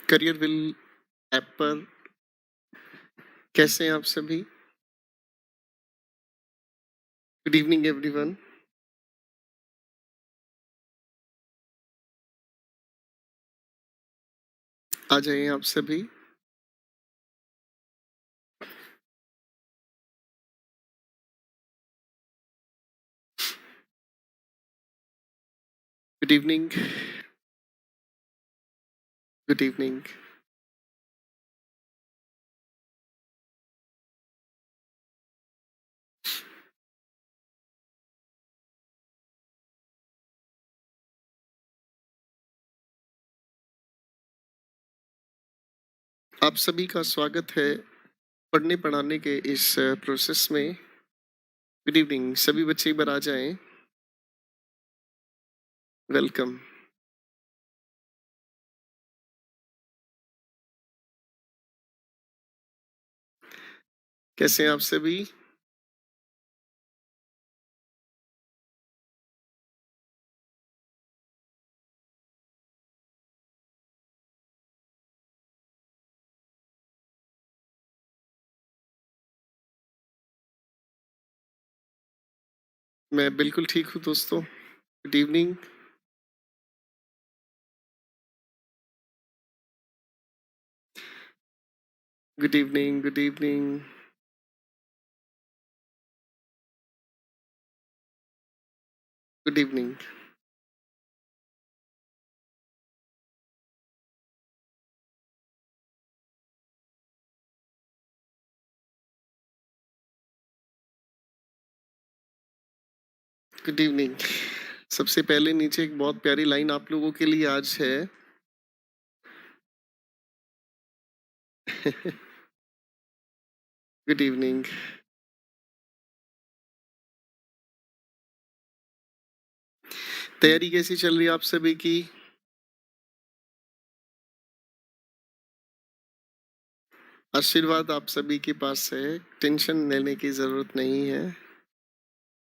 Career will app पर कैसे हैं आप सभी? Good evening everyone. आ जाइए आप सभी। Good evening. Good evening. आप सभी का स्वागत है पढ़ने पढ़ाने के इस प्रोसेस में। Good evening. सभी बच्चे एक बार आ जाएं। वेलकम। कैसे हैं आप सभी? मैं बिल्कुल ठीक हूँ दोस्तों। Good evening. Good evening. Good evening. Good evening. Good evening. सबसे पहले नीचे एक बहुत प्यारी लाइन आप लोगों के लिए आज है। Good evening. तैयारी कैसी चल रही है आप सभी की? आशीर्वाद आप सभी के पास है, टेंशन लेने की जरूरत नहीं है।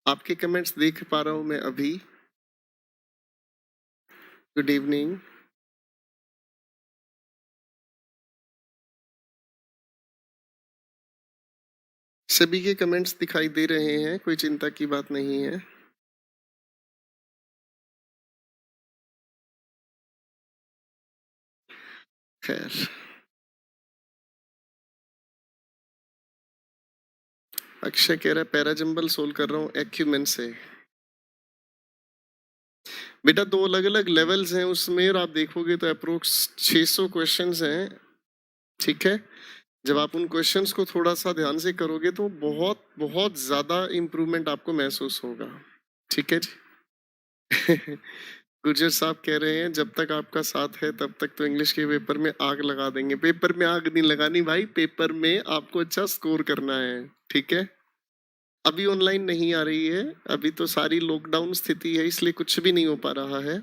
आपके कमेंट्स देख पा रहा हूं मैं अभी। Good evening. सभी के कमेंट्स दिखाई दे रहे हैं, कोई चिंता की बात नहीं है। खैर, अक्षय कह रहा है पैराजंबल सोल्व कर रहा हूँ एक्यूमेन से। बेटा दो अलग अलग लेवल्स हैं उसमें, और आप देखोगे तो अप्रोक्स 600 क्वेश्चंस हैं। ठीक है, जब आप उन क्वेश्चंस को थोड़ा सा ध्यान से करोगे तो बहुत बहुत ज्यादा इंप्रूवमेंट आपको महसूस होगा। ठीक है जी। गुर्जर साहब कह रहे हैं जब तक आपका साथ है तब तक तो इंग्लिश के पेपर में आग लगा देंगे। पेपर में आग नहीं लगानी भाई, पेपर में आपको अच्छा स्कोर करना है। ठीक है, अभी ऑनलाइन नहीं आ रही है, अभी तो सारी लॉकडाउन स्थिति है इसलिए कुछ भी नहीं हो पा रहा है।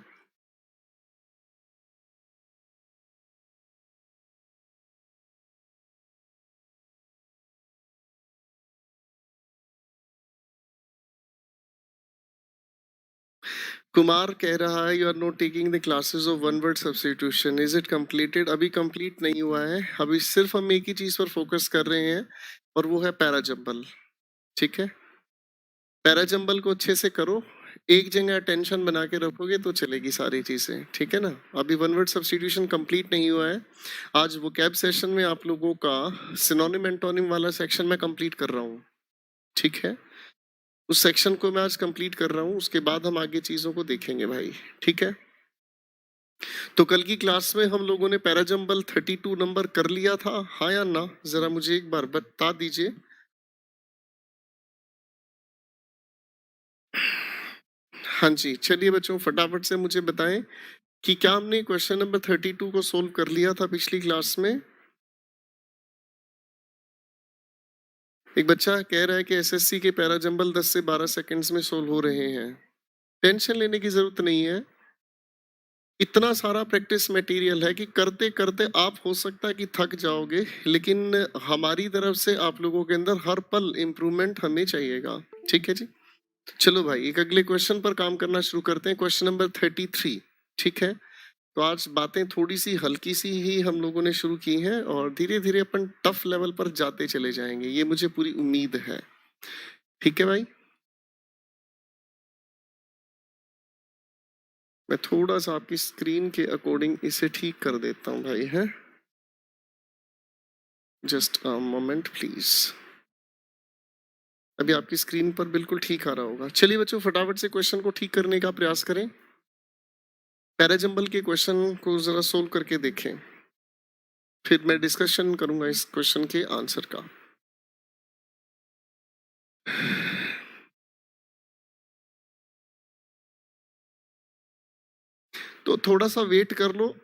कुमार कह रहा है you are not taking the classes of one word substitution, is it completed? अभी कंप्लीट नहीं हुआ है, अभी सिर्फ हम एक ही चीज पर फोकस कर रहे हैं और वो है पैराजंबल। ठीक है, पैराजंबल को अच्छे से करो, एक जगह अटेंशन बना के रखोगे तो चलेगी सारी चीजें। ठीक है ना, अभी वन वर्ड सब्स्टिट्यूशन कंप्लीट नहीं हुआ है। आज वो कैब सेशन में आप लोगों का सिनोनिम एंटोनिम वाला सेक्शन मैं कंप्लीट कर रहा हूँ। ठीक है, उस सेक्शन को मैं आज कंप्लीट कर रहा हूँ, उसके बाद हम आगे चीजों को देखेंगे भाई। ठीक है, तो कल की क्लास में हम लोगों ने पैराजंबल 32 नंबर कर लिया था, हाँ या ना? जरा मुझे एक बार बता दीजिए। हाँ जी, चलिए बच्चों फटाफट से मुझे बताएं कि क्या हमने क्वेश्चन नंबर 32 को सोल्व कर लिया था पिछली क्लास में? एक बच्चा कह रहा है कि एसएससी के पैराजंबल 10 से 12 सेकंड्स में सोल्व हो रहे हैं। टेंशन लेने की जरूरत नहीं है, इतना सारा प्रैक्टिस मटेरियल है कि करते करते आप हो सकता है कि थक जाओगे, लेकिन हमारी तरफ से आप लोगों के अंदर हर पल इम्प्रूवमेंट हमें चाहिएगा। ठीक है जी, चलो भाई एक अगले क्वेश्चन पर काम करना शुरू करते हैं, क्वेश्चन नंबर 33। ठीक है, तो आज बातें थोड़ी सी हल्की सी ही हम लोगों ने शुरू की हैं और धीरे धीरे अपन टफ लेवल पर जाते चले जाएंगे, ये मुझे पूरी उम्मीद है। ठीक है भाई, मैं थोड़ा सा आपकी स्क्रीन के अकॉर्डिंग इसे ठीक कर देता हूँ भाई, है। Just a moment please. अभी आपकी स्क्रीन पर बिल्कुल ठीक आ रहा होगा। चलिए बच्चों, फटाफट से क्वेश्चन को ठीक करने का प्रयास करें। पैराजंबल के क्वेश्चन को जरा सोल्व करके देखें, फिर मैं डिस्कशन करूंगा इस क्वेश्चन के आंसर का। तो थोड़ा सा वेट कर लो।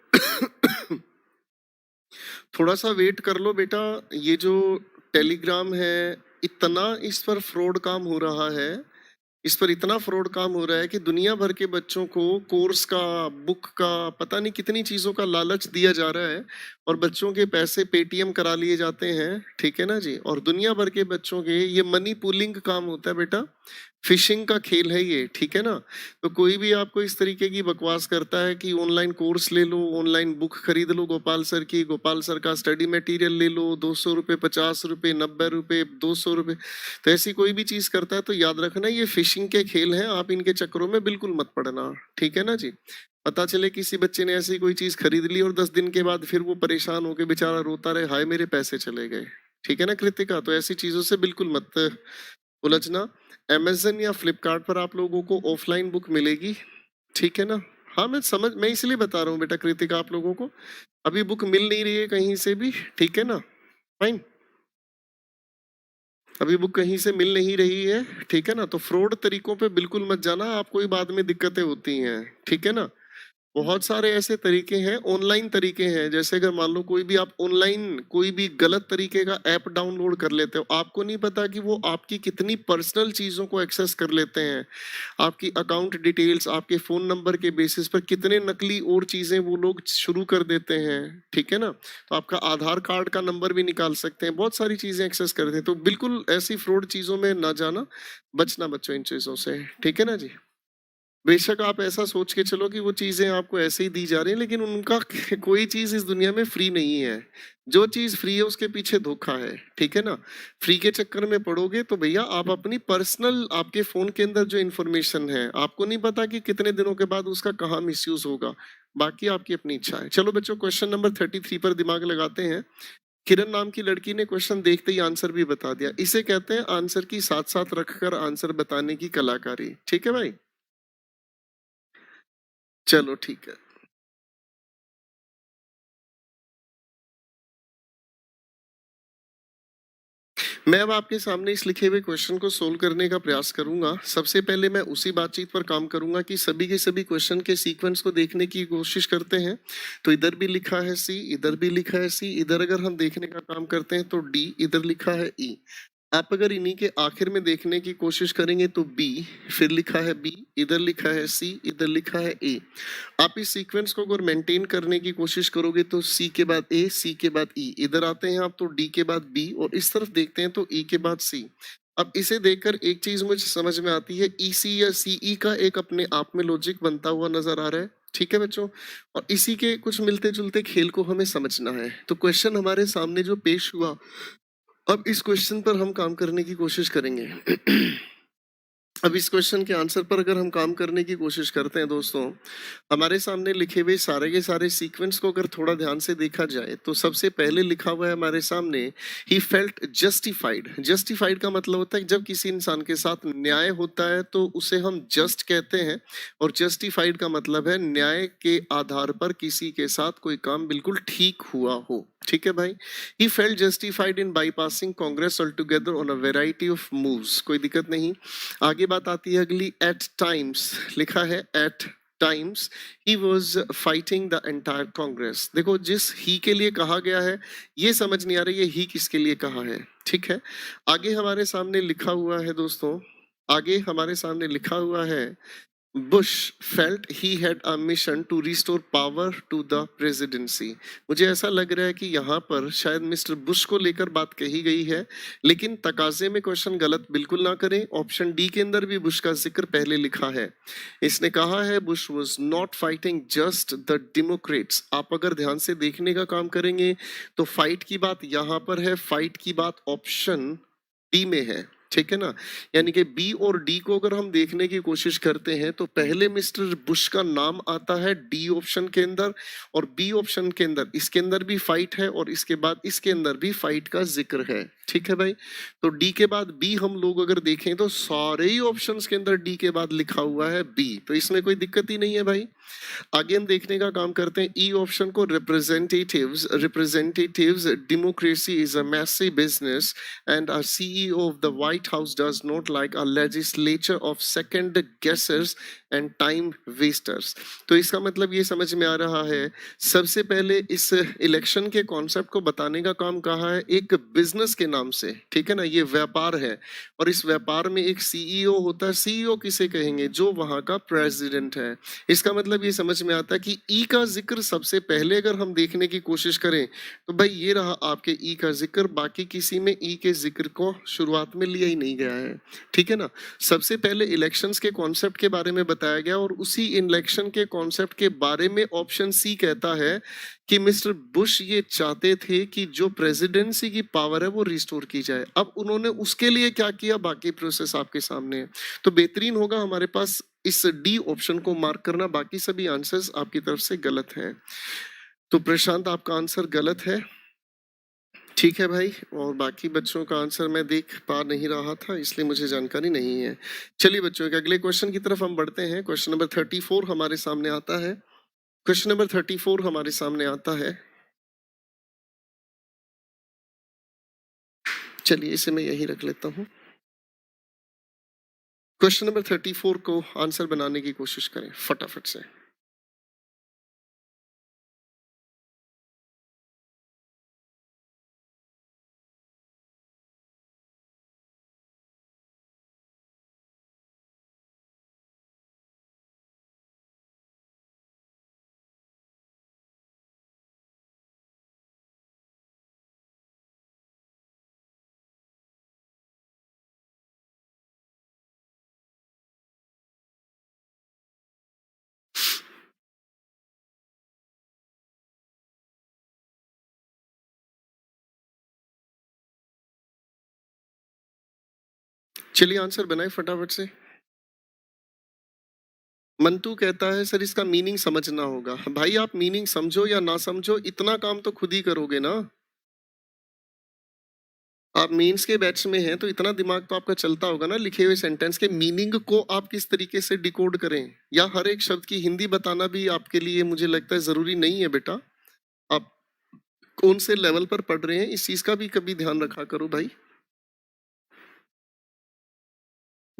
थोड़ा सा वेट कर लो बेटा। ये जो टेलीग्राम है, इतना इस पर फ्रॉड काम हो रहा है, इस पर इतना फ्रॉड काम हो रहा है कि दुनिया भर के बच्चों को कोर्स का, बुक का, पता नहीं कितनी चीजों का लालच दिया जा रहा है और बच्चों के पैसे पेटीएम करा लिए जाते हैं। ठीक है ना जी। और दुनिया भर के बच्चों के ये मनी पूलिंग काम होता है बेटा, फिशिंग का खेल है ये। ठीक है ना। तो कोई भी आपको इस तरीके की बकवास करता है कि ऑनलाइन कोर्स ले लो, ऑनलाइन बुक खरीद लो गोपाल सर की, गोपाल सर का स्टडी मटेरियल ले लो, 200 रुपये, 50 रुपये, 90 रुपये, 200 रुपये, तो ऐसी कोई भी चीज करता है तो याद रखना ये फिशिंग के खेल हैं, आप इनके चक्करों में बिल्कुल मत पड़ना। ठीक है ना जी। पता चले किसी बच्चे ने ऐसी कोई चीज खरीद ली और 10 दिन के बाद फिर वो परेशान होके बेचारा रोता रहे, हाय मेरे पैसे चले गए। ठीक है ना कृतिका, तो ऐसी चीजों से बिल्कुल मत उलझना। अमेजन या फ्लिपकार्ट पर आप लोगों को ऑफलाइन बुक मिलेगी। ठीक है ना। हाँ मैं इसलिए बता रहा हूँ बेटा कृतिका, आप लोगों को अभी बुक मिल नहीं रही है कहीं से भी। ठीक है ना। फाइन, अभी बुक कहीं से मिल नहीं रही है। ठीक है ना। तो फ्रॉड तरीकों पे बिल्कुल मत जाना, आपको ही बाद में दिक्कतें होती हैं। ठीक है ना। बहुत सारे ऐसे तरीके हैं, ऑनलाइन तरीके हैं, जैसे अगर मान लो कोई भी आप ऑनलाइन कोई भी गलत तरीके का ऐप डाउनलोड कर लेते हो, आपको नहीं पता कि वो आपकी कितनी पर्सनल चीजों को एक्सेस कर लेते हैं, आपकी अकाउंट डिटेल्स, आपके फोन नंबर के बेसिस पर कितने नकली और चीजें वो लोग शुरू कर देते हैं। ठीक है ना। तो आपका आधार कार्ड का नंबर भी निकाल सकते हैं, बहुत सारी चीजें एक्सेस करते हैं। तो बिल्कुल ऐसी फ्रॉड चीजों में ना जाना, बचना बच्चों इन चीजों से। ठीक है ना जी। बेशक आप ऐसा सोच के चलो कि वो चीजें आपको ऐसे ही दी जा रही हैं, लेकिन उनका कोई चीज इस दुनिया में फ्री नहीं है। जो चीज फ्री है उसके पीछे धोखा है। ठीक है ना। फ्री के चक्कर में पड़ोगे तो भैया आप अपनी पर्सनल, आपके फोन के अंदर जो इन्फॉर्मेशन है, आपको नहीं पता कि कितने दिनों के बाद उसका कहाँ मिसयूज होगा। बाकी आपकी अपनी इच्छा है। चलो बच्चों, क्वेश्चन नंबर 33 पर दिमाग लगाते हैं। किरण नाम की लड़की ने क्वेश्चन देखते ही आंसर भी बता दिया। इसे कहते हैं आंसर की साथ साथ रखकर आंसर बताने की कलाकारी। ठीक है भाई। चलो ठीक है। मैं अब आपके सामने इस लिखे हुए क्वेश्चन को सोल्व करने का प्रयास करूंगा। सबसे पहले मैं उसी बातचीत पर काम करूंगा कि सभी के सभी क्वेश्चन के सीक्वेंस को देखने की कोशिश करते हैं। तो इधर भी लिखा है सी, इधर भी लिखा है सी, इधर अगर हम देखने का काम करते हैं तो डी, इधर लिखा है ई। आप अगर इन्हीं के आखिर में देखने की कोशिश करेंगे तो बी, फिर लिखा है बी, इधर लिखा है सी, इधर लिखा है ए। आप इस सीक्वेंस को अगर मेंटेन करने की कोशिश करोगे तो सी के बाद ए, सी के बाद ई, इधर आते हैं आप तो डी के बाद बी, और इस तरफ देखते हैं तो ई के बाद सी। अब इसे देखकर एक चीज मुझे समझ में आती है, ई सी या सी ई का एक अपने आप में लॉजिक बनता हुआ नजर आ रहा है। ठीक है बच्चों। और इसी के कुछ मिलते जुलते खेल को हमें समझना है। तो क्वेश्चन हमारे सामने जो पेश हुआ, अब इस क्वेश्चन पर हम काम करने की कोशिश करेंगे। अब इस क्वेश्चन के आंसर पर अगर हम काम करने की कोशिश करते हैं दोस्तों, हमारे सामने लिखे हुए सारे के सारे सीक्वेंस को अगर थोड़ा ध्यान से देखा जाए तो सबसे पहले लिखा हुआ है हमारे सामने, ही फेल्ट जस्टिफाइड। जस्टिफाइड का मतलब होता है कि जब किसी इंसान के साथ न्याय होता है तो उसे हम जस्ट कहते हैं, और जस्टिफाइड का मतलब है न्याय के आधार पर किसी के साथ कोई काम बिल्कुल ठीक हुआ हो। ठीक है भाई। He felt justified in bypassing Congress all together on a variety of moves, कोई दिक्कत नहीं। आगे बात आती है अगली, एट टाइम्स लिखा है, at times he was fighting the entire Congress. देखो जिस ही के लिए कहा गया है ये समझ नहीं आ रही है ही किसके लिए कहा है। ठीक है। आगे हमारे सामने लिखा हुआ है दोस्तों, आगे हमारे सामने लिखा हुआ है Bush felt he had a mission to restore power to the presidency. मुझे ऐसा लग रहा है कि यहाँ पर शायद मिस्टर बुश को लेकर बात कही गई है, लेकिन तकाजे में क्वेश्चन गलत बिल्कुल ना करें। ऑप्शन डी के अंदर भी बुश का जिक्र पहले लिखा है। इसने कहा है Bush was not fighting just the Democrats. आप अगर ध्यान से देखने का काम करेंगे तो फाइट की बात यहाँ पर है, फाइट की बात ऑप्शन डी में है, ठीक है ना। यानी कि बी और डी को अगर हम देखने की कोशिश करते हैं तो पहले मिस्टर बुश का नाम आता है डी ऑप्शन के अंदर, और बी ऑप्शन के अंदर इसके अंदर भी फाइट है और इसके बाद इसके अंदर भी फाइट का जिक्र है, ठीक है भाई। तो डी के बाद बी हम लोग अगर देखें तो सारे ही ऑप्शंस के अंदर डी के बाद लिखा हुआ है बी, तो इसमें कोई दिक्कत ही नहीं है भाई। आगे हम देखने का काम करते हैं ई ऑप्शन को, representatives. Representatives democracy is a massive business and a CEO of the White House does not like a legislature of second guessers and time wasters. तो इसका मतलब ये समझ में आ रहा है, सबसे पहले इस इलेक्शन के कॉन्सेप्ट को बताने का काम कहा है एक बिजनेस के नाम से, ठीक है ना। ये व्यापार है और इस व्यापार में एक सीईओ होता है। सीईओ किसे कहेंगे? जो वहां का प्रेसिडेंट है। इसका मतलब ये समझ में आता है कि ई का जिक्र सबसे पहले अगर हम देखने की कोशिश करें तो भाई ये रहा आपके ई का जिक्र, बाकी किसी में ई के जिक्र को शुरुआत में लिया ही नहीं गया है, ठीक है ना। सबसे पहले इलेक्शंस के कॉन्सेप्ट के बारे में बताया गया और उसी इलेक्शन के कॉन्सेप्ट के बारे में ऑप्शन सी कहता है कि मिस्टर बुश ये चाहते थे कि जो प्रेसिडेंसी की पावर है वो रिस्टोर की जाए। अब उन्होंने उसके लिए क्या किया, बाकी प्रोसेस आपके सामने है। तो बेहतरीन होगा हमारे पास इस डी ऑप्शन को मार्क करना, बाकी सभी आंसर्स आपकी तरफ से गलत हैं। तो प्रशांत आपका आंसर गलत है, ठीक है भाई। और बाकी बच्चों का आंसर मैं देख पा नहीं रहा था इसलिए मुझे जानकारी नहीं है। चलिए बच्चों के अगले क्वेश्चन की तरफ हम बढ़ते हैं। क्वेश्चन नंबर 34 हमारे सामने आता है। क्वेश्चन नंबर 34 हमारे सामने आता है। चलिए इसे मैं यही रख लेता हूँ। क्वेश्चन नंबर 34 को आंसर बनाने की कोशिश करें फटाफट से। चलिए आंसर बनाए फटाफट से। मंटू कहता है सर इसका मीनिंग समझना होगा। भाई आप मीनिंग समझो या ना समझो, इतना काम तो खुद ही करोगे ना। आप मेंस के बैच में हैं तो इतना दिमाग तो आपका चलता होगा ना, लिखे हुए सेंटेंस के मीनिंग को आप किस तरीके से डिकोड करें, या हर एक शब्द की हिंदी बताना भी आपके लिए मुझे लगता है जरूरी नहीं है बेटा। आप कौन से लेवल पर पढ़ रहे हैं इस चीज का भी कभी ध्यान रखा करो भाई।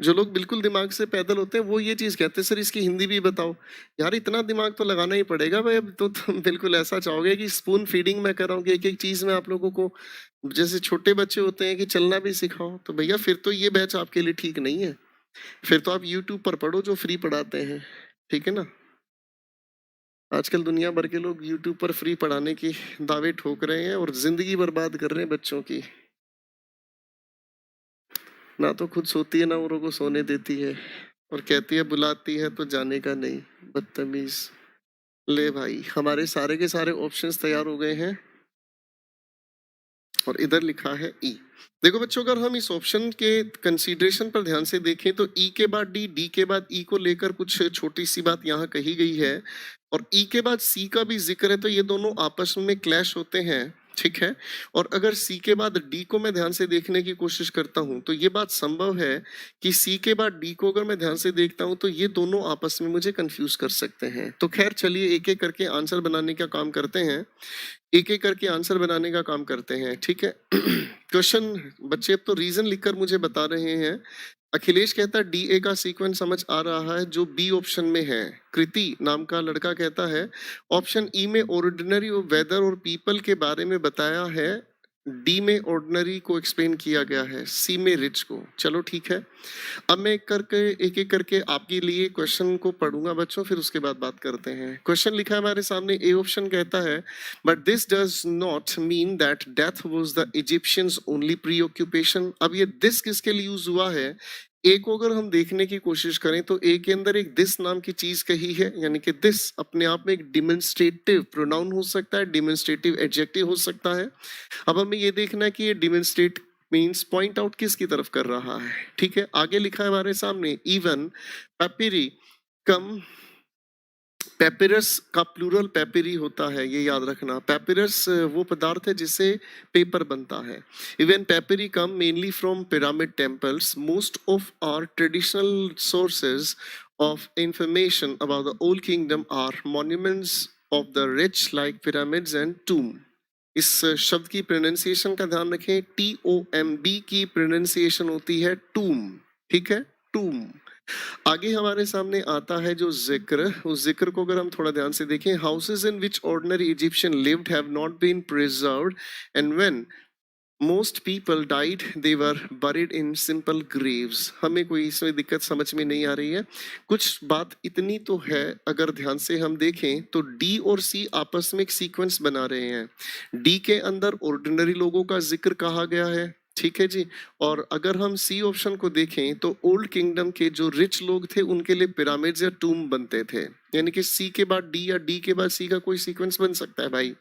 जो लोग बिल्कुल दिमाग से पैदल होते हैं वो ये चीज कहते हैं सर इसकी हिंदी भी बताओ। यार इतना दिमाग तो लगाना ही पड़ेगा भाई। अब तो तुम बिल्कुल ऐसा चाहोगे कि स्पून फीडिंग मैं कर रहा हूँ कि एक एक चीज में आप लोगों को, जैसे छोटे बच्चे होते हैं कि चलना भी सिखाओ, तो भैया फिर तो ये बैच आपके लिए ठीक नहीं है। फिर तो आप यूट्यूब पर पढ़ो जो फ्री पढ़ाते हैं, ठीक है ना। आजकल दुनिया भर के लोग यूट्यूब पर फ्री पढ़ाने की दावे ठोक रहे हैं और जिंदगी बर्बाद कर रहे हैं बच्चों की। ना तो खुद सोती है ना औरों को सोने देती है, और कहती है बुलाती है तो जाने का नहीं, बदतमीज। ले भाई हमारे सारे के सारे ऑप्शंस तैयार हो गए हैं और इधर लिखा है ई। देखो बच्चों अगर हम इस ऑप्शन के कंसीडरेशन पर ध्यान से देखें तो ई के बाद डी, डी के बाद ई को लेकर कुछ छोटी सी बात यहाँ कही गई है, और ई के बाद सी का भी जिक्र है, तो ये दोनों आपस में क्लैश होते हैं, ठीक है। और अगर सी के बाद डी को मैं ध्यान से देखने की कोशिश करता हूं तो ये बात संभव है कि सी के बाद डी को अगर मैं ध्यान से देखता हूं तो ये दोनों आपस में मुझे कंफ्यूज कर सकते हैं। तो खैर चलिए एक एक करके आंसर बनाने का काम करते हैं, एक एक करके आंसर बनाने का काम करते हैं, ठीक है। क्वेश्चन बच्चे अब तो रीजन लिखकर मुझे बता रहे हैं। अखिलेश कहता है डी ए का सीक्वेंस समझ आ रहा है जो बी ऑप्शन में है। कृति नाम का लड़का कहता है ऑप्शन ई में ऑर्डिनरी वेदर और पीपल के बारे में बताया है डी में ऑर्डिनरी को एक्सप्लेन किया गया है, सी में रिच को। चलो ठीक है, अब मैं एक एक करके आपके लिए क्वेश्चन को पढ़ूंगा बच्चों, फिर उसके बाद बात करते हैं। क्वेश्चन लिखा है हमारे सामने, ए ऑप्शन कहता है but this does not mean that death was the Egyptians only pre occupation. अब ये दिस किसके लिए यूज हुआ है? ए को अगर हम देखने की कोशिश करें तो ए के अंदर एक दिस नाम की चीज कही है, यानी कि दिस अपने आप में एक डिमोन्स्ट्रेटिव प्रोनाउन हो सकता है, डिमोन्स्ट्रेटिव एडजेक्टिव हो सकता है। अब हमें ये देखना है कि ये डिमोन्स्ट्रेट मीन्स पॉइंट आउट किसकी तरफ कर रहा है। ठीक है, आगे लिखा है हमारे सामने, इवन पेपिरी कम, पेपिरस का प्लूरल पेपिरी होता है, ये याद रखना। पेपिरस वो पदार्थ है जिससे पेपर बनता है। Even papyri came mainly from pyramid temples. Most of our traditional sources of information about the old kingdom are monuments of the rich like pyramids and tomb. इस शब्द की प्रोनाउंसिएशन का ध्यान रखें, TOMB की प्रोनाउंसिएशन होती है टूम। ठीक है, टूम। आगे हमारे सामने आता है जो जिक्र, उस जिक्र को अगर हम थोड़ा ध्यान से देखें, houses in which ordinary Egyptian lived have not been preserved and when most people died they were buried in simple graves. हमें कोई इसमें दिक्कत समझ में नहीं आ रही है। कुछ बात इतनी तो है, अगर ध्यान से हम देखें तो डी और सी आपस में एक सीक्वेंस बना रहे हैं। डी के अंदर ऑर्डिनरी लोगों का जिक्र कहा गया है, ठीक है जी। और अगर हम सी ऑप्शन को देखें तो ओल्ड किंगडम के जो रिच लोग थे उनके लिए पिरामिड्स या टूम बनते थे, यानी कि सी के बाद डी या डी के बाद सी का कोई सीक्वेंस बन सकता है भाई।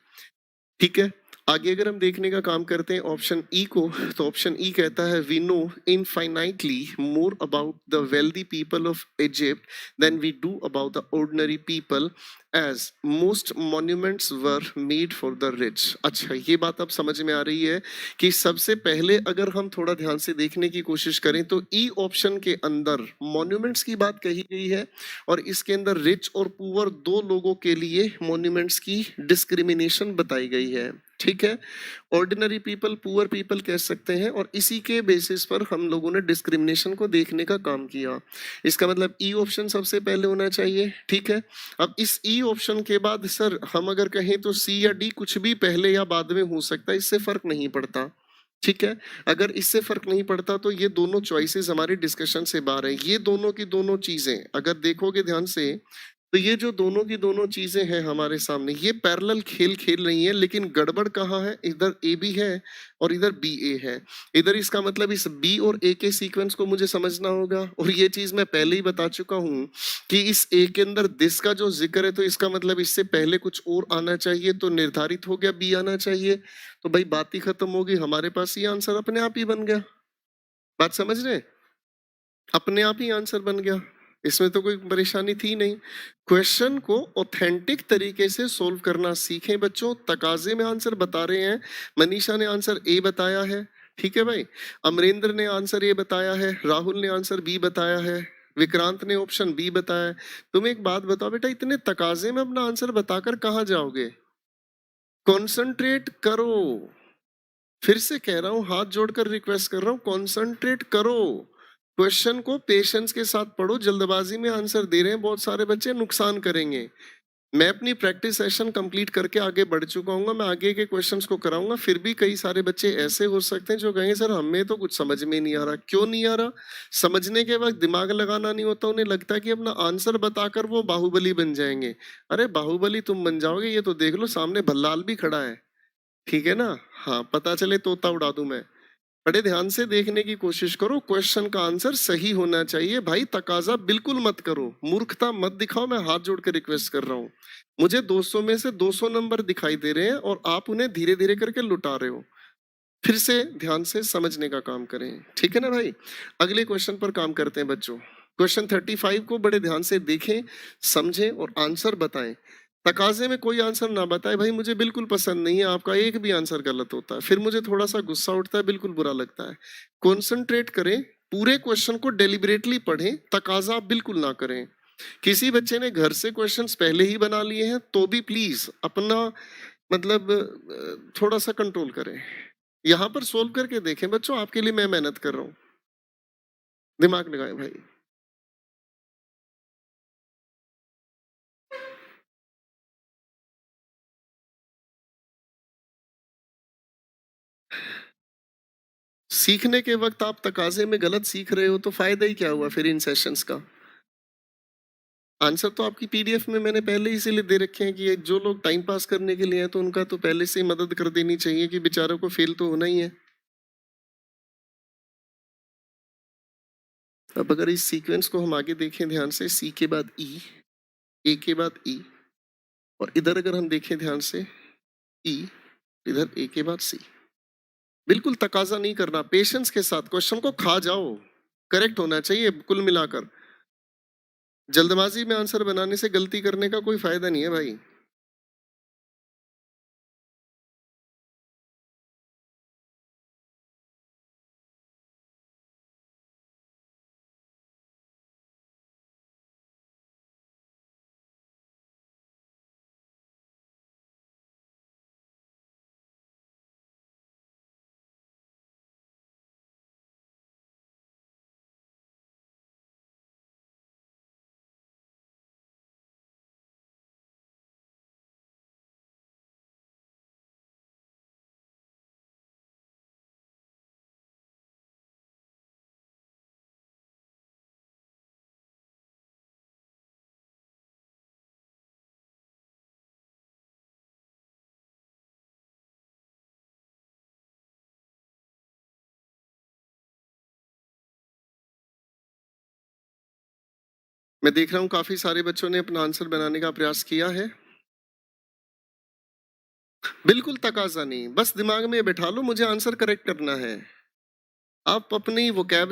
ठीक है, आगे अगर हम देखने का काम करते हैं ऑप्शन ई को, तो ऑप्शन ई कहता है we know infinitely more about the wealthy people of Egypt than we do about the ordinary people as most monuments were made for the rich. अच्छा, ये बात अब समझ में आ रही है कि सबसे पहले अगर हम थोड़ा ध्यान से देखने की कोशिश करें तो ई ऑप्शन के अंदर मॉन्यूमेंट्स की बात कही गई है और इसके अंदर रिच और पुअर दो लोगों के लिए मॉन्यूमेंट्स की डिस्क्रिमिनेशन बताई गई है। ठीक है, ऑर्डिनरी पीपल पुअर पीपल कह सकते हैं, और इसी के बेसिस पर हम लोगों ने डिस्क्रिमिनेशन को देखने का काम किया। इसका मतलब ई ऑप्शन सबसे पहले होना चाहिए। ठीक है, अब इस ई ऑप्शन के बाद सर हम अगर कहें तो सी या डी कुछ भी पहले या बाद में हो सकता है, इससे फर्क नहीं पड़ता। ठीक है, अगर इससे फर्क नहीं पड़ता तो ये दोनों चॉइसेस हमारी डिस्कशन से बाहर है। ये दोनों की दोनों चीजें अगर देखोगे ध्यान से तो ये जो दोनों की दोनों चीजें हैं हमारे सामने, ये पैरेलल खेल खेल रही हैं, लेकिन गड़बड़ कहाँ है? इधर ए भी है और इधर बी ए है। इधर इसका मतलब इस बी और ए के सीक्वेंस को मुझे समझना होगा, और ये चीज मैं पहले ही बता चुका हूं कि इस ए के अंदर दिस का जो जिक्र है तो इसका मतलब इससे पहले कुछ और आना चाहिए, तो निर्धारित हो गया बी आना चाहिए। तो भाई बात ही खत्म होगी, हमारे पास ये आंसर अपने आप ही बन गया। बात समझ रहे? अपने आप ही आंसर बन गया, इसमें तो कोई परेशानी थी नहीं। क्वेश्चन को ऑथेंटिक तरीके से सोल्व करना सीखें बच्चों। तकाजे में आंसर बता रहे हैं, मनीषा ने आंसर ए बताया है, ठीक है भाई, अमरेंद्र ने आंसर ए बताया है, राहुल ने आंसर बी बताया है, विक्रांत ने ऑप्शन बी बताया है। तुम एक बात बताओ बेटा, इतने तकाजे में अपना आंसर बताकर कहाँ जाओगे? कॉन्सेंट्रेट करो, फिर से कह रहा हूं, हाथ जोड़कर रिक्वेस्ट कर रहा हूं, कॉन्सेंट्रेट करो। क्वेश्चन को पेशेंस के साथ पढ़ो। जल्दबाजी में आंसर दे रहे हैं बहुत सारे बच्चे, नुकसान करेंगे। मैं अपनी प्रैक्टिस सेशन कंप्लीट करके आगे बढ़ चुका हूँ, मैं आगे के क्वेश्चंस को कराऊंगा। फिर भी कई सारे बच्चे ऐसे हो सकते हैं जो कहेंगे सर हमें तो कुछ समझ में नहीं आ रहा। क्यों नहीं आ रहा? समझने के बाद दिमाग लगाना नहीं होता, उन्हें लगता है कि अपना आंसर बताकर वो बाहुबली बन जाएंगे। अरे बाहुबली तुम बन जाओगे, ये तो देख लो सामने भल्लाल भी खड़ा है, ठीक है ना? हाँ, पता चले तोता उड़ा दूं मैं। बड़े ध्यान से देखने की कोशिश करो, क्वेश्चन का आंसर सही होना चाहिए भाई। तकाजा बिल्कुल मत करो, मूर्खता मत दिखाओ। मैं हाथ जोड़ के रिक्वेस्ट कर रहा हूँ। मुझे 200 में से 200 नंबर दिखाई दे रहे हैं और आप उन्हें धीरे धीरे करके लुटा रहे हो। फिर से ध्यान से समझने का काम करें, ठीक है ना भाई? अगले क्वेश्चन पर काम करते हैं बच्चों। क्वेश्चन 35 को बड़े ध्यान से देखें, समझें और आंसर बताएं। तकाजे में कोई आंसर ना बताए भाई, मुझे बिल्कुल पसंद नहीं है। आपका एक भी आंसर गलत होता है फिर मुझे थोड़ा सा गुस्सा उठता है, बिल्कुल बुरा लगता है। कॉन्सेंट्रेट करें, पूरे क्वेश्चन को डेलिबरेटली पढ़ें, तकाजा बिल्कुल ना करें। किसी बच्चे ने घर से क्वेश्चंस पहले ही बना लिए हैं तो भी प्लीज अपना मतलब थोड़ा सा कंट्रोल करें। यहाँ पर सोल्व करके देखें बच्चों, आपके लिए मैं मेहनत कर रहा हूँ, दिमाग लगाएं भाई। सीखने के वक्त आप तकाजे में गलत सीख रहे हो तो फायदा ही क्या हुआ फिर इन सेशंस का? आंसर तो आपकी पीडीएफ में मैंने पहले ही इसीलिए दे रखे हैं कि ये जो लोग टाइम पास करने के लिए हैं तो उनका तो पहले से ही मदद कर देनी चाहिए कि बेचारों को फेल तो होना ही है। अब अगर इस सीक्वेंस को हम आगे देखें ध्यान से, सी के बाद ई, ए के बाद ई, और इधर अगर हम देखें ध्यान से ई, इधर ए के बाद सी। बिल्कुल तकाजा नहीं करना, पेशेंस के साथ क्वेश्चन को खा जाओ, करेक्ट होना चाहिए कुल मिलाकर। जल्दबाजी में आंसर बनाने से गलती करने का कोई फायदा नहीं है भाई। मैं देख रहा हूं काफी सारे बच्चों ने अपना आंसर बनाने का प्रयास किया है। बिल्कुल तकाजा नहीं, बस दिमाग में बैठा लो मुझे आंसर करेक्ट करना है। आप अपनी वोकैब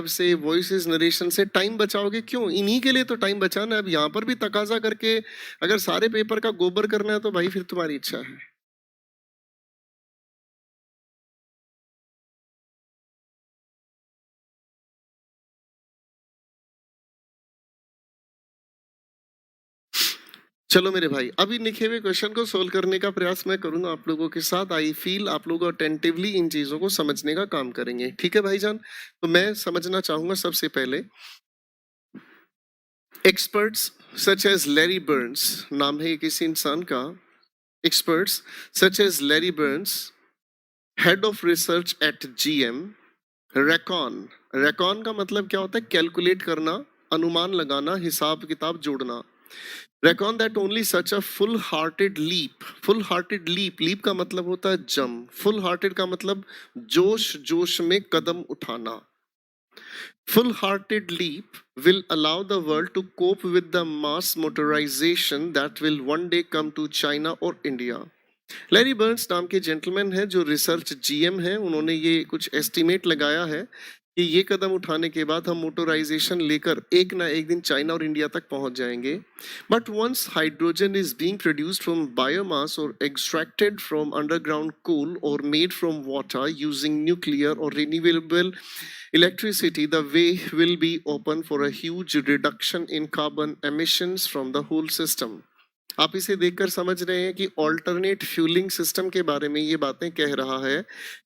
से वॉइसेस नरेशन से टाइम बचाओगे क्यों? इन्हीं के लिए तो टाइम बचाना है। अब यहाँ पर भी तकाजा करके अगर सारे पेपर का गोबर करना है तो भाई फिर तुम्हारी इच्छा है। चलो मेरे भाई, अभी लिखे हुए क्वेश्चन को सोल्व करने का प्रयास मैं करूंगा आप लोगों के साथ। आई फील आप लोग अटेंटिवली इन चीजों को समझने का काम करेंगे, ठीक है भाईजान? तो मैं समझना चाहूंगा सबसे पहले, experts such as Larry Burns, नाम है किसी इंसान का, experts such as Larry Burns, head of research at GM, reckon. Reckon का मतलब क्या होता है? कैलकुलेट करना, अनुमान लगाना, हिसाब किताब जोड़ना। Reckon that only such a full-hearted leap, leap का मतलब होता है जंप, full-hearted का मतलब जोश जोश में कदम उठाना। Full-hearted leap will allow the world to cope with the mass motorization that will one day come to China or India. Larry Burns नाम के जेंटलमैन है जो रिसर्च जीएम है, उन्होंने ये कुछ एस्टिमेट लगाया है कि ये कदम उठाने के बाद हम मोटराइजेशन लेकर एक ना एक दिन चाइना और इंडिया तक पहुंच जाएंगे। But once hydrogen is being produced from biomass और एक्सट्रैक्टेड फ्रॉम अंडरग्राउंड कोल और made from water using nuclear और renewable electricity, the way will be open for a huge reduction in carbon emissions from the whole system. आप इसे देखकर समझ रहे हैं कि ऑल्टरनेट फ्यूलिंग सिस्टम के बारे में ये बातें कह रहा है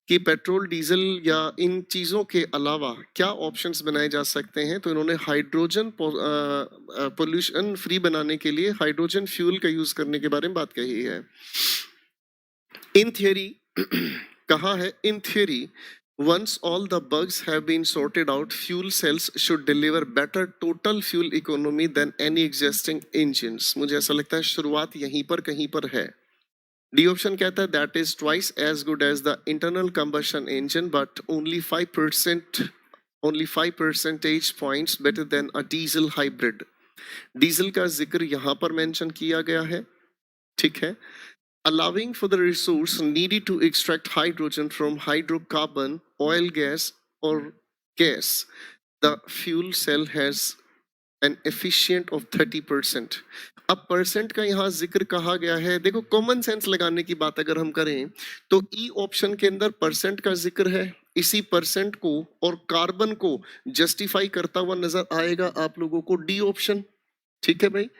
कि पेट्रोल डीजल या इन चीज़ों के अलावा क्या ऑप्शंस बनाए जा सकते हैं। तो इन्होंने हाइड्रोजन पोल्यूशन फ्री बनाने के लिए हाइड्रोजन फ्यूल का यूज करने के बारे में बात कही है। इन थियरी कहा है, in theory once all the bugs have been sorted out, fuel cells should deliver better total fuel economy than any existing engines. मुझे ऐसा लगता है शुरुआत यहीं पर कहीं पर है। डी ऑप्शन कहता है that is twice as good as the internal combustion engine but only 5 percentage points better than a diesel hybrid. Diesel का जिक्र यहाँ पर मेंशन किया गया है, ठीक है। Allowing for the resource needed to extract hydrogen from hydrocarbon, oil, gas or gas, the fuel cell has an efficient of 30%. अब परसेंट का यहाँ जिक्र कहा गया है। देखो कॉमन सेंस लगाने की बात अगर हम करें तो ई ऑप्शन के अंदर परसेंट का जिक्र है, इसी परसेंट को और कार्बन को जस्टिफाई करता हुआ नजर आएगा आप लोगों को डी ऑप्शन, ठीक है भाई।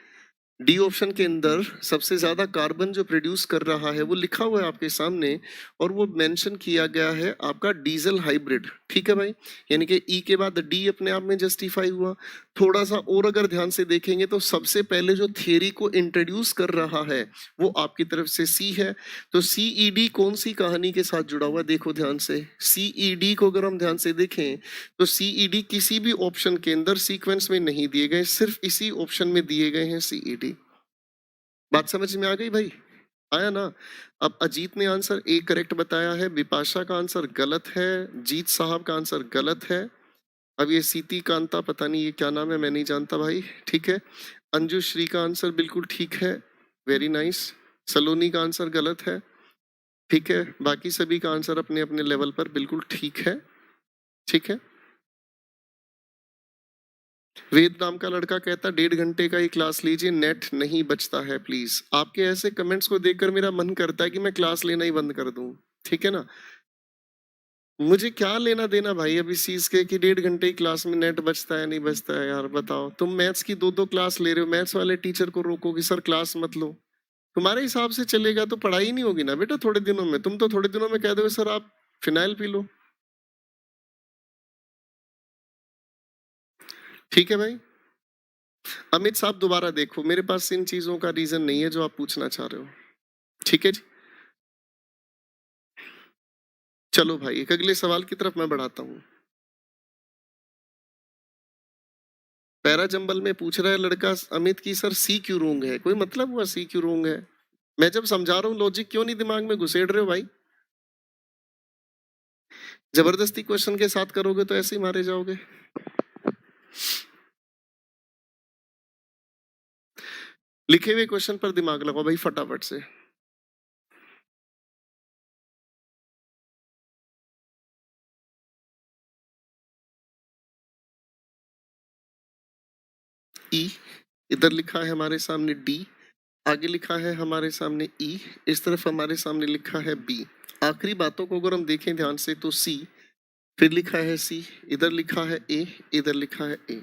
डी ऑप्शन के अंदर सबसे ज्यादा कार्बन जो प्रोड्यूस कर रहा है वो लिखा हुआ है आपके सामने, और वो मेंशन किया गया है आपका डीजल हाइब्रिड। ठीक है भाई, यानी कि ई के बाद डी अपने आप में जस्टिफाई हुआ। थोड़ा सा और अगर ध्यान से देखेंगे तो सबसे पहले जो थियरी को इंट्रोड्यूस कर रहा है वो आपकी तरफ से सी है। तो सीईडी कौन सी कहानी के साथ जुड़ा हुआ, देखो ध्यान से। सीईडी को अगर हम ध्यान से देखें तो सीईडी किसी भी ऑप्शन के अंदर सीक्वेंस में नहीं दिए गए, सिर्फ इसी ऑप्शन में दिए गए हैं सीईडी। बात समझ में आ गई भाई? आया ना? अब अजीत ने आंसर ए करेक्ट बताया है, विपाशा का आंसर गलत है, जीत साहब का आंसर गलत है। अब ये सीती कांता, पता नहीं ये क्या नाम है, मैं नहीं जानता भाई। ठीक है, अंजू श्री का आंसर बिल्कुल ठीक है, वेरी नाइस। सलोनी का आंसर गलत है। ठीक है, बाकी सभी का आंसर अपने अपने लेवल पर बिल्कुल ठीक है। ठीक है, वेद नाम का लड़का कहता 1.5 घंटे का ही क्लास लीजिए, नेट नहीं बचता है प्लीज। आपके ऐसे कमेंट्स को देखकर मेरा मन करता है कि मैं क्लास लेना ही बंद कर दूं। ठीक है ना, मुझे क्या लेना देना भाई अब इस चीज के कि 1.5 घंटे की क्लास में नेट बचता है नहीं बचता है। यार बताओ, तुम मैथ्स की 2-2 क्लास ले रहे हो, मैथ्स वाले टीचर को रोको कि सर क्लास मत लो। तुम्हारे हिसाब से चलेगा तो पढ़ाई नहीं होगी ना बेटा थोड़े दिनों में। तुम तो थोड़े दिनों में कह दो सर आप फिनाइल पी लो। ठीक है भाई, अमित साहब दोबारा देखो, मेरे पास इन चीजों का रीजन नहीं है जो आप पूछना चाह रहे हो। ठीक है जी, चलो भाई एक अगले सवाल की तरफ मैं बढ़ाता हूँ। पैरा जंबल में पूछ रहा है लड़का अमित की सर सी क्यों रोंग है, कोई मतलब हुआ सी क्यों रोंग है? मैं जब समझा रहा हूँ लॉजिक क्यों नहीं दिमाग में घुसेड़ रहे हो भाई? जबरदस्ती क्वेश्चन के साथ करोगे तो ऐसे ही मारे जाओगे। लिखे हुए क्वेश्चन पर दिमाग लगाओ भाई फटाफट से। ई, इधर लिखा है हमारे सामने डी, आगे लिखा है हमारे सामने ई, इस तरफ हमारे सामने लिखा है बी। आखिरी बातों को अगर हम देखें ध्यान से तो सी, फिर लिखा है सी, इधर लिखा है ए, इधर लिखा है ए।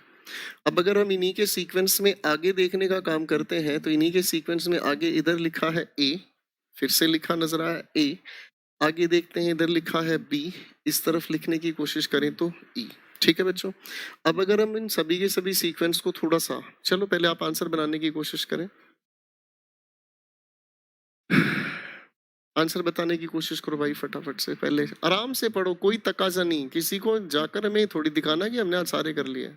अब अगर हम इन्हीं के सीक्वेंस में आगे देखने का काम करते हैं तो इन्हीं के सीक्वेंस में आगे इधर लिखा है ए, फिर से लिखा नजर आया ए, आगे देखते हैं इधर लिखा है बी, इस तरफ लिखने की कोशिश करें तो ई। ठीक है बच्चों, अब अगर हम इन सभी के सभी सीक्वेंस को थोड़ा सा, चलो पहले आप आंसर बनाने की कोशिश करें, आंसर बताने की कोशिश करो भाई फटाफट से। पहले आराम से पढ़ो, कोई तकाजा नहीं, किसी को जाकर हमें थोड़ी दिखाना कि हमने आज सारे कर लिए।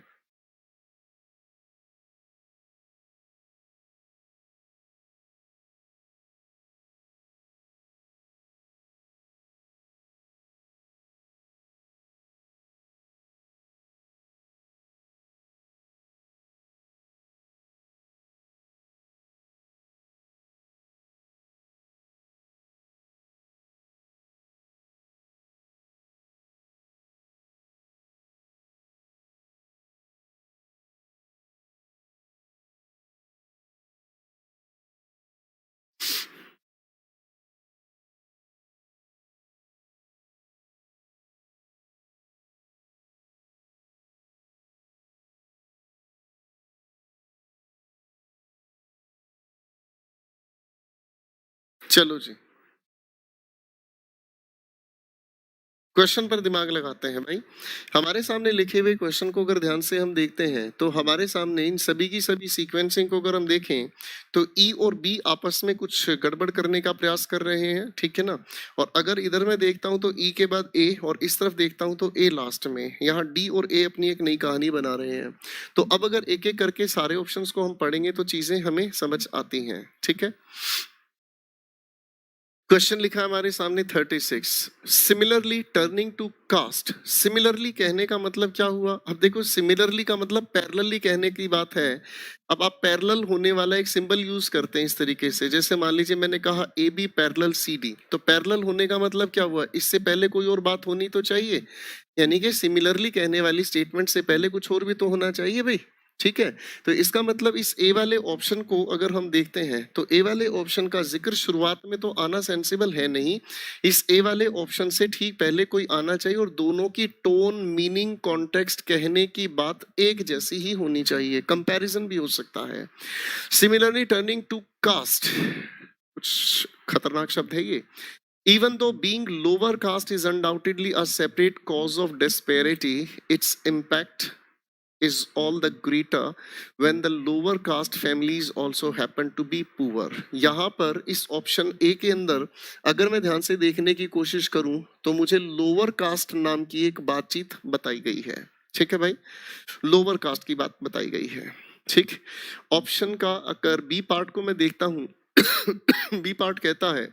चलो जी, क्वेश्चन पर दिमाग लगाते हैं भाई। हमारे सामने लिखे हुए क्वेश्चन को अगर ध्यान से हम देखते हैं तो हमारे सामने इन सभी की सभी सीक्वेंसिंग को अगर हम देखें तो ई और बी आपस में कुछ गड़बड़ करने का प्रयास कर रहे हैं। ठीक है ना, और अगर इधर मैं देखता हूं तो ई के बाद ए, और इस तरफ देखता हूं तो ए लास्ट में, यहाँ डी और ए अपनी एक नई कहानी बना रहे हैं। तो अब अगर एक एक करके सारे ऑप्शंस को हम पढ़ेंगे तो चीजें हमें समझ आती हैं। ठीक है, क्वेश्चन लिखा है हमारे सामने 36, similarly turning to cost. Similarly कहने का मतलब क्या हुआ? अब देखो, सिमिलरली का मतलब पैरेलली कहने की बात है। अब आप पैरेलल होने वाला एक सिंबल यूज करते हैं इस तरीके से, जैसे मान लीजिए मैंने कहा A B parallel C D, तो पैरेलल होने का मतलब क्या हुआ? इससे पहले कोई और बात होनी तो चाहिए, यानी कि सिमिलरली कहने वाली स्टेटमेंट से पहले कुछ और भी तो होना चाहिए भाई। ठीक है, तो इसका मतलब इस ए वाले ऑप्शन को अगर हम देखते हैं तो ए वाले ऑप्शन का जिक्र शुरुआत में तो आना सेंसिबल है नहीं। इस ए वाले ऑप्शन से ठीक पहले कोई आना चाहिए और दोनों की टोन, मीनिंग, कॉन्टेक्स्ट, कहने की बात एक जैसी ही होनी चाहिए। कंपैरिजन भी हो सकता है। सिमिलरली टर्निंग टू कास्ट, कुछ खतरनाक शब्द है ये। Even though being lower caste is undoubtedly a separate cause of disparity, its impact is all the greater when the lower caste families also happen to be poor. यहाँ पर इस option A के अंदर अगर मैं ध्यान से देखने की कोशिश करूं तो मुझे लोअर कास्ट नाम की एक बातचीत बताई गई है। ठीक है भाई, लोअर कास्ट की बात बताई गई है। ठीक, ऑप्शन का अगर बी पार्ट को मैं देखता हूं बी पार्ट कहता है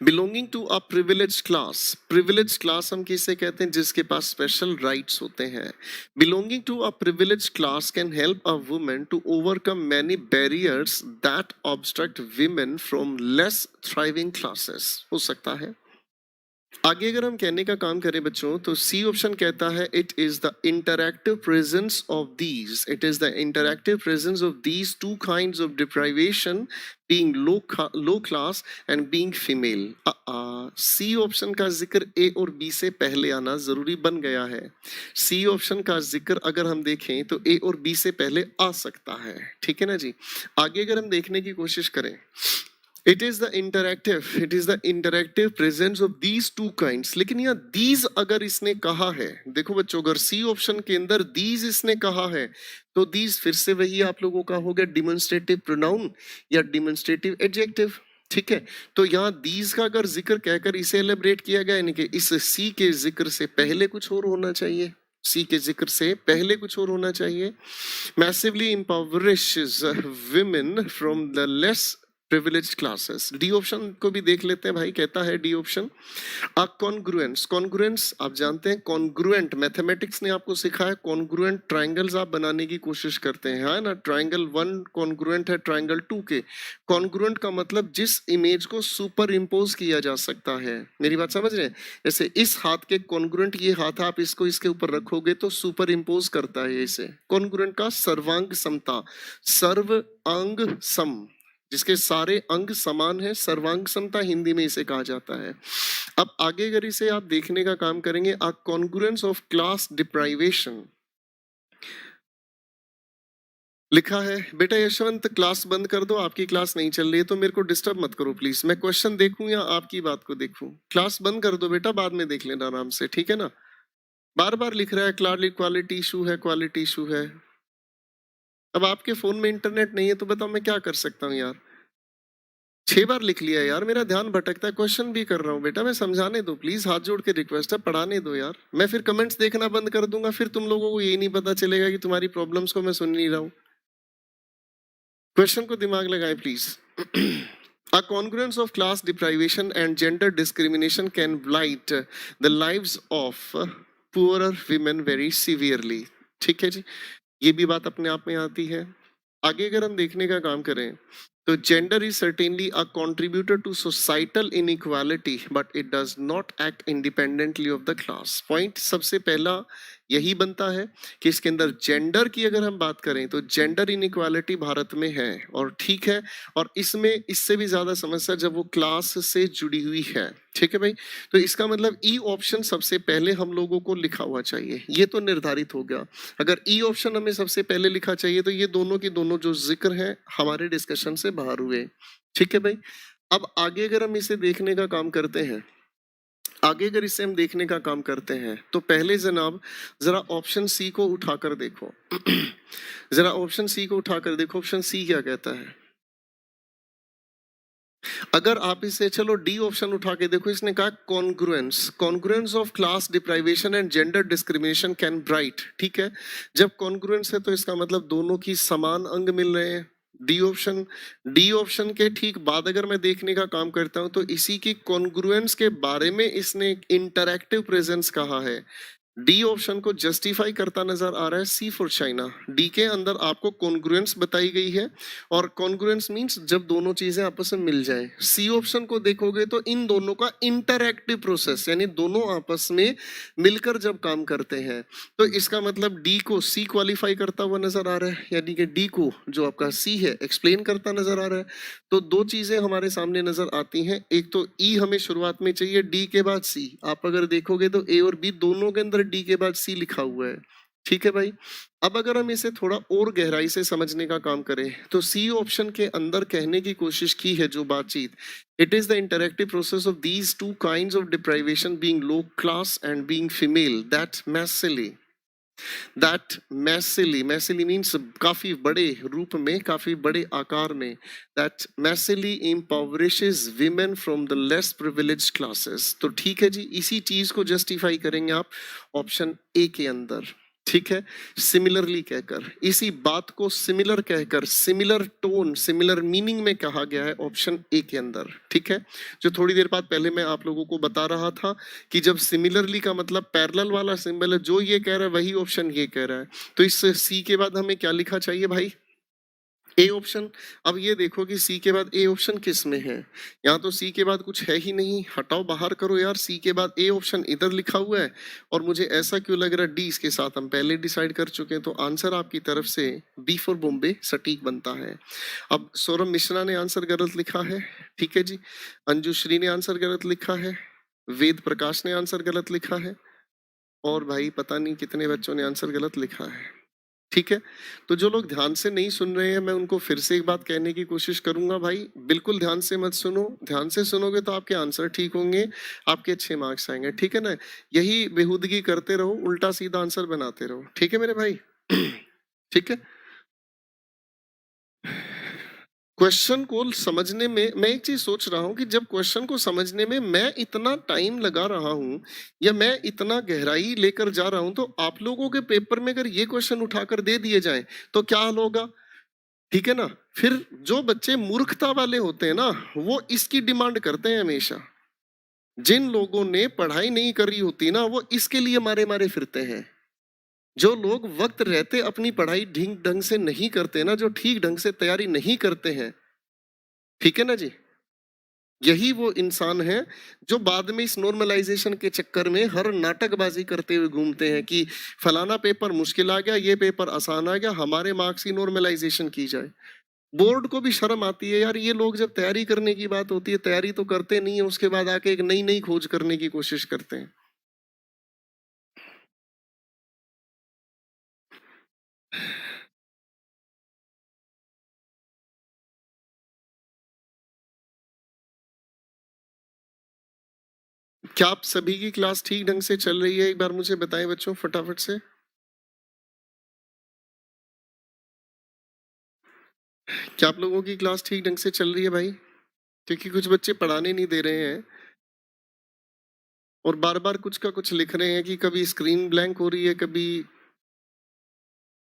belonging to a privilege class. Privilege class हम किसे कहते हैं? जिसके पास स्पेशल राइट्स होते हैं। Belonging to a privilege class can help a woman to overcome many barriers that obstruct women from less thriving classes. हो सकता है। आगे अगर हम कहने का काम करें बच्चों तो सी ऑप्शन कहता है it is the interactive presence of these, it is the interactive presence of these two kinds of deprivation, being low class and being female. C option का जिक्र ए और बी से पहले आना जरूरी बन गया है। सी ऑप्शन का जिक्र अगर हम देखें तो ए और बी से पहले आ सकता है। ठीक है ना जी। आगे अगर हम देखने की कोशिश करें, it is the interactive presence of these two kinds। लेकिन यहाँ these अगर इसने कहा है, देखो बच्चों अगर सी ऑप्शन के अंदर these इसने कहा है तो these फिर से वही आप लोगों का हो गया डिमोन्स्ट्रेटिव प्रोनाउन या डिमोन्स्ट्रेटिव एडजेक्टिव। ठीक है, तो यहाँ these का अगर जिक्र कहकर इसे एलिब्रेट किया गया यानी कि इस सी के जिक्र से पहले कुछ और होना चाहिए। सी के जिक्र से पहले कुछ और होना चाहिए। Massively impoverishes women from the less privileged classes। D option को भी देख लेते हैं भाई, कहता है डी ऑप्शन अ कॉन्ग्रुएंस। कॉन्ग्रुएंस आप जानते हैं, कॉन्ग्रुएंट मैथमेटिक्स ने आपको सिखाया, कॉन्ग्रुएंट ट्रायंगल्स आप बनाने की कोशिश करते हैं, है ना। ट्रायंगल 1 कॉन्ग्रुएंट है ट्रायंगल 2 के। कॉन्ग्रुएंट का मतलब जिस इमेज को सुपर इम्पोज किया जा सकता है। मेरी बात समझ रहे हैं? जैसे इस हाथ के कॉन्ग्रुएंट ये हाथ, आप इसको इसके ऊपर रखोगे तो सुपर इम्पोज करता है इसे। कॉन्ग्रुएंट का सर्वांग समता, सर्व अंग सम, जिसके सारे अंग समान है, सर्वांग समता हिंदी में इसे कहा जाता है। अब आगे अगर इसे आप देखने का काम करेंगे, अ कॉन्ग्रुएंस ऑफ क्लास डिप्राइवेशन लिखा है। बेटा यशवंत क्लास बंद कर दो, आपकी क्लास नहीं चल रही है तो मेरे को डिस्टर्ब मत करो प्लीज। मैं क्वेश्चन देखूं या आपकी बात को देखूं? क्लास बंद कर दो बेटा, बाद में देख लेना आराम से, ठीक है ना। बार बार लिख रहा है क्वालिटी इशू है, क्वालिटी इशू है। अब आपके फोन में इंटरनेट नहीं है तो बताओ मैं क्या कर सकता हूँ यार। 6 बार लिख लिया यार, मेरा ध्यान भटकता है, क्वेश्चन भी कर रहा हूँ बेटा, मैं समझाने दो प्लीज, हाथ जोड़ के रिक्वेस्ट है, पढ़ाने दो यार। मैं फिर कमेंट्स देखना बंद कर दूंगा, फिर तुम लोगों को यही नहीं पता चलेगा कि तुम्हारी प्रॉब्लम्स को मैं सुन नहीं रहा हूँ। क्वेश्चन को दिमाग लगाए please. A congruence of class deprivation and gender discrimination can blight the lives of poorer women very severely। ठीक है जी, ये भी बात अपने आप में आती है। आगे अगर हम देखने का काम करें तो gender is certainly a contributor to societal inequality but it does not act independently of the class. Point सबसे पहला यही बनता है कि इसके अंदर जेंडर की अगर हम बात करें तो जेंडर इनइक्वालिटी भारत में है और ठीक है, और इसमें इससे भी ज्यादा समस्या जब वो क्लास से जुड़ी हुई है। ठीक है भाई, तो इसका मतलब ई ऑप्शन सबसे पहले हम लोगों को लिखा हुआ चाहिए, ये तो निर्धारित हो गया। अगर ई ऑप्शन हमें सबसे पहले लिखा चाहिए तो ये दोनों की दोनों जो जिक्र है हमारे डिस्कशन से बाहर हुए। ठीक है भाई, अब आगे अगर हम इसे देखने का काम करते हैं, आगे अगर इसे हम देखने का काम करते हैं तो पहले जनाब जरा ऑप्शन सी को उठाकर देखो। जरा ऑप्शन सी को उठाकर देखो, ऑप्शन सी क्या कहता है। अगर आप इसे चलो डी ऑप्शन उठा के देखो, इसने कहा congruence, congruence of class deprivation and gender discrimination can bright. ठीक है, जब कॉन्ग्रुएंस है तो इसका मतलब दोनों की समान अंग मिल रहे हैं। डी ऑप्शन के ठीक बाद अगर मैं देखने का काम करता हूं तो इसी की कॉन्ग्रुएंस के बारे में इसने इंटरैक्टिव प्रेजेंस कहा है। डी ऑप्शन को जस्टिफाई करता नजर आ रहा है, सी फॉर चाइना। डी के अंदर आपको कॉन्ग्रुएंस बताई गई है, और कॉन्ग्रुएंस मींस जब दोनों चीजें आपस में मिल जाए। सी ऑप्शन को देखोगे तो इन दोनों का इंटरएक्टिव प्रोसेस, यानी दोनों आपस में मिलकर जब काम करते हैं, तो इसका मतलब डी को सी क्वालिफाई करता हुआ नजर आ रहा है, यानी कि डी को जो आपका सी है एक्सप्लेन करता नजर आ रहा है। तो दो चीजें हमारे सामने नजर आती हैं, एक तो ई हमें शुरुआत में चाहिए, डी के बाद सी। आप अगर देखोगे तो ए और बी दोनों के अंदर डी के बाद सी लिखा हुआ है। ठीक है भाई। अब अगर हम इसे थोड़ा और गहराई से समझने का काम करें तो सी ऑप्शन के अंदर कहने की कोशिश की है जो बातचीत, it is the interactive process of these two kinds of deprivation being low class and being female that massively means काफी बड़े रूप में, काफी बड़े आकार में, that massively impoverishes women from the less privileged classes. तो ठीक है जी, इसी चीज को जस्टिफाई करेंगे आप ऑप्शन ए के अंदर। ठीक है, सिमिलरली कहकर, इसी बात को सिमिलर कहकर, सिमिलर टोन, सिमिलर मीनिंग में कहा गया है ऑप्शन ए के अंदर। ठीक है, जो थोड़ी देर बाद पहले मैं आप लोगों को बता रहा था कि जब सिमिलरली का मतलब पैरेलल वाला सिंबल है, जो ये कह रहा है वही ऑप्शन ये कह रहा है, तो इस सी के बाद हमें क्या लिखा चाहिए भाई? A option. अब ये देखो कि सी के बाद ए ऑप्शन किस में है, यहाँ तो सी के बाद कुछ है ही नहीं, हटाओ बाहर करो यार, सी के बाद ए ऑप्शन इधर लिखा हुआ है, और मुझे ऐसा क्यों लग रहा है डी इसके साथ हम पहले डिसाइड कर चुके हैं, तो आंसर आपकी तरफ से बी फॉर बॉम्बे सटीक बनता है। अब सौरभ मिश्रा ने आंसर गलत लिखा है, ठीक है जी, अंजुश्री ने आंसर गलत लिखा है, वेद प्रकाश ने आंसर गलत लिखा है, और भाई पता नहीं कितने बच्चों ने आंसर गलत लिखा है। ठीक है, तो जो लोग ध्यान से नहीं सुन रहे हैं, मैं उनको फिर से एक बात कहने की कोशिश करूंगा, भाई बिल्कुल ध्यान से मत सुनो, ध्यान से सुनोगे तो आपके आंसर ठीक होंगे, आपके अच्छे मार्क्स आएंगे। ठीक है ना, यही बेहूदगी करते रहो, उल्टा सीधा आंसर बनाते रहो। ठीक है मेरे भाई? ठीक है, क्वेश्चन को समझने में मैं एक चीज सोच रहा हूं कि जब क्वेश्चन को समझने में मैं इतना टाइम लगा रहा हूं, या मैं इतना गहराई लेकर जा रहा हूं, तो आप लोगों के पेपर में अगर ये क्वेश्चन उठाकर दे दिए जाएं तो क्या हाल होगा? ठीक है ना, फिर जो बच्चे मूर्खता वाले होते हैं ना, वो इसकी डिमांड करते हैं हमेशा। जिन लोगों ने पढ़ाई नहीं करी होती ना, वो इसके लिए मारे मारे फिरते हैं। जो लोग वक्त रहते अपनी पढ़ाई ठीक ढंग से नहीं करते ना, जो ठीक ढंग से तैयारी नहीं करते हैं, ठीक है ना जी, यही वो इंसान है जो बाद में इस नॉर्मलाइजेशन के चक्कर में हर नाटकबाजी करते हुए घूमते हैं कि फलाना पेपर मुश्किल आ गया, ये पेपर आसान आ गया, हमारे मार्क्स की नॉर्मलाइजेशन की जाए। बोर्ड को भी शर्म आती है यार, ये लोग जब तैयारी करने की बात होती है, तैयारी तो करते नहीं है, उसके बाद आके एक नई नई खोज करने की कोशिश करते हैं। क्या आप सभी की क्लास ठीक ढंग से चल रही है? एक बार मुझे बताएं बच्चों फटाफट से। क्या आप लोगों की क्लास ठीक ढंग से चल रही है भाई? क्योंकि कुछ बच्चे पढ़ाने नहीं दे रहे हैं, और बार बार कुछ का कुछ लिख रहे हैं कि कभी स्क्रीन ब्लैंक हो रही है, कभी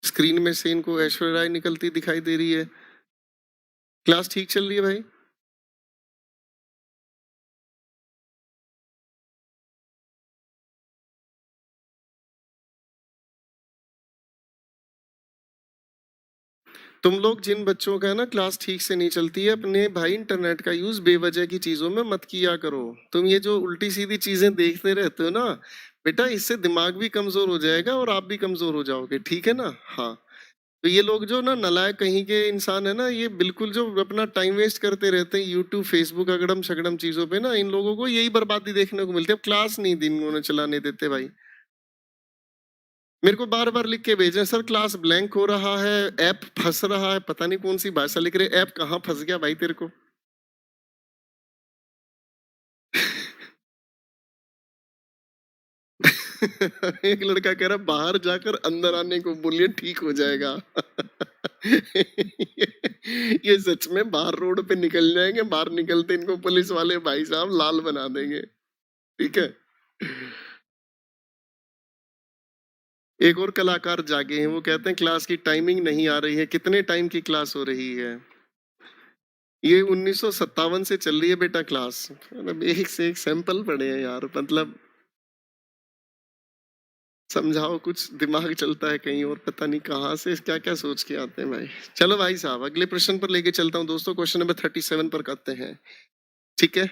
स्क्रीन में से इनको ऐश्वर्या राय निकलती दिखाई दे रही है। क्लास ठीक चल रही है भाई? तुम लोग जिन बच्चों का है ना क्लास ठीक से नहीं चलती है, अपने भाई इंटरनेट का यूज बेवजह की चीजों में मत किया करो। तुम ये जो उल्टी सीधी चीजें देखते रहते हो ना बेटा, इससे दिमाग भी कमजोर हो जाएगा और आप भी कमजोर हो जाओगे। ठीक है ना? हाँ, तो ये लोग जो ना नालायक कहीं के इंसान है ना, ये बिल्कुल जो अपना टाइम वेस्ट करते रहते हैं यूट्यूब फेसबुक अगड़म सगड़म चीजों पे ना, इन लोगों को यही बर्बादी देखने को मिलती है। अब क्लास नहीं दिन उन्हें चलाने देते भाई, मेरे को बार बार लिख के भेजे सर क्लास ब्लैंक हो रहा है, ऐप फंस रहा है, पता नहीं कौन सी भाषा लिख रहे, ऐप कहाँ फंस गया भाई तेरे को? एक लड़का कह रहा बाहर जाकर अंदर आने को बोलिए ठीक हो जाएगा। ये सच में बाहर रोड पे निकल जाएंगे, बाहर निकलते इनको पुलिस वाले भाई साहब लाल बना देंगे। ठीक है, एक और कलाकार जागे हैं, वो कहते हैं क्लास की टाइमिंग नहीं आ रही है। कितने टाइम की क्लास हो रही है? ये 1957 से चल रही है बेटा क्लास, मतलब एक से एक सैंपल पड़े हैं यार, मतलब समझाओ कुछ, दिमाग चलता है कहीं और, पता नहीं कहाँ से क्या क्या सोच के आते हैं भाई। चलो भाई साहब अगले प्रश्न पर लेके चलता हूँ दोस्तों, क्वेश्चन नंबर 37 पर करते हैं, ठीक है।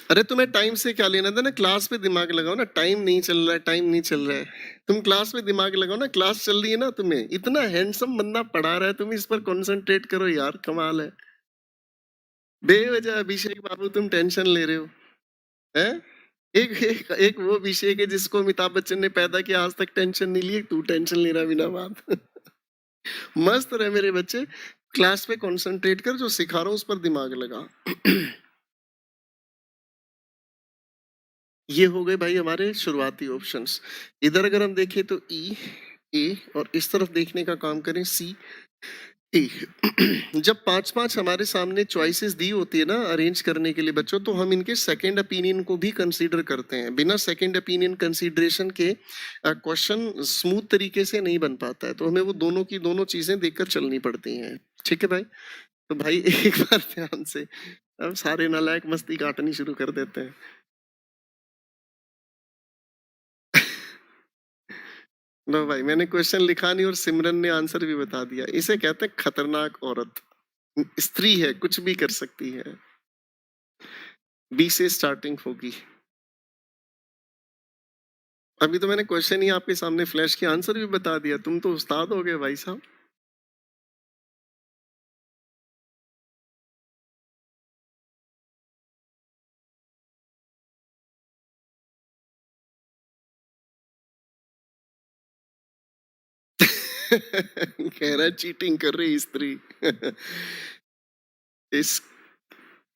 अरे तुम्हें टाइम से क्या लेना था ना, क्लास पे दिमाग लगाओ ना, टाइम नहीं चल रहा है, टाइम नहीं चल रहा है, तुम क्लास पे दिमाग लगाओ ना, क्लास चल रही है ना, तुम्हें इतना हैंडसम बंदा पढ़ा रहा है, तुम इस पर कंसंट्रेट करो यार, कमाल है। बेवजह अभिषेक बाबू तुम टेंशन ले रहे हो, हैं? एक वो अभिषेक है जिसको अमिताभ बच्चन ने पैदा किया, आज तक टेंशन नहीं ली, तू टेंशन ले रहा बिना बात। मस्त रहे मेरे बच्चे, क्लास पे कंसंट्रेट कर, जो सिखा रहा हूँ उस पर दिमाग लगा। ये हो गए भाई हमारे शुरुआती ऑप्शंस। इधर अगर हम देखें तो ई, ए, और इस तरफ देखने का काम करें सी, ए। जब पांच पांच हमारे सामने चॉइसेस दी होती है ना अरेंज करने के लिए बच्चों, तो हम इनके सेकंड ओपिनियन को भी कंसीडर करते हैं। बिना सेकंड ओपिनियन कंसीडरेशन के क्वेश्चन स्मूथ तरीके से नहीं बन पाता है, तो हमें वो दोनों की दोनों चीजें देखकर चलनी पड़ती हैं, ठीक है भाई। तो भाई एक बार ध्यान से, अब सारे नालायक मस्ती काटनी शुरू कर देते हैं। लो भाई, मैंने क्वेश्चन लिखा नहीं और सिमरन ने आंसर भी बता दिया। इसे कहते हैं खतरनाक औरत, स्त्री है, कुछ भी कर सकती है। बी से स्टार्टिंग होगी। अभी तो मैंने क्वेश्चन ही आपके सामने फ्लैश किया, आंसर भी बता दिया, तुम तो उस्ताद हो गए भाई साहब। कह रहा है चीटिंग कर रही स्त्री। इस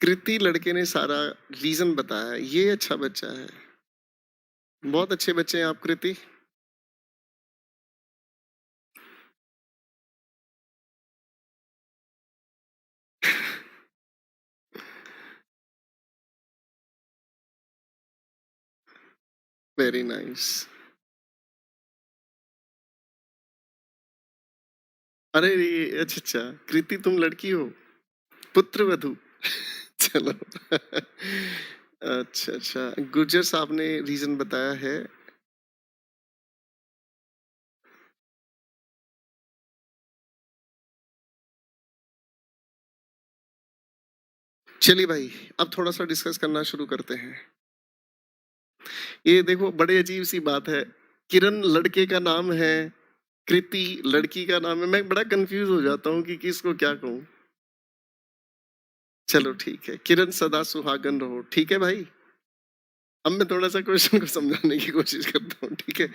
कृति लड़के ने सारा रीजन बताया, ये अच्छा बच्चा है, बहुत अच्छे बच्चे हैं आप कृति। Very nice. अरे अच्छा अच्छा, कृति तुम लड़की हो, पुत्र वधू। चलो। अच्छा अच्छा, गुर्जर साहब ने रीजन बताया है। चलिए भाई, अब थोड़ा सा डिस्कस करना शुरू करते हैं। ये देखो बड़े अजीब सी बात है, किरण लड़के का नाम है, कृति लड़की का नाम है, मैं बड़ा कंफ्यूज हो जाता हूँ कि किसको क्या कहूँ। चलो ठीक है, किरण सदा सुहागन रहो, ठीक है भाई। अब मैं थोड़ा सा क्वेश्चन को समझाने की कोशिश करता हूँ, ठीक है।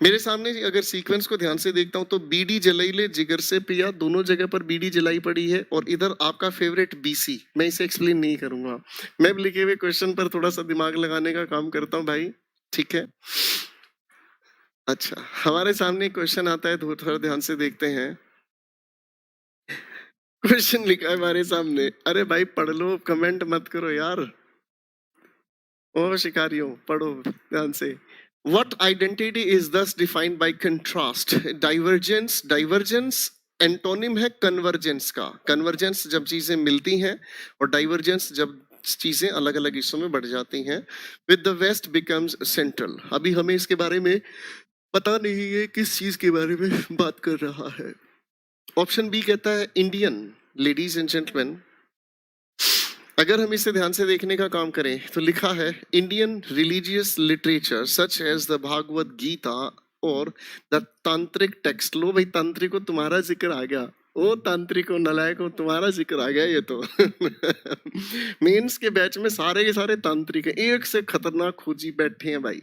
मेरे सामने अगर सीक्वेंस को ध्यान से देखता हूँ तो बीडी जलाइले जिगर से पिया, दोनों जगह पर बीडी जलाई पड़ी है, और इधर आपका फेवरेट बीसी। मैं इसे एक्सप्लेन नहीं करूंगा, मैं लिखे हुए क्वेश्चन पर थोड़ा सा दिमाग लगाने का काम करता हूँ भाई, ठीक है। अच्छा, हमारे सामने क्वेश्चन आता है तो थोड़ा ध्यान से देखते हैं। क्वेश्चन लिखा है हमारे सामने, अरे भाई पढ़ लो, कमेंट मत करो यार। ओ शिकारियों, पढ़ो ध्यान से। What identity is thus defined by contrast? Divergence, divergence antonym है कन्वर्जेंस का। कन्वर्जेंस जब चीजें मिलती हैं, और डाइवर्जेंस जब चीजें अलग अलग हिस्सों में बढ़ जाती हैं। With the West becomes central. अभी हमें इसके बारे में पता नहीं है किस चीज के बारे में बात कर रहा है। ऑप्शन बी कहता है इंडियन। लेडीज एंड जेंटलमैन, अगर हम इसे ध्यान से देखने का काम करें तो लिखा है Indian religious literature such as the Bhagavad Gita और द तांत्रिक टेक्स्ट। लो भाई, तांत्रिक को तुम्हारा जिक्र आ गया, ओ तांत्रिक हो नलायक हो, तुम्हारा जिक्र आ गया ये तो। मेंस के बैच में सारे के सारे तांत्रिक हैं, एक से खतरनाक खोजी बैठे हैं भाई।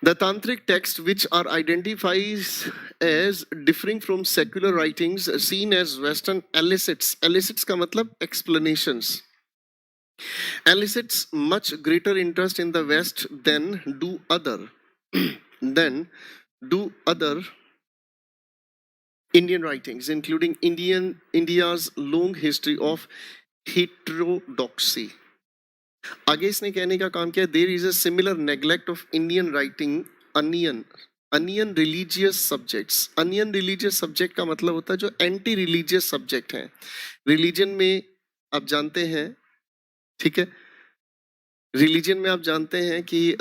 The tantric texts, which are identified as differing from secular writings seen as Western elicits, elicits का मतलब explanations, elicits much greater interest in the West than do other Indian writings, including India's long history of heterodoxy. आगे इसने कहने का काम किया, there is a similar neglect of Indian writing on non on non religious subjects. On non religious subject का मतलब होता है जो एंटी रिलीजियस सब्जेक्ट हैं। रिलीजन में आप जानते हैं, ठीक है, रिलीजन में आप जानते हैं कि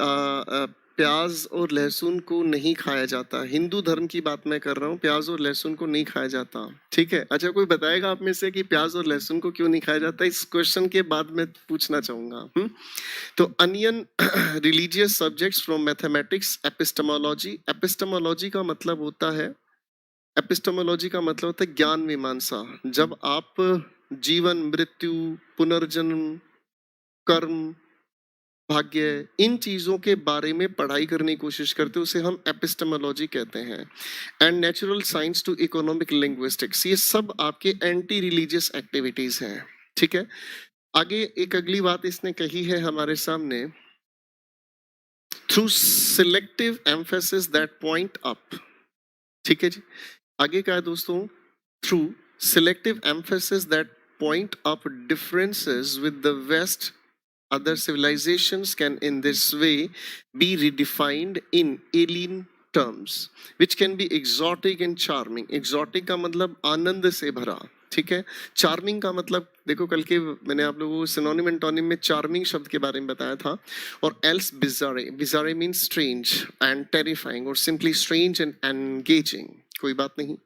प्याज और लहसुन को नहीं खाया जाता। हिंदू धर्म की बात मैं कर रहा हूँ, प्याज और लहसुन को नहीं खाया जाता, ठीक है। अच्छा, कोई बताएगा आप में से कि प्याज और लहसुन को क्यों नहीं खाया जाता? इस क्वेश्चन के बाद मैं पूछना चाहूंगा। तो onion religious subjects from mathematics, epistemology. Epistemology का मतलब होता है, एपिस्टेमोलॉजी का मतलब होता है ज्ञान मीमांसा। जब आप जीवन, मृत्यु, पुनर्जन्म, कर्म, भाग्य, इन चीजों के बारे में पढ़ाई करने की कोशिश करते हैं, उसे हम एपिस्टेमोलॉजी कहते हैं। And natural science to economic linguistics, ये सब आपके एंटी रिलीजियस एक्टिविटीज हैं, ठीक है। आगे एक अगली बात इसने कही है हमारे सामने, through selective emphasis that point up, ठीक है जी। आगे क्या है दोस्तों, through selective emphasis that point up differences with the West, other civilizations can in this way be redefined in alien terms which can be exotic and charming। exotic का मतलब आनंद से भरा, ठीक है। चार्मिंग का मतलब, देखो कल के मैंने आप लोगों को सिनोनिम एंटोनिम में चार्मिंग शब्द के बारे में बताया था। और else बिजारे, बिजारे means strange and terrifying, और सिंपली स्ट्रेंज एंड एंगेजिंग, कोई बात नहीं।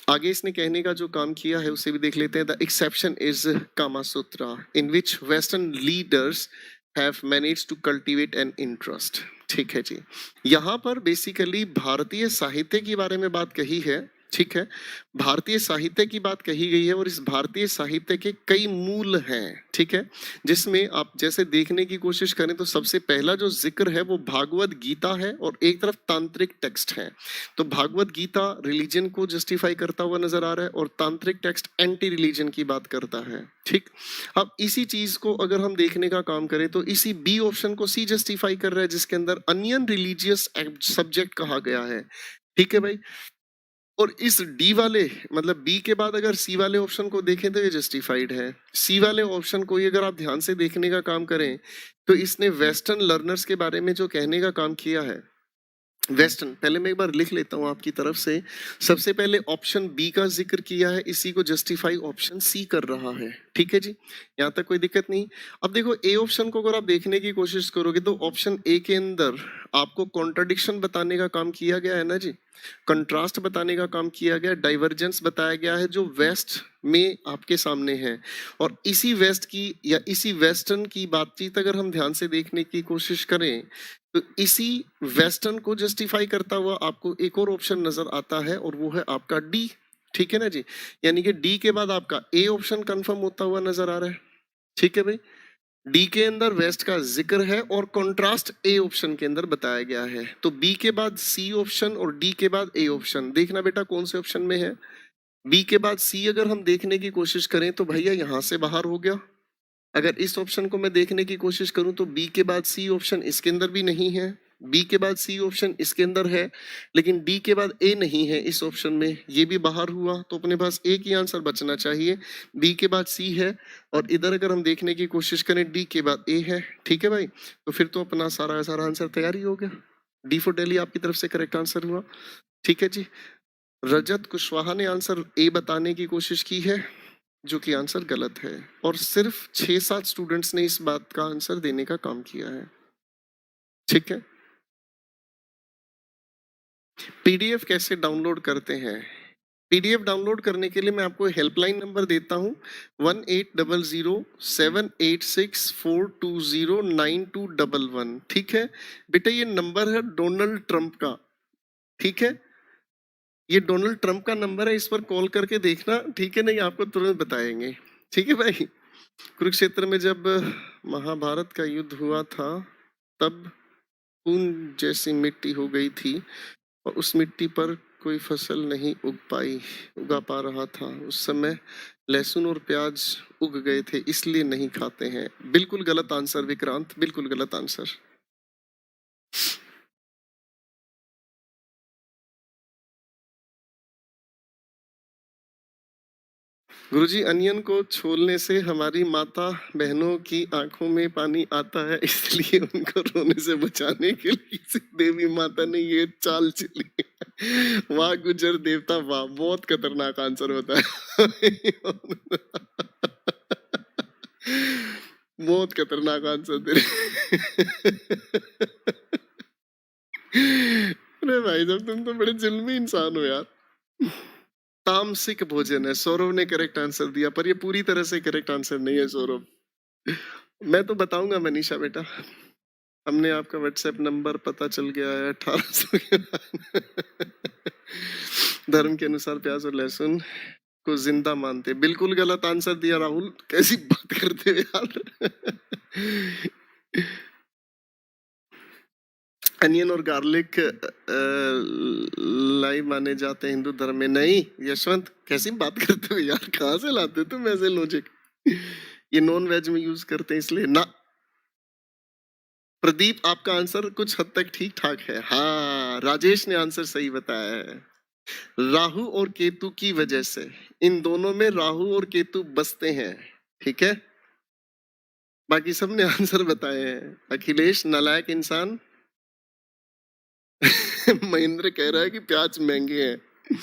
आगे इसने कहने का जो काम किया है उसे भी देख लेते हैं। The exception is Kama Sutra in which Western leaders have managed to cultivate an interest, ठीक है जी। यहाँ पर बेसिकली भारतीय साहित्य के बारे में बात कही है, ठीक है। भारतीय साहित्य की बात कही गई है और इस भारतीय साहित्य के कई मूल हैं, ठीक है। जिसमें आप जैसे देखने की कोशिश करें तो सबसे पहला जो जिक्र है वो भागवत गीता है और एक तरफ तांत्रिक टेक्स्ट है। तो भागवत गीता रिलीजन को जस्टिफाई करता हुआ नजर आ रहा है और तांत्रिक टेक्स्ट एंटी रिलीजन की बात करता है, ठीक। अब इसी चीज को अगर हम देखने का काम करें तो इसी बी ऑप्शन को सी जस्टिफाई कर रहा है, जिसके अंदर अनियन रिलीजियस सब्जेक्ट कहा गया है, ठीक है भाई। और इस डी वाले मतलब बी के बाद अगर सी वाले ऑप्शन को देखें तो ये जस्टिफाइड है। सी वाले ऑप्शन को ही अगर आप ध्यान से देखने का काम करें तो इसने वेस्टर्न लर्नर्स के बारे में जो कहने का काम किया है, वेस्टर्न, पहले मैं एक बार लिख लेता हूं आपकी तरफ से। सबसे पहले ऑप्शन बी का जिक्र किया है, इसी को जस्टिफाई ऑप्शन सी कर रहा है, ठीक है जी। यहां तक कोई दिक्कत नहीं। अब देखो ए ऑप्शन को अगर आप देखने की कोशिश करोगे तो ऑप्शन ए के अंदर आपको कॉन्ट्रडिक्शन बताने का काम किया गया है ना जी, कंट्रास्ट बताने का काम किया गया, डाइवर्जेंस बताया गया है जो वेस्ट में आपके सामने है। और इसी वेस्ट की या इसी वेस्टर्न की बातचीत अगर हम ध्यान से देखने की कोशिश करें तो इसी वेस्टर्न को जस्टिफाई करता हुआ आपको एक और ऑप्शन नजर आता है और वो है आपका डी, ठीक है ना जी। यानी कि डी के बाद आपका ए ऑप्शन कंफर्म होता हुआ नजर आ रहा है, ठीक है भाई। डी के अंदर वेस्ट का जिक्र है और कंट्रास्ट ए ऑप्शन के अंदर बताया गया है। तो बी के बाद सी ऑप्शन और डी के बाद ए ऑप्शन, देखना बेटा कौन से ऑप्शन में है। बी के बाद सी अगर हम देखने की कोशिश करें तो भैया यहां से बाहर हो गया। अगर इस ऑप्शन को मैं देखने की कोशिश करूं तो बी के बाद सी ऑप्शन इसके अंदर भी नहीं है, बी के बाद सी ऑप्शन इसके अंदर है, लेकिन डी के बाद ए नहीं है इस ऑप्शन में, ये भी बाहर हुआ। तो अपने पास एक ही आंसर बचना चाहिए, बी के बाद सी है और इधर अगर हम देखने की कोशिश करें डी के बाद ए है, ठीक है भाई। तो फिर तो अपना सारा सारा आंसर तैयार ही हो गया। डी फॉर दिल्ली आपकी तरफ से करेक्ट आंसर हुआ, ठीक है जी। रजत कुशवाहा ने आंसर ए बताने की कोशिश की है जो कि आंसर गलत है, और सिर्फ 6-7 स्टूडेंट्स ने इस बात का आंसर देने का काम किया है, ठीक है। पीडीएफ कैसे डाउनलोड करते हैं? पीडीएफ डाउनलोड करने के लिए मैं आपको हेल्पलाइन नंबर देता हूं 1800-786-420-9211, ठीक है बेटा। ये नंबर है डोनाल्ड ट्रंप का, ठीक है। ये डोनाल्ड ट्रंप का नंबर है, इस पर कॉल करके देखना, ठीक है, नहीं आपको तुरंत बताएंगे, ठीक है भाई। कुरुक्षेत्र में जब महाभारत का युद्ध हुआ था तब खून जैसी मिट्टी हो गई थी और उस मिट्टी पर कोई फसल नहीं उगा पा रहा था। उस समय लहसुन और प्याज उग गए थे, इसलिए नहीं खाते हैं। बिल्कुल गलत आंसर विक्रांत, बिल्कुल गलत आंसर। गुरुजी, अनियन को छोलने से हमारी माता बहनों की आंखों में पानी आता है, इसलिए उनको रोने से बचाने के लिए किसी देवी माता ने ये चाल चली। वाह गुजर देवता वाह, बहुत खतरनाक आंसर होता है। बहुत खतरनाक आंसर दे रहे। अरे भाई साहब, तुम तो बड़े जुल्मी इंसान हो यार। तामसिक भोजन है, सौरभ ने करेक्ट आंसर दिया, पर ये पूरी तरह से करेक्ट आंसर नहीं है सौरभ। मैं तो बताऊंगा मनीषा बेटा, हमने आपका व्हाट्सएप नंबर पता चल गया है 1800 के बाद। धर्म के अनुसार प्याज और लहसुन को जिंदा मानते। बिल्कुल गलत आंसर दिया राहुल, कैसी बात करते हो यार। अनियन और गार्लिक लाइव माने जाते हैं हिंदू धर्म में। नहीं यशवंत, कैसी बात करते हो यार, कहाँ से लाते हो तुम ऐसे लॉजिक। ये नॉन वेज में यूज करते हैं इसलिए ना। प्रदीप, आपका आंसर कुछ हद तक ठीक ठाक है। हाँ, राजेश ने आंसर सही बताया है। राहु और केतु की वजह से, इन दोनों में राहु और केतु बसते हैं, ठीक है। बाकी सबने आंसर बताए हैं। अखिलेश नालायक इंसान। महेंद्र कह रहा है कि प्याज महंगे हैं।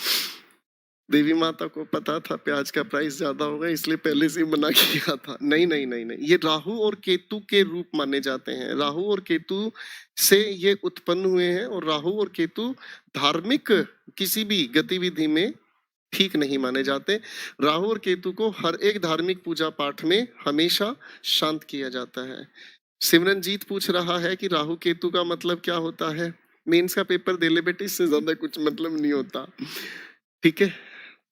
देवी माता को पता था प्याज का प्राइस ज्यादा होगा, इसलिए पहले से ही मना किया था। नहीं नहीं नहीं नहीं, ये राहु और केतु के रूप माने जाते हैं। राहु और केतु से ये उत्पन्न हुए हैं, और राहु और केतु धार्मिक किसी भी गतिविधि में ठीक नहीं माने जाते। राहु और केतु को हर एक धार्मिक पूजा पाठ में हमेशा शांत किया जाता है। सिमरनजीत पूछ रहा है कि राहु केतु का मतलब क्या होता है। मेंस का पेपर दे ले बेटे, इससे ज्यादा कुछ मतलब नहीं होता, ठीक है।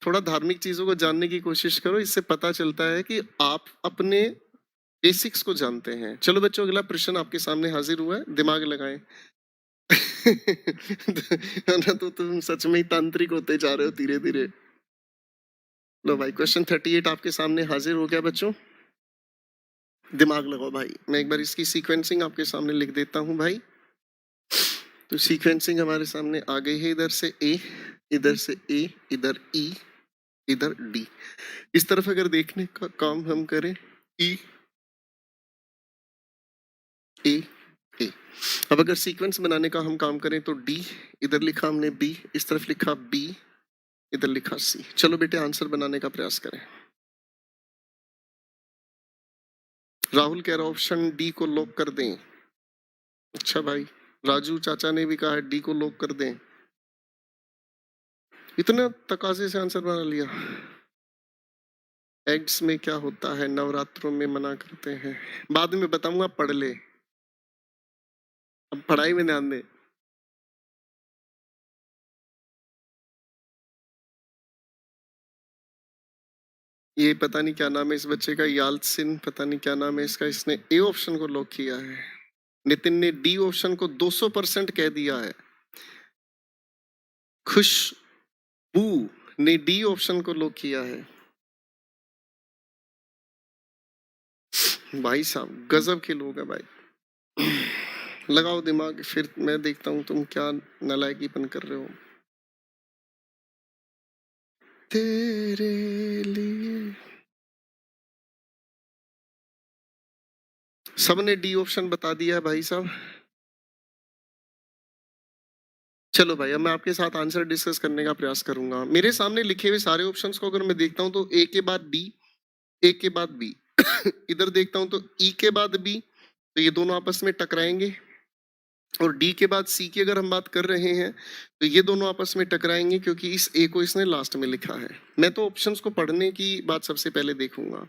थोड़ा धार्मिक चीजों को जानने की कोशिश करो, इससे पता चलता है कि आप अपने बेसिक्स को जानते हैं। चलो बच्चों, अगला प्रश्न आपके सामने हाजिर हुआ है, दिमाग लगाएं। ना तो तुम सच में ही तांत्रिक होते जा रहे हो धीरे धीरे। लो भाई, क्वेश्चन 38 आपके सामने हाजिर हो गया बच्चों, दिमाग लगाओ भाई। मैं एक बार इसकी सीक्वेंसिंग आपके सामने लिख देता हूं भाई। तो सीक्वेंसिंग हमारे सामने आ गई है, इधर से ए, इधर से ए, इधर ई, इधर डी। इस तरफ अगर देखने का काम हम करें, ई ए ए। अब अगर सीक्वेंस बनाने का हम काम करें तो डी, इधर लिखा हमने बी, इस तरफ लिखा बी, इधर लिखा सी। चलो बेटे, आंसर बनाने का प्रयास करें। राहुल कह रहा ऑप्शन डी को लॉक कर दें। अच्छा भाई, राजू चाचा ने भी कहा है डी को लॉक कर दें। इतना तकाजे से आंसर बना लिया। एग्स में क्या होता है, नवरात्रों में मना करते हैं। बाद में बताऊंगा, पढ़ ले, अब पढ़ाई में ध्यान दे। ये पता नहीं क्या नाम है इस बच्चे का, यालसिन पता नहीं क्या नाम है इसका, इसने ए ऑप्शन को लॉक किया है। नितिन ने डी ऑप्शन को 200% कह दिया है। खुशबू ने डी ऑप्शन को लॉक किया है। भाई साहब गजब के लोग हैं भाई। लगाओ दिमाग, फिर मैं देखता हूं तुम क्या नालायकीपन कर रहे हो। तेरे लिए सबने डी ऑप्शन बता दिया है भाई साहब। चलो भाई, अब मैं आपके साथ आंसर डिस्कस करने का प्रयास करूंगा। मेरे सामने लिखे हुए सारे ऑप्शंस को अगर मैं देखता हूं तो ए के बाद डी, ए के बाद बी। इधर देखता हूं तो ई के बाद बी, तो ये दोनों आपस में टकराएंगे। और डी के बाद सी की अगर हम बात कर रहे हैं तो ये दोनों आपस में टकराएंगे, क्योंकि इस ए को इसने लास्ट में लिखा है। मैं तो ऑप्शंस को पढ़ने की बात सबसे पहले देखूंगा।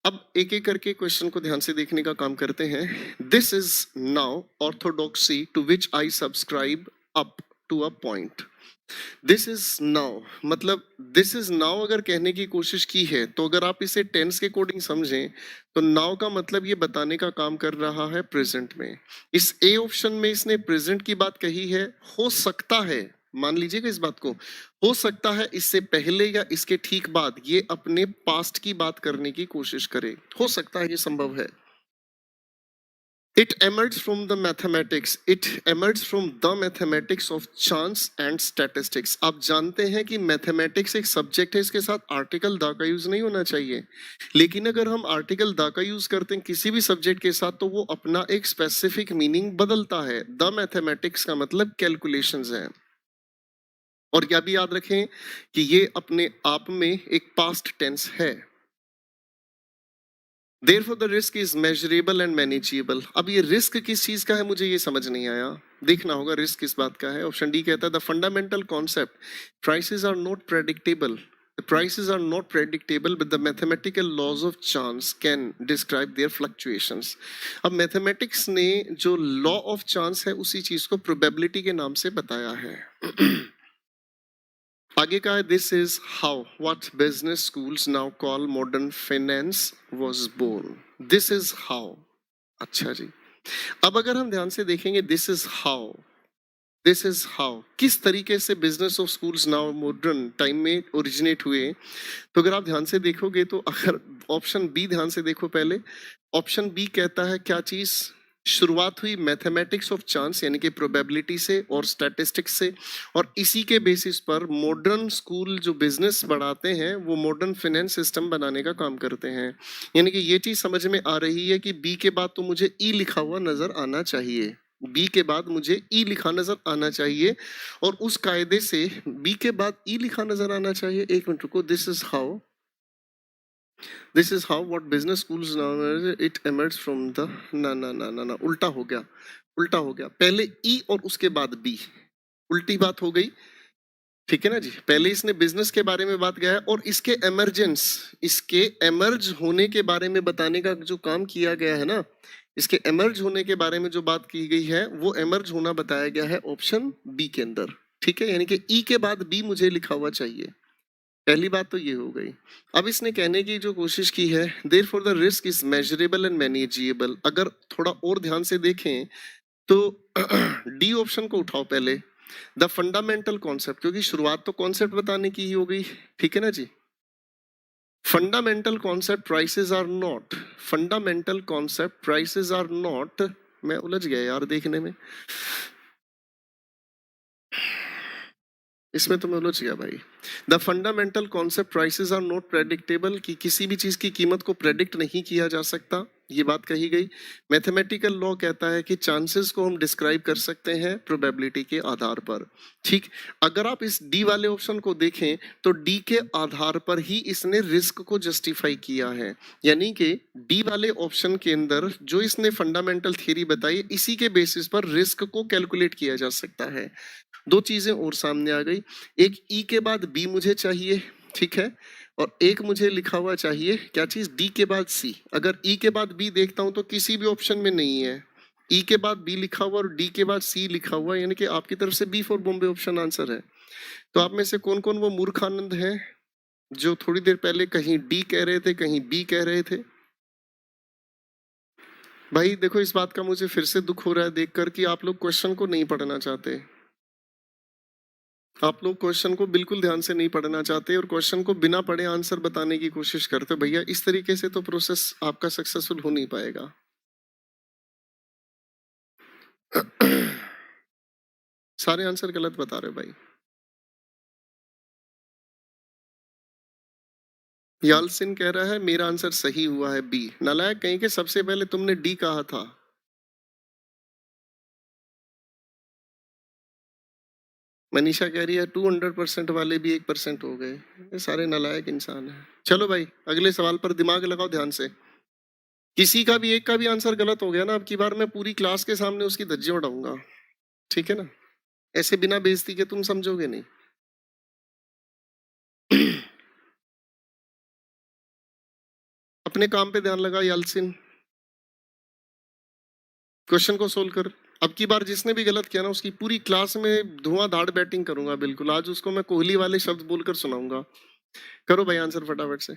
अब एक एक करके क्वेश्चन को ध्यान से देखने का काम करते हैं। This is now orthodoxy to which I subscribe up to a point. This is now मतलब दिस इज नाउ अगर कहने की कोशिश की है तो अगर आप इसे टेंस के अकॉर्डिंग समझें तो नाउ का मतलब ये बताने का काम कर रहा है प्रेजेंट में। इस ए ऑप्शन में इसने प्रेजेंट की बात कही है। हो सकता है, मान लीजिएगा इस बात को, हो सकता है इससे पहले या इसके ठीक बाद ये अपने पास्ट की बात करने की कोशिश करे। हो सकता है, ये संभव है। It emerged from the mathematics. It emerged from the mathematics of chance and statistics. आप जानते हैं कि मैथमेटिक्स एक सब्जेक्ट है, इसके साथ आर्टिकल द का यूज नहीं होना चाहिए, लेकिन अगर हम आर्टिकल द का यूज करते हैं किसी भी सब्जेक्ट के साथ तो वो अपना एक स्पेसिफिक मीनिंग बदलता है। द मैथमेटिक्स का मतलब कैलकुलेशंस है। और क्या भी याद रखें कि ये अपने आप में एक पास्ट टेंस है। Therefore the risk is measurable and manageable. अब ये रिस्क किस चीज का है मुझे ये समझ नहीं आया, देखना होगा रिस्क किस बात का है। ऑप्शन डी कहता है the fundamental concept prices are not predictable, the prices are not predictable but the mathematical laws of chance can describe their fluctuations. अब मैथमेटिक्स ने जो लॉ ऑफ चांस है उसी चीज को प्रोबेबिलिटी के नाम से बताया है। आगे का है this is how what business schools now call modern finance was born. This is how. अच्छा जी, अब अगर हम ध्यान से देखेंगे दिस इज हाउ किस तरीके से business of schools now modern time में ओरिजिनेट हुए, तो अगर आप ध्यान से देखोगे तो अगर ऑप्शन बी ध्यान से देखो पहले, ऑप्शन बी कहता है क्या चीज शुरुआत हुई मैथमेटिक्स ऑफ चांस यानी कि प्रोबेबिलिटी से और स्टैटिस्टिक्स से, और इसी के बेसिस पर मॉडर्न स्कूल जो बिजनेस बढ़ाते हैं वो मॉडर्न फाइनेंस सिस्टम बनाने का काम करते हैं। यानी कि ये चीज समझ में आ रही है कि बी के बाद तो मुझे ई लिखा हुआ नजर आना चाहिए, बी के बाद मुझे ई लिखा नजर आना चाहिए, और उस कायदे से बी के बाद ई लिखा नजर आना चाहिए। एक मिनट रुको, this is how what business schools now it emerge from the, ना ना ना ना ना, उल्टा हो गया, उल्टा हो गया, पहले ई और उसके बाद बी, उल्टी बात हो गई। ठीक है ना जी, पहले इसने बिजनेस के बारे में बात किया है और इसके एमरजेंस, इसके एमर्ज होने के बारे में बताने का जो काम किया गया है ना, इसके एमर्ज होने के बारे में जो बात की गई है वो एमर्ज होना बताया गया है ऑप्शन बी के अंदर। ठीक है, यानी कि ई के बाद बी मुझे लिखा हुआ चाहिए। पहली बात तो ये हो गई। अब इसने कहने की जो कोशिश की है there for the risk is measurable and manageable, अगर थोड़ा और ध्यान से देखें तो डी ऑप्शन को उठाओ पहले, द फंडामेंटल कॉन्सेप्ट, क्योंकि शुरुआत तो कॉन्सेप्ट बताने की ही हो गई। ठीक है ना जी, fundamental concept prices are not, fundamental concept prices are not, मैं उलझ गया यार देखने में, इसमें तो मैं उलझ गया भाई। The fundamental concept prices are not predictable, कि किसी भी चीज की कीमत को प्रेडिक्ट नहीं किया जा सकता, ये बात कही गई। मैथमेटिकल लॉ कहता है कि चांसेस को हम डिस्क्राइब कर सकते हैं प्रोबेबिलिटी के आधार पर। ठीक, अगर आप इस डी वाले ऑप्शन को देखें तो डी के आधार पर ही इसने रिस्क को जस्टिफाई किया है, यानी कि डी वाले ऑप्शन के अंदर जो इसने फंडामेंटल थ्योरी बताई इसी के बेसिस पर रिस्क को कैलकुलेट किया जा सकता है। दो चीजें और सामने आ गई, एक ई के बाद बी मुझे चाहिए, ठीक है, और एक मुझे लिखा हुआ चाहिए क्या चीज, डी के बाद सी। अगर ई के बाद बी देखता हूं तो किसी भी ऑप्शन में नहीं है, ई के बाद बी लिखा हुआ और डी के बाद सी लिखा हुआ, यानी कि आपकी तरफ से B for Bombay option answer है। तो आप में से कौन कौन वो मूर्खानंद है जो थोड़ी देर पहले कहीं डी कह रहे थे कहीं बी कह रहे थे? भाई देखो, इस बात का मुझे फिर से दुख हो रहा है देखकर कि आप लोग क्वेश्चन को नहीं पढ़ना चाहते, आप लोग क्वेश्चन को बिल्कुल ध्यान से नहीं पढ़ना चाहते और क्वेश्चन को बिना पढ़े आंसर बताने की कोशिश करते। भैया इस तरीके से तो प्रोसेस आपका सक्सेसफुल हो नहीं पाएगा। सारे आंसर गलत बता रहे भाई। यालसिन कह रहा है मेरा आंसर सही हुआ है बी। नालायक कहीं के, सबसे पहले तुमने डी कहा था। मनीषा कह रही है 200% वाले भी 1% हो गए। ये सारे नालायक इंसान हैं। चलो भाई अगले सवाल पर दिमाग लगाओ ध्यान से। किसी का भी एक का भी आंसर गलत हो गया ना, अब की बार मैं पूरी क्लास के सामने उसकी धज्जी उड़ाऊंगा। ठीक है ना, ऐसे बिना बेइज्जती के तुम समझोगे नहीं। अपने काम पे ध्यान लगा यालसिन, क्वेश्चन को सोल्व कर। अब की बार जिसने भी गलत किया ना उसकी पूरी क्लास में धुआंधार बैटिंग करूंगा बिल्कुल, आज उसको मैं कोहली वाले शब्द बोलकर सुनाऊंगा। करो भाई आंसर फटाफट से।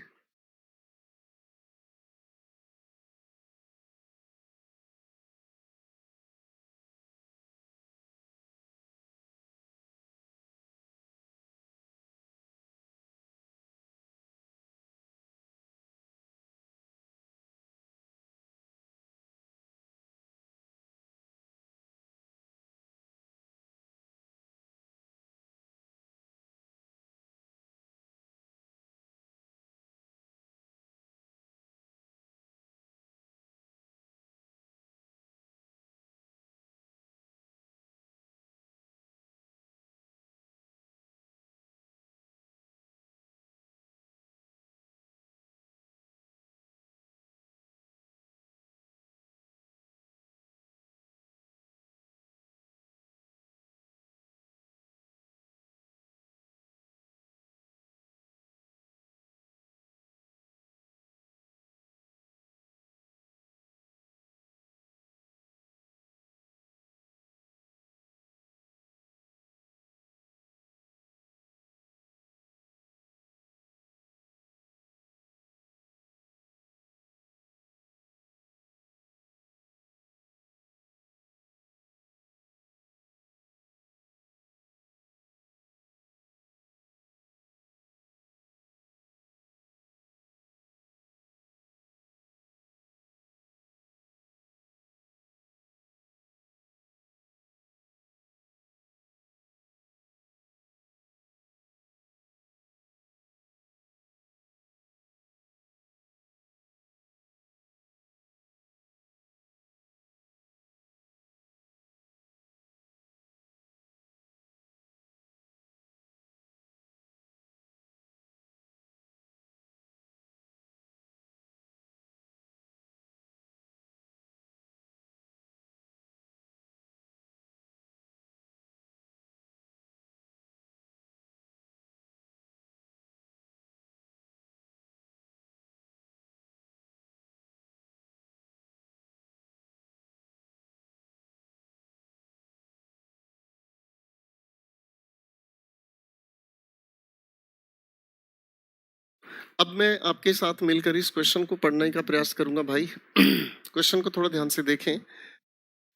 अब मैं आपके साथ मिलकर इस क्वेश्चन को पढ़ने का प्रयास करूंगा भाई। क्वेश्चन को थोड़ा ध्यान से देखें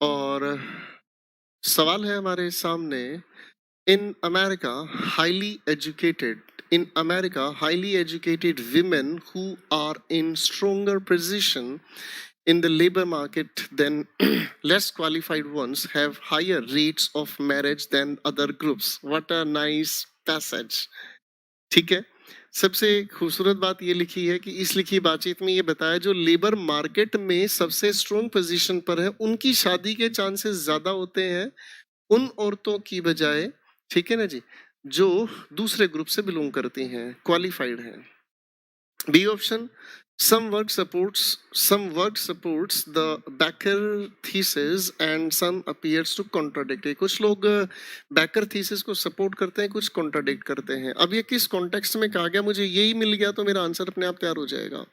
और सवाल है हमारे सामने। In America highly educated women who are in stronger position in the labor market than less qualified ones have higher rates of marriage than other groups. What a nice passage. ठीक है, सबसे खूबसूरत बात ये लिखी है कि इस लिखी बातचीत में ये बताया जो लेबर मार्केट में सबसे स्ट्रॉन्ग पोजीशन पर है उनकी शादी के चांसेस ज्यादा होते हैं उन औरतों की बजाय, ठीक है ना जी, जो दूसरे ग्रुप से बिलोंग करती हैं, क्वालिफाइड हैं। B option, some work supports the Becker thesis and some appears to contradict it. कुछ लोग बैकर थीसिस को सपोर्ट करते हैं, कुछ कॉन्ट्राडिक्ट करते हैं। अब ये किस कॉन्टेक्स्ट में कहा गया, मुझे यही मिल गया तो मेरा आंसर अपने आप तैयार हो जाएगा।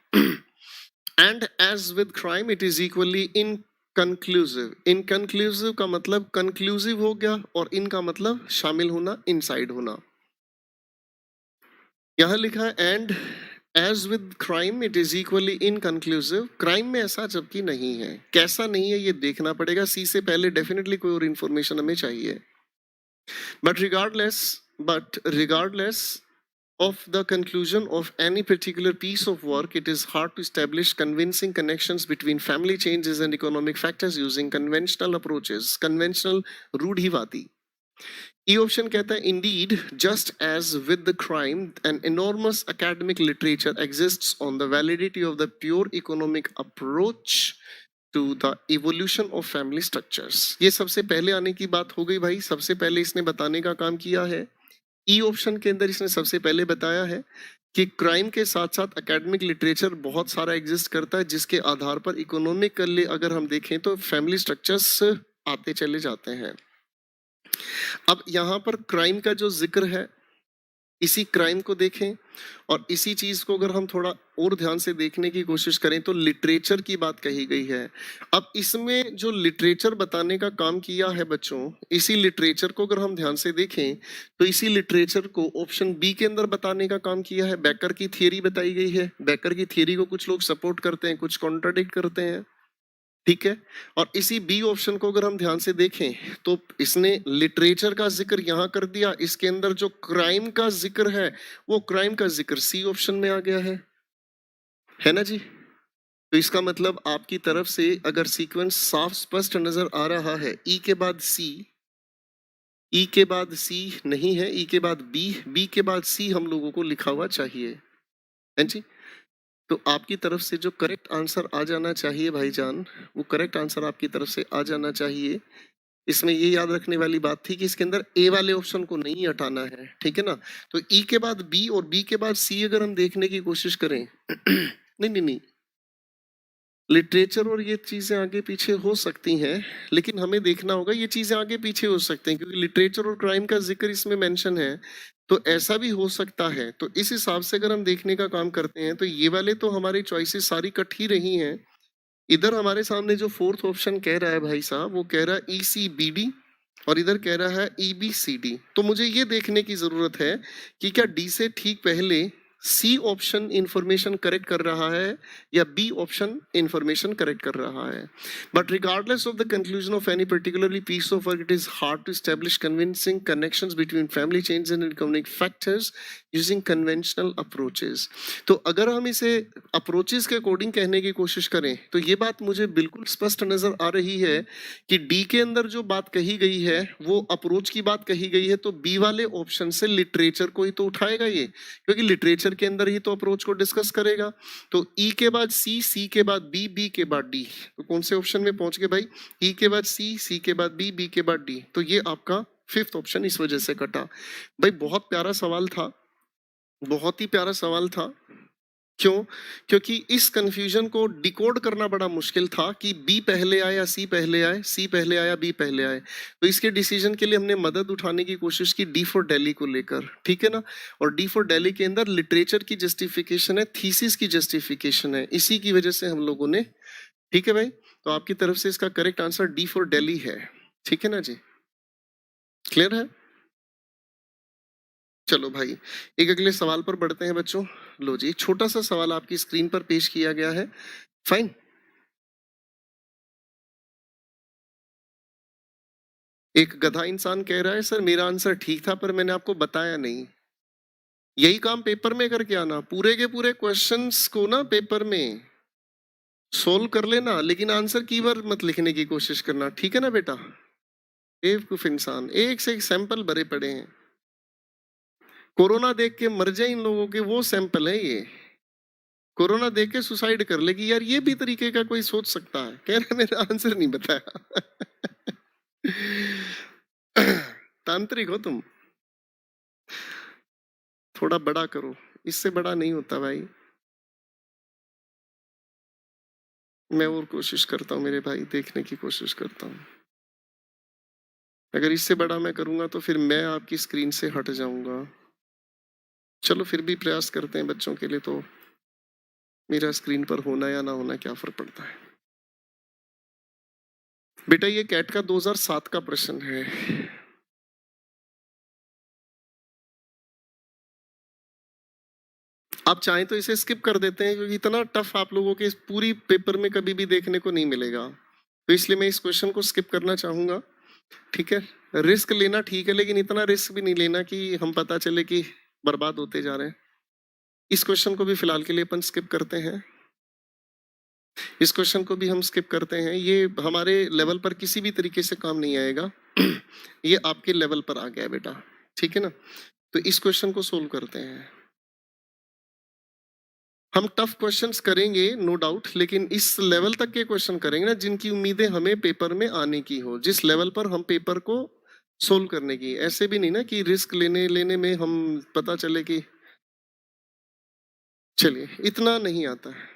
And as with crime it is equally inconclusive. Inconclusive का मतलब कंक्लूसिव हो गया और इनका मतलब शामिल होना, इनसाइड होना। यहां लिखा है and as with crime it is equally inconclusive. Crime में ऐसा जबकि नहीं है, कैसा नहीं है ये देखना पड़ेगा। सी से पहले डेफिनेटली कोई और इंफॉर्मेशन हमें चाहिए। But regardless of the conclusion of any particular piece of work, it is hard to establish convincing connections between family changes and economic factors using conventional approaches. Conventional रूढ़िवादी। E option कहता है indeed, just as with the crime, an enormous academic literature exists on the validity of the pure economic approach to the evolution of family structures. ये सबसे पहले आने की बात हो गई भाई, सबसे पहले इसने बताने का काम किया है। ई ऑप्शन के अंदर इसने सबसे पहले बताया है कि क्राइम के साथ साथ एकेडमिक लिटरेचर बहुत सारा एग्जिस्ट करता है जिसके आधार पर इकोनॉमिकली अगर हम देखें तो फैमिली स्ट्रक्चर्स आते चले जाते हैं। अब यहाँ पर क्राइम का जो जिक्र है, इसी क्राइम को देखें और इसी चीज को अगर हम थोड़ा और ध्यान से देखने की कोशिश करें तो लिटरेचर की बात कही गई है। अब इसमें जो लिटरेचर बताने का काम किया है बच्चों, इसी लिटरेचर को अगर हम ध्यान से देखें तो इसी लिटरेचर को ऑप्शन बी के अंदर बताने का काम किया है। बेकर की थियरी बताई गई है। बेकर की थियरी को कुछ लोग सपोर्ट करते हैं, कुछ कॉन्ट्राडिक्ट करते हैं, ठीक है। और इसी बी ऑप्शन को अगर हम ध्यान से देखें तो इसने लिटरेचर का जिक्र यहां कर दिया, इसके अंदर जो क्राइम का जिक्र है वो क्राइम का जिक्र सी ऑप्शन में आ गया है ना जी। तो इसका मतलब आपकी तरफ से अगर सीक्वेंस साफ स्पष्ट नजर आ रहा है, ई के बाद सी, ई के बाद सी नहीं है, ई के बाद बी, बी के बाद सी हम लोगों को लिखा हुआ चाहिए, है जी। तो आपकी तरफ से जो करेक्ट आंसर आ जाना चाहिए भाईजान, वो करेक्ट आंसर आपकी तरफ से आ जाना चाहिए। इसमें ये याद रखने वाली बात थी कि इसके अंदर ए वाले ऑप्शन को नहीं हटाना है, ठीक है ना। तो ई के बाद बी और बी के बाद सी अगर हम देखने की कोशिश करें नहीं, लिटरेचर और ये चीजें आगे पीछे हो सकती हैं, लेकिन हमें देखना होगा ये चीजें आगे पीछे हो सकते हैं क्योंकि लिटरेचर और क्राइम का जिक्र इसमें मेंशन है, तो ऐसा भी हो सकता है। तो इस हिसाब से अगर हम देखने का काम करते हैं तो ये वाले तो हमारी चॉइसेस सारी कट ही रही हैं। इधर हमारे सामने जो फोर्थ ऑप्शन कह रहा है भाई साहब, वो कह रहा है ECBD और इधर कह रहा है EBCD। तो मुझे ये देखने की जरूरत है कि क्या डी से ठीक पहले सी ऑप्शन इंफॉर्मेशन करेक्ट कर रहा है या बी ऑप्शन इंफॉर्मेशन करेक्ट कर रहा है। But regardless of the conclusion of any particularly piece of work, it is hard to establish convincing connections between family change and economic factors using conventional approaches. तो अगर हम इसे approaches के according कहने की कोशिश करें तो ये बात मुझे बिल्कुल स्पष्ट नजर आ रही है कि डी के अंदर जो बात कही गई है वो अप्रोच की बात कही गई है, तो बी वाले ऑप्शन से लिटरेचर को ही तो उठाएगा ये, क्योंकि लिटरेचर के अंदर ही तो अप्रोच को डिस्कस करेगा। तो ई के बाद सी, सी के बाद बी, बी के बाद डी। तो कौन से ऑप्शन में पहुंच गए भाई? ई के बाद सी, सी के बाद बी, बी के बाद डी। तो ये आपका फिफ्थ ऑप्शन इस वजह से कटा। भाई बहुत प्यारा सवाल था, बहुत ही प्यारा सवाल था। क्यों? क्योंकि इस कंफ्यूजन को डिकोड करना बड़ा मुश्किल था कि बी पहले आए या सी पहले आए, सी पहले आया बी पहले आए। तो इसके डिसीजन के लिए हमने मदद उठाने की कोशिश की डी फॉर दिल्ली को लेकर, ठीक है ना। और डी फॉर दिल्ली के अंदर लिटरेचर की जस्टिफिकेशन है, थीसिस की जस्टिफिकेशन है, इसी की वजह से हम लोगों ने, ठीक है भाई। तो आपकी तरफ से इसका correct answer D for Delhi है, ठीक है ना जी। क्लियर है? चलो भाई एक अगले सवाल पर बढ़ते हैं बच्चों। लो जी, छोटा सा सवाल आपकी स्क्रीन पर पेश किया गया है। फाइन। एक गधा इंसान कह रहा है सर मेरा आंसर ठीक था पर मैंने आपको बताया नहीं। यही काम पेपर में करके आना, पूरे के पूरे क्वेश्चंस को ना पेपर में सोल्व कर लेना, लेकिन आंसर कीवर्ड मत लिखने की कोशिश करना, ठीक है ना बेटा? बेवकूफ इंसान, एक से एक सैंपल भरे पड़े हैं। कोरोना देख के मर जाए इन लोगों के वो सैंपल है ये। कोरोना देख के सुसाइड कर लेगी यार, ये भी तरीके का कोई सोच सकता है? कह रहे मेरा आंसर नहीं बताया। तांत्रिक हो तुम, थोड़ा बड़ा करो, इससे बड़ा नहीं होता भाई। मैं और कोशिश करता हूँ मेरे भाई, देखने की कोशिश करता हूँ। अगर इससे बड़ा मैं करूंगा तो फिर मैं आपकी स्क्रीन से हट जाऊंगा। चलो फिर भी प्रयास करते हैं बच्चों के लिए, तो मेरा स्क्रीन पर होना या ना होना क्या फर्क पड़ता है। बेटा ये कैट का 2007 का प्रश्न है। आप चाहें तो इसे स्किप कर देते हैं क्योंकि इतना टफ आप लोगों के इस पूरी पेपर में कभी भी देखने को नहीं मिलेगा, तो इसलिए मैं इस क्वेश्चन को स्किप करना चाहूंगा। ठीक है, रिस्क लेना ठीक है, लेकिन इतना रिस्क भी नहीं लेना कि हम पता चले कि बर्बाद होते जा रहे हैं। इस क्वेश्चन को भी फिलहाल के लिए अपन स्किप करते हैं। इस क्वेश्चन को भी हम स्किप करते हैं, ये हमारे लेवल पर किसी भी तरीके से काम नहीं आएगा। ये आपके लेवल पर आ गया बेटा, ठीक है ना? तो इस क्वेश्चन को सोल्व करते हैं। हम टफ क्वेश्चंस करेंगे नो डाउट, लेकिन इस लेवल तक के क्वेश्चन करेंगे ना जिनकी उम्मीदें हमें पेपर में आने की हो, जिस लेवल पर हम पेपर को सोल्व करने की। ऐसे भी नहीं ना कि रिस्क लेने लेने में हम पता चले कि चलिए इतना नहीं आता है।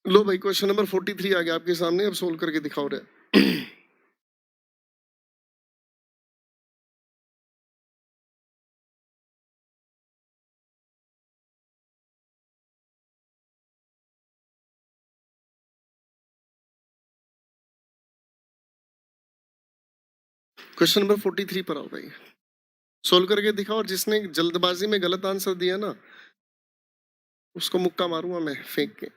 लो भाई, क्वेश्चन नंबर 43 आ गया आपके सामने, अब सोल्व करके दिखाओ रहे। क्वेश्चन नंबर 43 पर आओ भाई, सोल्व करके दिखाओ। और जिसने जल्दबाजी में गलत आंसर दिया ना, उसको मुक्का मारूंगा मैं फेंक के।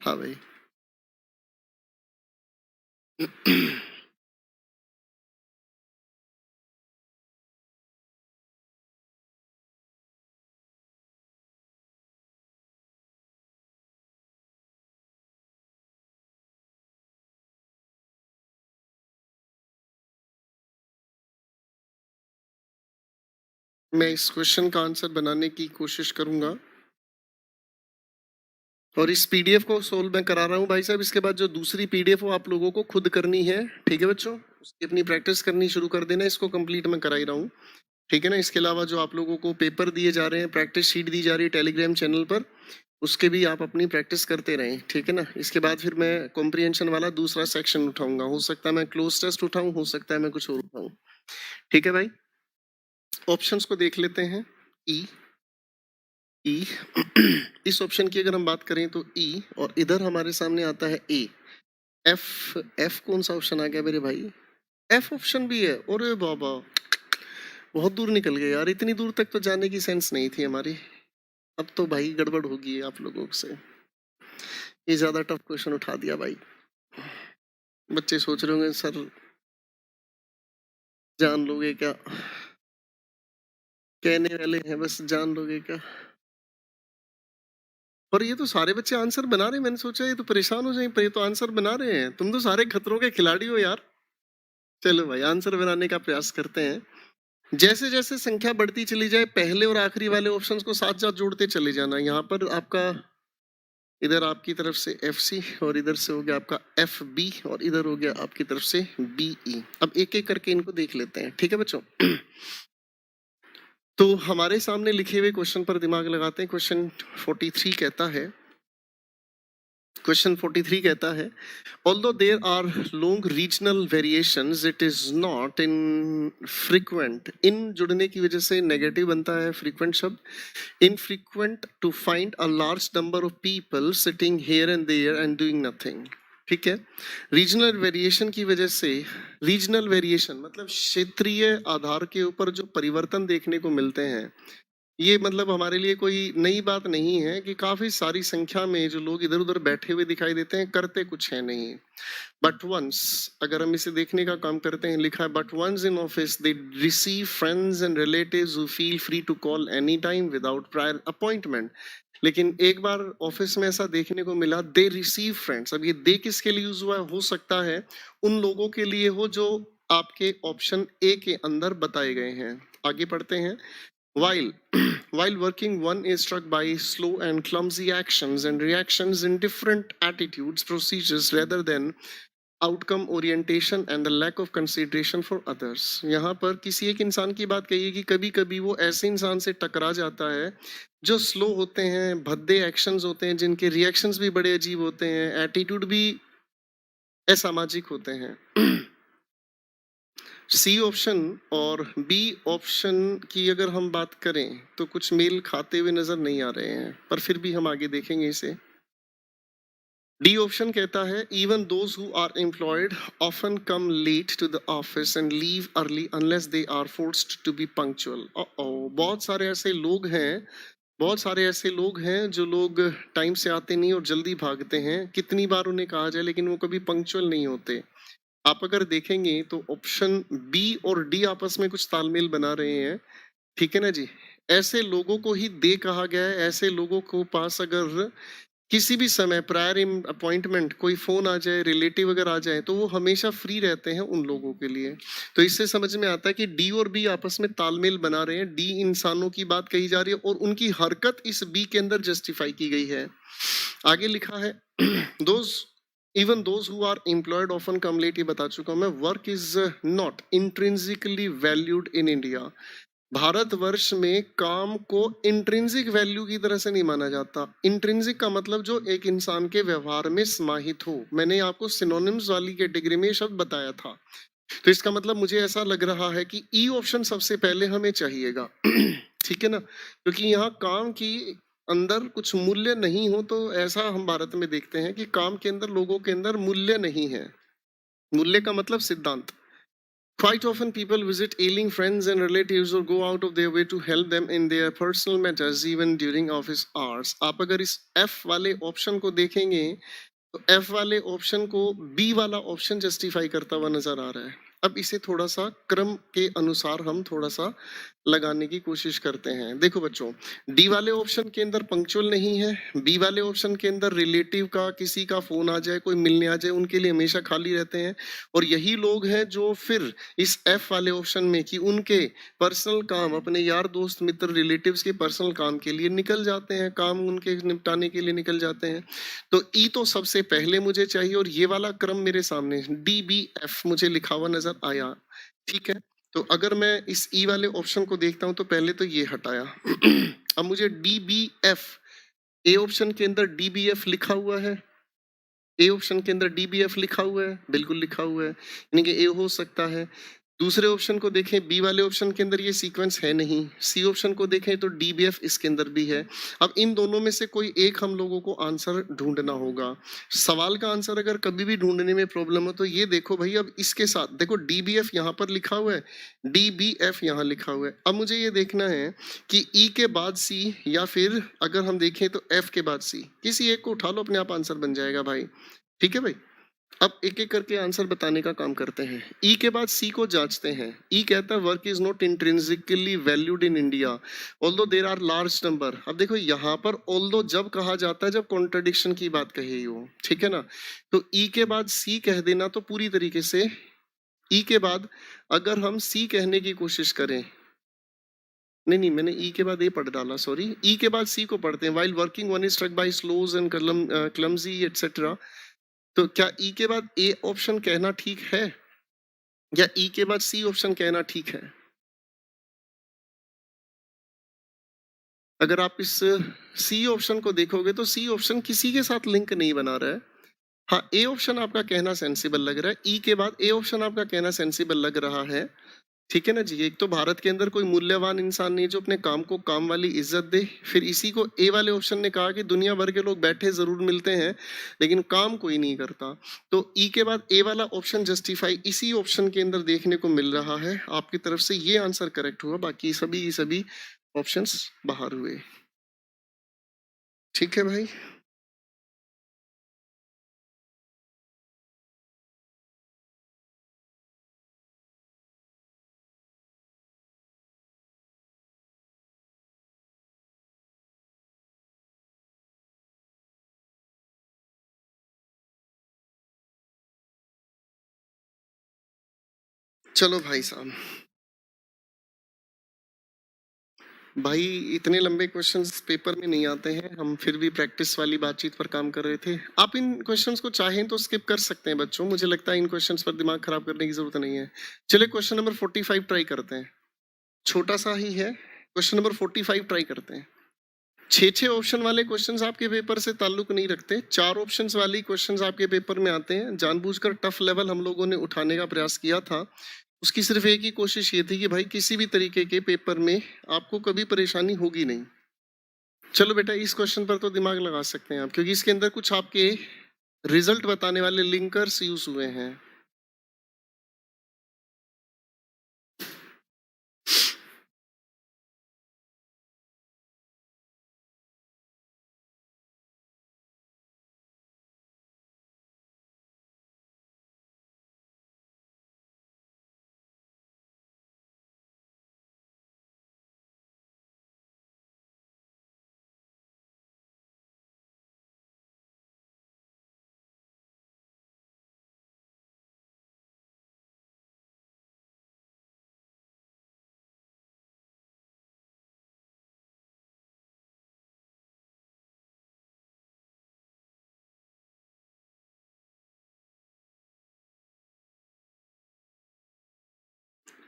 हाँ भाई। मैं इस क्वेश्चन का आंसर बनाने की कोशिश करूंगा, और इस पीडीएफ को सोल्व मैं करा रहा हूँ भाई साहब। इसके बाद जो दूसरी पीडीएफ वो आप लोगों को खुद करनी है, ठीक है बच्चों? उसकी अपनी प्रैक्टिस करनी शुरू कर देना, इसको कंप्लीट मैं करा ही रहा हूँ, ठीक है ना? इसके अलावा जो आप लोगों को पेपर दिए जा रहे हैं, प्रैक्टिस शीट दी जा रही है टेलीग्राम चैनल पर, उसके भी आप अपनी प्रैक्टिस करते रहें, ठीक है ना? इसके बाद फिर मैं कॉम्प्रिहेंशन वाला दूसरा सेक्शन उठाऊंगा, हो सकता है मैं क्लोज टेस्ट उठाऊं, हो सकता है मैं कुछ और उठाऊं, ठीक है भाई? ऑप्शंस को देख लेते हैं। ई ई इस ऑप्शन की अगर हम बात करें तो ई, और इधर हमारे सामने आता है ए। एफ, एफ कौन सा ऑप्शन आ गया मेरे भाई? एफ ऑप्शन भी है, अरे बाबा बहुत दूर निकल गए यार, इतनी दूर तक तो जाने की सेंस नहीं थी हमारी। अब तो भाई गड़बड़ होगी आप लोगों से, ये ज्यादा टफ क्वेश्चन उठा दिया भाई। बच्चे सोच रहे होंगे सर जान लोगे क्या, कहने वाले हैं बस जान लोगे क्या। और ये तो सारे बच्चे आंसर बना रहे हैं, मैंने सोचा ये तो परेशान हो जाएंगे, पर ये तो आंसर बना रहे हैं। तुम तो सारे खतरों के खिलाड़ी हो यार। चलो भाई आंसर बनाने का प्रयास करते हैं। जैसे जैसे संख्या बढ़ती चली जाए पहले और आखिरी वाले ऑप्शंस को साथ साथ जोड़ते चले जाना। यहाँ पर आपका इधर आपकी तरफ से FC और इधर से हो गया आपका FB और इधर हो गया आपकी तरफ से BE। अब एक एक करके इनको देख लेते हैं, ठीक है बच्चों। तो हमारे सामने लिखे हुए क्वेश्चन पर दिमाग लगाते हैं। क्वेश्चन 43 कहता है, क्वेश्चन 43 कहता है, although there are long regional variations it is not infrequent। इन जुड़ने की वजह से नेगेटिव बनता है frequent शब्द। infrequent to find a large number of people sitting here and there and doing nothing। ठीक है, रीजनल वेरिएशन की वजह से, रीजनल वेरिएशन मतलब क्षेत्रीय आधार के ऊपर जो परिवर्तन देखने को मिलते हैं, ये मतलब हमारे लिए कोई नई बात नहीं है कि काफी सारी संख्या में जो लोग इधर उधर बैठे हुए दिखाई देते हैं, करते कुछ है नहीं। बट वंस, अगर हम इसे देखने का काम करते हैं, लिखा है but once in office they receive friends and relatives who feel free to call any time without prior appointment. लेकिन एक बार ऑफिस में ऐसा देखने को मिला, दे रिसीव फ्रेंड्स। अब ये दे किसके लिए यूज हुआ है? हो सकता है उन लोगों के लिए हो जो आपके ऑप्शन ए के अंदर बताए गए हैं। आगे पढ़ते हैं। While working, one is struck by slow and clumsy actions and reactions in different attitudes, procedures, rather than outcome orientation and the lack of consideration for others। यहाँ पर किसी एक इंसान की बात कही है कि कभी कभी वो ऐसे इंसान से टकरा जाता है जो स्लो होते हैं, भद्दे एक्शंस होते हैं, जिनके रिएक्शंस भी बड़े अजीब होते हैं, एटीट्यूड भी असामाजिक होते हैं। सी ऑप्शन और बी ऑप्शन की अगर हम बात करें तो कुछ मेल खाते हुए नजर नहीं आ रहे हैं, पर फिर भी हम आगे देखेंगे इसे। डी ऑप्शन कहता है even those who are employed often come late to the office and leave early unless they are forced to be punctual. बहुत सारे ऐसे लोग हैं, बहुत सारे ऐसे लोग हैं जो लोग टाइम से आते नहीं और जल्दी भागते हैं। कितनी बार उन्हें कहा जाए लेकिन वो कभी पंक्चुअल नहीं होते। आप अगर देखेंगे तो ऑप्शन बी और डी आपस में कुछ तालमेल बना रहे हैं, ठीक है ना जी। ऐसे लोगों को ही दे कहा गया है। ऐसे लोगों को पास अगर किसी भी समय प्रायर अपॉइंटमेंट कोई फोन आ जाए, रिलेटिव अगर आ जाए, तो वो हमेशा फ्री रहते हैं उन लोगों के लिए। तो इससे समझ में आता है कि डी और बी आपस में तालमेल बना रहे हैं। डी इंसानों की बात कही जा रही है और उनकी हरकत इस बी के अंदर जस्टिफाई की गई है। आगे लिखा है those even those who are employed often come late, ये बता चुका हूं मैं। Work is not intrinsically valued in India. Bharatvarsh में काम को इंट्रिंसिक वैल्यू की तरह से नहीं माना जाता। इंट्रिंसिक का मतलब जो एक इंसान के व्यवहार में समाहित हो। मैंने आपको सिनोनिम्स वाली कैटेगरी में शब्द बताया था। तो इसका मतलब मुझे ऐसा लग रहा है कि ई ऑप्शन सबसे पहले हमें चाहिएगा। ठीक है ना, क्योंकि यहाँ काम की अंदर कुछ मूल्य नहीं हो, तो ऐसा हम भारत में देखते हैं कि काम के अंदर लोगों के अंदर मूल्य नहीं है। मूल्य का मतलब सिद्धांत। Quite often people visit ailing friends and relatives or go out of their way to help them in their personal matters even during office hours। आप अगर इस F वाले ऑप्शन को देखेंगे तो F वाले ऑप्शन को B वाला ऑप्शन जस्टिफाई करता हुआ नजर आ रहा है। अब इसे थोड़ा सा क्रम के अनुसार हम थोड़ा सा लगाने की कोशिश करते हैं। देखो बच्चों, डी वाले ऑप्शन के अंदर पंक्चुअल नहीं है। बी वाले ऑप्शन के अंदर रिलेटिव का किसी का फोन आ जाए, कोई मिलने आ जाए, उनके लिए हमेशा खाली रहते हैं। और यही लोग हैं जो फिर इस एफ वाले ऑप्शन में कि उनके पर्सनल काम, अपने यार दोस्त मित्र रिलेटिव्स के पर्सनल काम के लिए निकल जाते हैं, काम उनके निपटाने के लिए निकल जाते हैं। तो ई तो सबसे पहले मुझे चाहिए और ये वाला क्रम मेरे सामने DBF मुझे लिखा हुआ नजर आया। ठीक है, तो अगर मैं इस ई वाले ऑप्शन को देखता हूं तो पहले तो ये हटाया। अब मुझे DBF, ए ऑप्शन के अंदर DBF लिखा हुआ है। ए ऑप्शन के अंदर DBF लिखा हुआ है, बिल्कुल लिखा हुआ है, यानी कि ए हो सकता है। दूसरे ऑप्शन को देखें, बी वाले ऑप्शन के अंदर ये सीक्वेंस है नहीं। सी ऑप्शन को देखें तो DBF इसके अंदर भी है। अब इन दोनों में से कोई एक हम लोगों को आंसर ढूंढना होगा। सवाल का आंसर अगर कभी भी ढूंढने में प्रॉब्लम हो तो ये देखो भाई, अब इसके साथ देखो DBF यहाँ पर लिखा हुआ है, DBF यहाँ लिखा हुआ है। अब मुझे ये देखना है कि ई के बाद सी या फिर अगर हम देखें तो एफ के बाद सी, किसी एक को उठा लो, अपने आप आंसर बन जाएगा भाई। ठीक है भाई, अब एक एक करके आंसर बताने का काम करते हैं। ई के बाद सी को जांचते हैं। ई कहता है work is not intrinsically valued in India although there are large number. अब देखो यहाँ पर ऑल्दो जब कहा जाता है जब कॉन्ट्रडिक्शन की बात कही हो, ठीक है ना। तो ई के बाद सी कह देना तो पूरी तरीके से, ई के बाद अगर हम सी कहने की कोशिश करें नहीं, मैंने ई के बाद ए पढ़ डाला, सॉरी। ई के बाद सी को पढ़ते हैं। While working one is struck by slows and clumsy etcetera. तो क्या ई के बाद ए ऑप्शन कहना ठीक है या ई के बाद सी ऑप्शन कहना ठीक है? अगर आप इस सी ऑप्शन को देखोगे तो सी ऑप्शन किसी के साथ लिंक नहीं बना रहा है। हाँ, ए ऑप्शन आपका कहना सेंसिबल लग रहा है। ई के बाद ए ऑप्शन आपका कहना सेंसिबल लग रहा है। ठीक है ना जी? एक तो भारत के अंदर कोई मूल्यवान इंसान नहीं जो अपने काम को काम वाली इज्जत दे। फिर इसी को ए वाले ऑप्शन ने कहा कि दुनिया भर के लोग बैठे जरूर मिलते हैं लेकिन काम कोई नहीं करता। तो ई के बाद ए वाला ऑप्शन जस्टिफाई इसी ऑप्शन के अंदर देखने को मिल रहा है। आपकी तरफ से ये आंसर करेक्ट हुआ, बाकी सभी ऑप्शंस बाहर हुए। ठीक है भाई। चलो भाई साहब, भाई इतने लंबे क्वेश्चंस पेपर में नहीं आते हैं। हम फिर भी प्रैक्टिस वाली बातचीत पर काम कर रहे थे। आप इन क्वेश्चंस को चाहें तो स्किप कर सकते हैं बच्चों, मुझे लगता है इन क्वेश्चंस पर दिमाग खराब करने की जरूरत नहीं है। चलिए क्वेश्चन नंबर 45 ट्राई करते हैं। छोटा सा ही है, क्वेश्चन नंबर 45 ट्राई करते हैं। 6 ऑप्शन वाले क्वेश्चंस आपके पेपर से ताल्लुक नहीं रखते। 4 ऑप्शंस वाली क्वेश्चंस आपके पेपर में आते हैं। जानबूझकर टफ लेवल हम लोगों ने उठाने का प्रयास किया था। उसकी सिर्फ एक ही कोशिश ये थी कि भाई किसी भी तरीके के पेपर में आपको कभी परेशानी होगी नहीं। चलो बेटा, इस क्वेश्चन पर तो दिमाग लगा सकते हैं आप, क्योंकि इसके अंदर कुछ आपके रिजल्ट बताने वाले लिंकर्स यूज हुए हैं।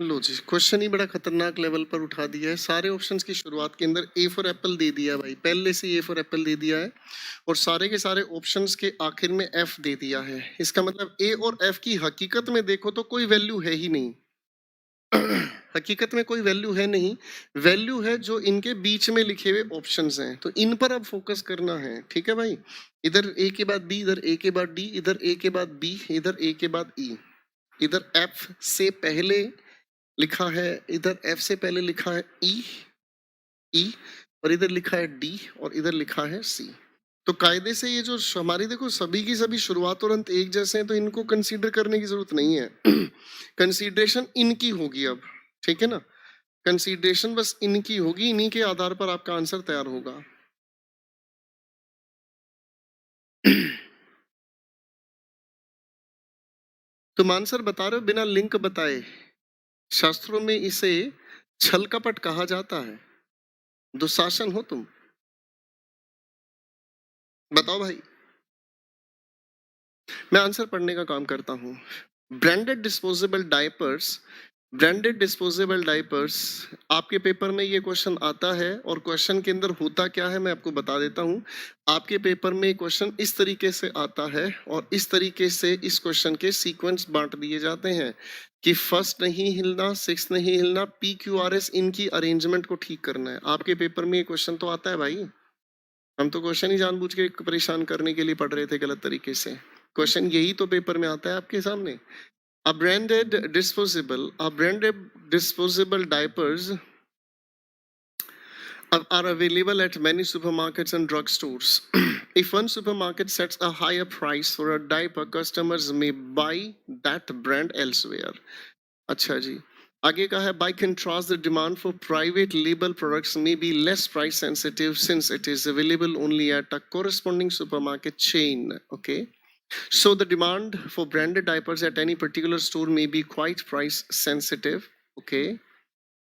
लो जी, क्वेश्चन ही बड़ा खतरनाक लेवल पर उठा दिया है। सारे ऑप्शंस की शुरुआत के अंदर ए फॉर एप्पल दे दिया है भाई, पहले से ए फॉर एप्पल दे दिया है। और सारे के सारे ऑप्शंस के आखिर में एफ दे दिया है। इसका मतलब ए और एफ की हकीकत में देखो तो कोई वैल्यू है ही नहीं। हकीकत में कोई वैल्यू है नहीं। वैल्यू है जो इनके बीच में लिखे हुए ऑप्शंस हैं, तो इन पर अब फोकस करना है। ठीक है भाई, इधर ए के बाद बी, इधर ए के बाद डी, इधर ए के बाद बी, इधर ए के बाद ई, इधर एफ से पहले लिखा है, इधर एफ से पहले लिखा है ई, और इधर लिखा है डी, और इधर लिखा है सी। तो कायदे से ये जो हमारी देखो सभी की सभी शुरुआत और अंत एक जैसे हैं, तो इनको कंसीडर करने की जरूरत नहीं है। कंसीडरेशन इनकी होगी अब। ठीक है ना? कंसीडरेशन बस इनकी होगी, इन्हीं के आधार पर आपका आंसर तैयार होगा। तुम आंसर बता रहे हो बिना लिंक बताए। शास्त्रों में इसे छल कपट कहा जाता है। दुशासन हो तुम? बताओ भाई। मैं आंसर पढ़ने का काम करता हूँ। Branded disposable diapers, branded disposable diapers, आपके पेपर में ये क्वेश्चन आता है। और क्वेश्चन के अंदर होता क्या है मैं आपको बता देता हूँ। आपके पेपर में क्वेश्चन इस तरीके से आता है और इस तरीके से इस क्वेश्चन के सीक्वेंस बांट दिए जाते हैं कि फर्स्ट नहीं हिलना, सिक्स नहीं हिलना, PQRS इनकी अरेंजमेंट को ठीक करना है। आपके पेपर में ये क्वेश्चन तो आता है भाई। हम तो क्वेश्चन ही जानबूझ के परेशान करने के लिए पढ़ रहे थे गलत तरीके से। क्वेश्चन यही तो पेपर में आता है आपके सामने। A branded disposable diapers are available at many supermarkets and drugstores. If one supermarket sets a higher price for a diaper, customers may buy that brand elsewhere. अच्छा जी, आगे का है by contrast the demand for private label products may be less price sensitive since it is available only at a corresponding supermarket chain. Okay. So the demand for branded diapers at any particular store may be quite price sensitive. Okay.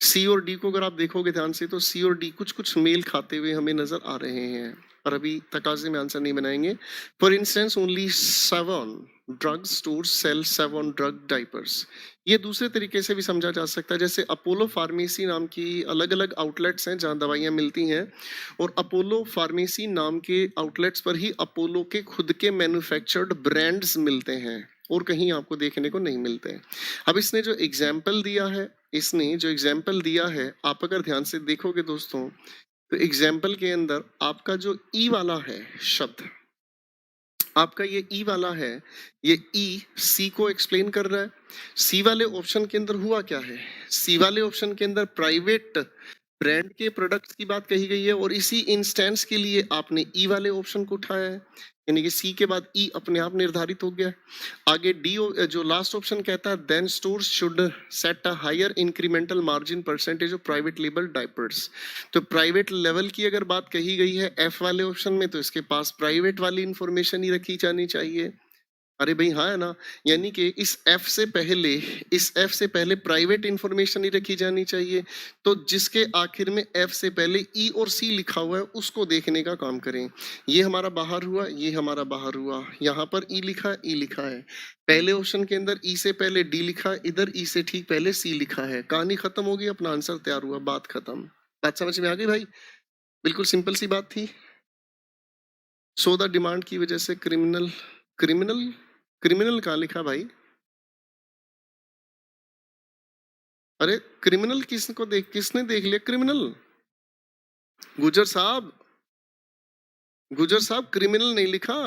सी और D को अगर आप देखोगे ध्यान से तो सी और D कुछ कुछ मेल खाते हुए हमें नजर आ रहे हैं, पर अभी तकाजे में आंसर नहीं बनाएंगे। For instance only 7 drug store sell 7 drug diapers. ये दूसरे तरीके से भी समझा जा सकता है, जैसे अपोलो फार्मेसी नाम की अलग अलग आउटलेट्स हैं जहाँ दवाइयाँ मिलती हैं, और अपोलो फार्मेसी नाम के आउटलेट्स पर ही अपोलो के खुद के मैन्युफैक्चर्ड ब्रांड्स मिलते हैं और कहीं आपको देखने को नहीं मिलते हैं। अब इसने जो एग्जाम्पल दिया है, आप अगर ध्यान से देखोगे दोस्तों, तो एग्जाम्पल के अंदर आपका जो ई वाला है शब्द, आपका ये ई वाला है, ये ई सी को एक्सप्लेन कर रहा है। सी वाले ऑप्शन के अंदर हुआ क्या है, सी वाले ऑप्शन के अंदर प्राइवेट ब्रांड के प्रोडक्ट्स की बात कही गई है, और इसी इंस्टेंस के लिए आपने ई वाले ऑप्शन को उठाया है, यानी कि सी के बाद ई अपने आप निर्धारित हो गया। आगे डी जो लास्ट ऑप्शन कहता है then stores should set a higher incremental margin percentage of private label diapers. तो प्राइवेट लेवल की अगर बात कही गई है एफ वाले ऑप्शन में, तो इसके पास प्राइवेट वाली इंफॉर्मेशन ही रखी जानी चाहिए। अरे भाई हाँ है ना, यानी कि इस एफ से पहले प्राइवेट इंफॉर्मेशन ही रखी जानी चाहिए। तो जिसके आखिर में एफ से पहले ई और सी लिखा हुआ है उसको देखने का काम करें। ये हमारा बाहर हुआ, ये हमारा बाहर हुआ, यहाँ पर ई लिखा है, ई लिखा है। पहले ऑप्शन के अंदर ई से पहले डी लिखा है, इधर ई से ठीक पहले सी लिखा है। कहानी खत्म होगी, अपना आंसर तैयार हुआ, बात खत्म। बात समझ में आ गई भाई? बिल्कुल सिंपल सी बात थी। सौदा डिमांड की वजह से क्रिमिनल क्रिमिनल क्रिमिनल कहाँ लिखा भाई? अरे क्रिमिनल किसने देख लिया क्रिमिनल? गुजर साहब क्रिमिनल नहीं लिखा।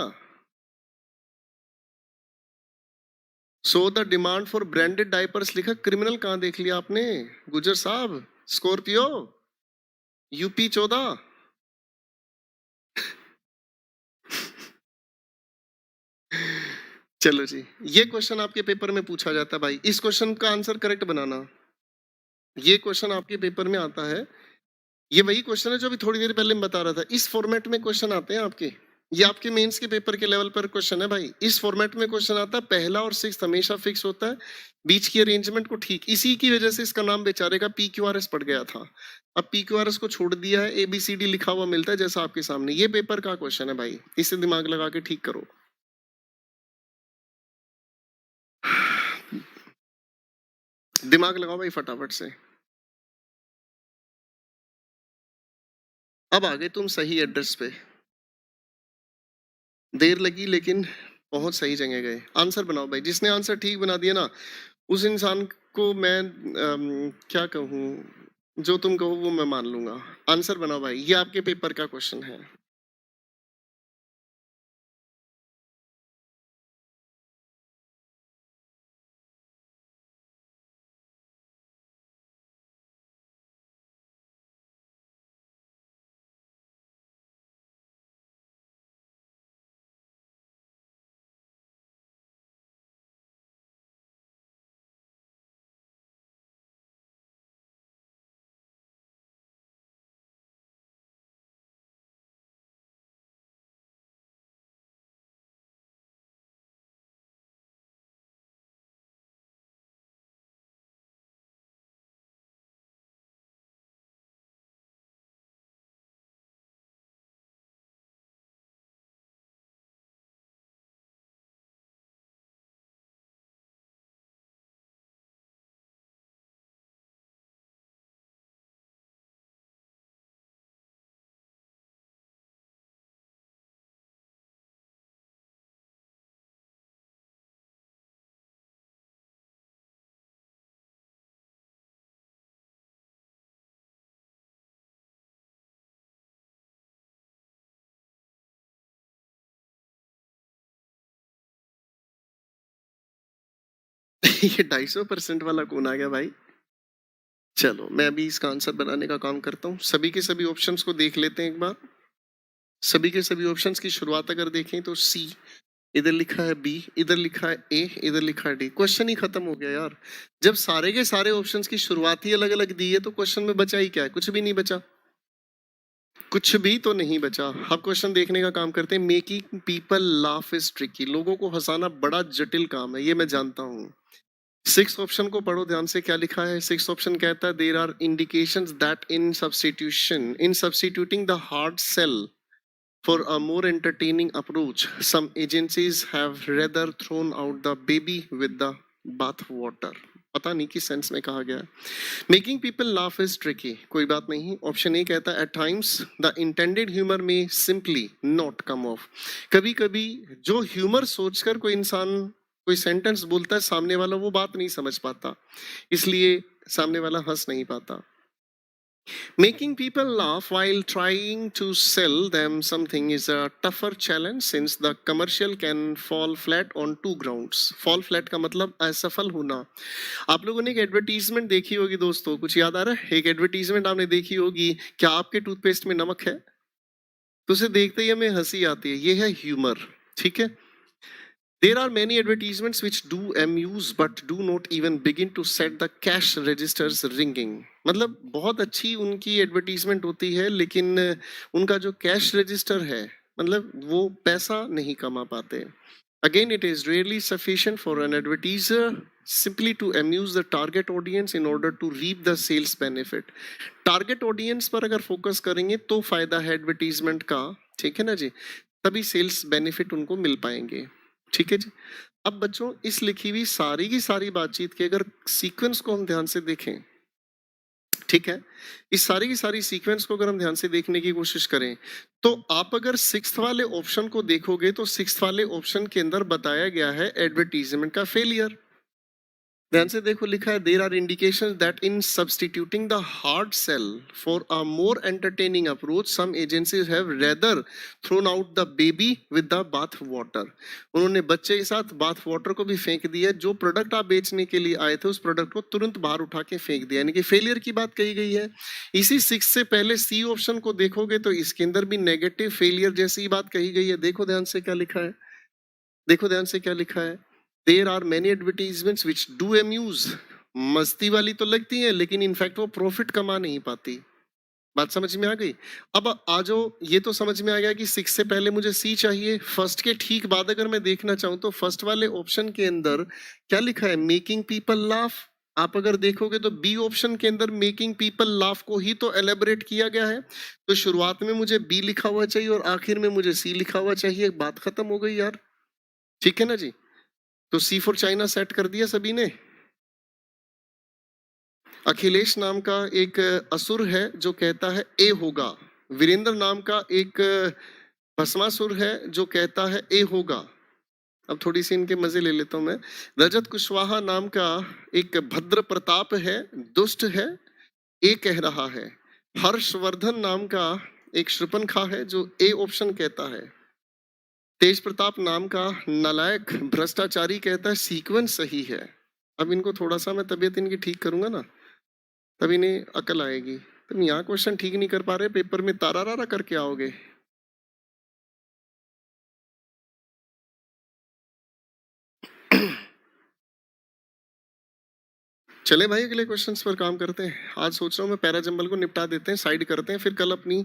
So the demand for branded diapers लिखा, क्रिमिनल कहाँ देख लिया आपने गुजर साहब? Scorpio UP 14। चलो जी, ये क्वेश्चन आपके पेपर में पूछा जाता है भाई, इस क्वेश्चन का आंसर करेक्ट बनाना। ये क्वेश्चन आपके पेपर में आता है, ये वही क्वेश्चन है जो अभी थोड़ी देर पहले मैं बता रहा था। इस फॉर्मेट में क्वेश्चन आते हैं आपके, ये आपके मेंस के पेपर के लेवल पर क्वेश्चन है भाई। इस फॉर्मेट में क्वेश्चन आता है, पहला और सिक्स्थ हमेशा फिक्स होता है, बीच की अरेंजमेंट को ठीक, इसी की वजह से इसका नाम बेचारे का PQRS पड़ गया था। अब PQRS को छोड़ दिया है, ABCD लिखा हुआ मिलता है जैसा आपके सामने। ये पेपर का क्वेश्चन है भाई, इसे दिमाग लगा के ठीक करो। दिमाग लगाओ भाई फटाफट से। अब आगे तुम सही एड्रेस पे, देर लगी लेकिन बहुत सही जगह गए। आंसर बनाओ भाई, जिसने आंसर ठीक बना दिया ना उस इंसान को मैं क्या कहूँ, जो तुम कहो वो मैं मान लूंगा। आंसर बनाओ भाई, ये आपके पेपर का क्वेश्चन है। ये 250% वाला कौन आ गया भाई? चलो मैं अभी इसका आंसर बनाने का काम करता हूँ। सभी के सभी ऑप्शंस को देख लेते हैं एक बार। सभी के सभी ऑप्शंस की शुरुआत अगर देखें तो सी, इधर लिखा है बी, इधर लिखा है ए, इधर लिखा है डी। क्वेश्चन ही खत्म हो गया यार। जब सारे के सारे ऑप्शंस की शुरुआत ही अलग अलग दी है तो क्वेश्चन में बचा ही क्या है? कुछ भी नहीं बचा, कुछ भी तो नहीं बचा। अब क्वेश्चन देखने का काम करते हैं। Making people laugh is tricky, लोगों को हंसाना बड़ा जटिल काम है, ये मैं जानता हूँ। सिक्स ऑप्शन को पढ़ो ध्यान से, क्या लिखा है। सिक्स ऑप्शन कहता है there are indications that in substituting the hard sell for a more entertaining approach some agencies have rather thrown out the baby with the bath water. पता नहीं किस सेंस में कहा गया है। Making people laugh is tricky, कोई बात नहीं। ऑप्शन ए कहता है at times the intended humour may simply not come off. कभी कभी जो ह्यूमर सोचकर कोई इंसान कोई सेंटेंस बोलता है, सामने वाला वो बात नहीं समझ पाता, इसलिए सामने वाला हंस नहीं पाता। Making people laugh while trying to sell them something is a tougher challenge since the commercial can fall flat on two grounds. Fall flat का मतलब असफल होना। आप लोगों ने एक एडवर्टीजमेंट देखी होगी दोस्तों, कुछ याद आ रहा है? एक एडवर्टीजमेंट आपने देखी होगी, क्या आपके टूथपेस्ट में नमक है? तो उसे देखते ही हमें हंसी आती है, ये है ह्यूमर, ठीक है। There are many advertisements which do amuse but do not even begin to set the cash registers ringing. मतलब बहुत अच्छी उनकी एडवर्टीजमेंट होती है, लेकिन उनका जो कैश रजिस्टर है, मतलब वो पैसा नहीं कमा पाते। Again, it is rarely sufficient for an advertiser simply to amuse the target audience in order to reap the sales benefit. Target audience पर अगर फोकस करेंगे तो फायदा है एडवर्टीजमेंट का, ठीक है ना जी, तभी सेल्स बेनिफिट उनको मिल पाएंगे, ठीक है जी। अब बच्चों, इस लिखी हुई सारी की सारी बातचीत के अगर सीक्वेंस को हम ध्यान से देखें, ठीक है, इस सारी की सारी सीक्वेंस को अगर हम ध्यान से देखने की कोशिश करें, तो आप अगर सिक्स्थ वाले ऑप्शन को देखोगे तो सिक्स्थ वाले ऑप्शन के अंदर बताया गया है एडवर्टीजमेंट का फेलियर। ध्यान से देखो, लिखा है there are indications that in substituting the hard sell for a more entertaining approach some agencies have rather thrown out the baby with the bath water. उन्होंने बच्चे के साथ बाथ वाटर को भी फेंक दिया। जो प्रोडक्ट आप बेचने के लिए आए थे उस प्रोडक्ट को तुरंत बाहर उठा के फेंक दिया, यानी कि फेलियर की बात कही गई है। इसी सिक्स से पहले सी ऑप्शन को देखोगे तो इसके अंदर भी नेगेटिव फेलियर जैसी बात कही गई है। देखो ध्यान से क्या लिखा है, देखो ध्यान से क्या लिखा है। There are many advertisements which do amuse, मस्ती वाली तो लगती है लेकिन इनफैक्ट वो प्रॉफिट कमा नहीं पाती। बात समझ में आ गई? अब आ जाओ, ये तो समझ में आ गया कि सिक्स से पहले मुझे सी चाहिए। फर्स्ट के ठीक बाद अगर मैं देखना चाहूं तो फर्स्ट वाले ऑप्शन के अंदर क्या लिखा है, मेकिंग पीपल लाफ। आप अगर देखोगे तो बी ऑप्शन के अंदर मेकिंग पीपल लाफ को ही तो एलेबोरेट किया गया है। तो शुरुआत में मुझे बी लिखा हुआ चाहिए और आखिर में मुझे सी लिखा हुआ चाहिए। बात खत्म हो गई यार, ठीक है ना जी। तो सी फॉर चाइना सेट कर दिया सभी ने। अखिलेश नाम का एक असुर है जो कहता है ए होगा। वीरेंद्र नाम का एक भस्मासुर है जो कहता है ए होगा। अब थोड़ी सी इनके मजे ले लेता हूं मैं। रजत कुशवाहा नाम का एक भद्र प्रताप है, दुष्ट है, ए कह रहा है। हर्षवर्धन नाम का एक शृपनखा है जो ए ऑप्शन कहता है। तेज प्रताप नाम का नालायक भ्रष्टाचारी कहता है सीक्वेंस सही है। अब इनको थोड़ा सा मैं तबीयत इनकी ठीक करूंगा ना, तब इन्हें अकल आएगी। तुम यहाँ क्वेश्चन ठीक नहीं कर पा रहे, पेपर में तारा रारा करके आओगे। चले भाई, अगले क्वेश्चंस पर काम करते हैं। आज सोच रहा हूँ मैं पैरा जंबल को निपटा देते हैं, साइड करते हैं, फिर कल अपनी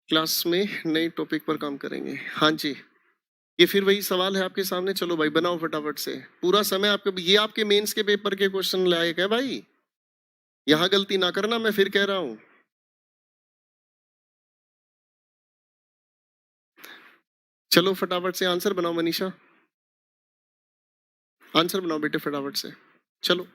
क्लास में नए टॉपिक पर काम करेंगे। हाँ जी, ये फिर वही सवाल है आपके सामने। चलो भाई बनाओ फटाफट से, पूरा समय आपके, ये आपके मेंस के पेपर के क्वेश्चन लायक है भाई, यहाँ गलती ना करना, मैं फिर कह रहा हूँ। चलो फटाफट से आंसर बनाओ मनीषा, आंसर बनाओ बेटे फटाफट से, चलो।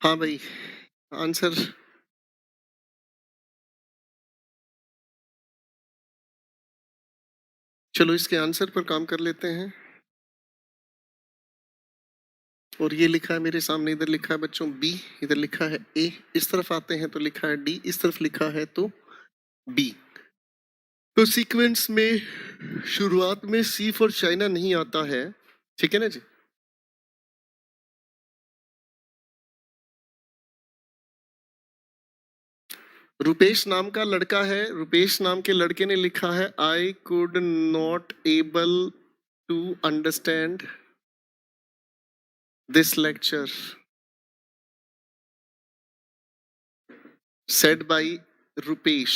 हाँ भाई, आंसर। चलो इसके आंसर पर काम कर लेते हैं। और ये लिखा है मेरे सामने, इधर लिखा है बच्चों बी, इधर लिखा है ए, इस तरफ आते हैं तो लिखा है डी, इस तरफ लिखा है तो बी। तो सीक्वेंस में शुरुआत में सी फॉर चाइना नहीं आता है, ठीक है ना जी। रुपेश नाम का लड़का है, रुपेश नाम के लड़के ने लिखा है I could not able to understand this lecture said by Rupesh.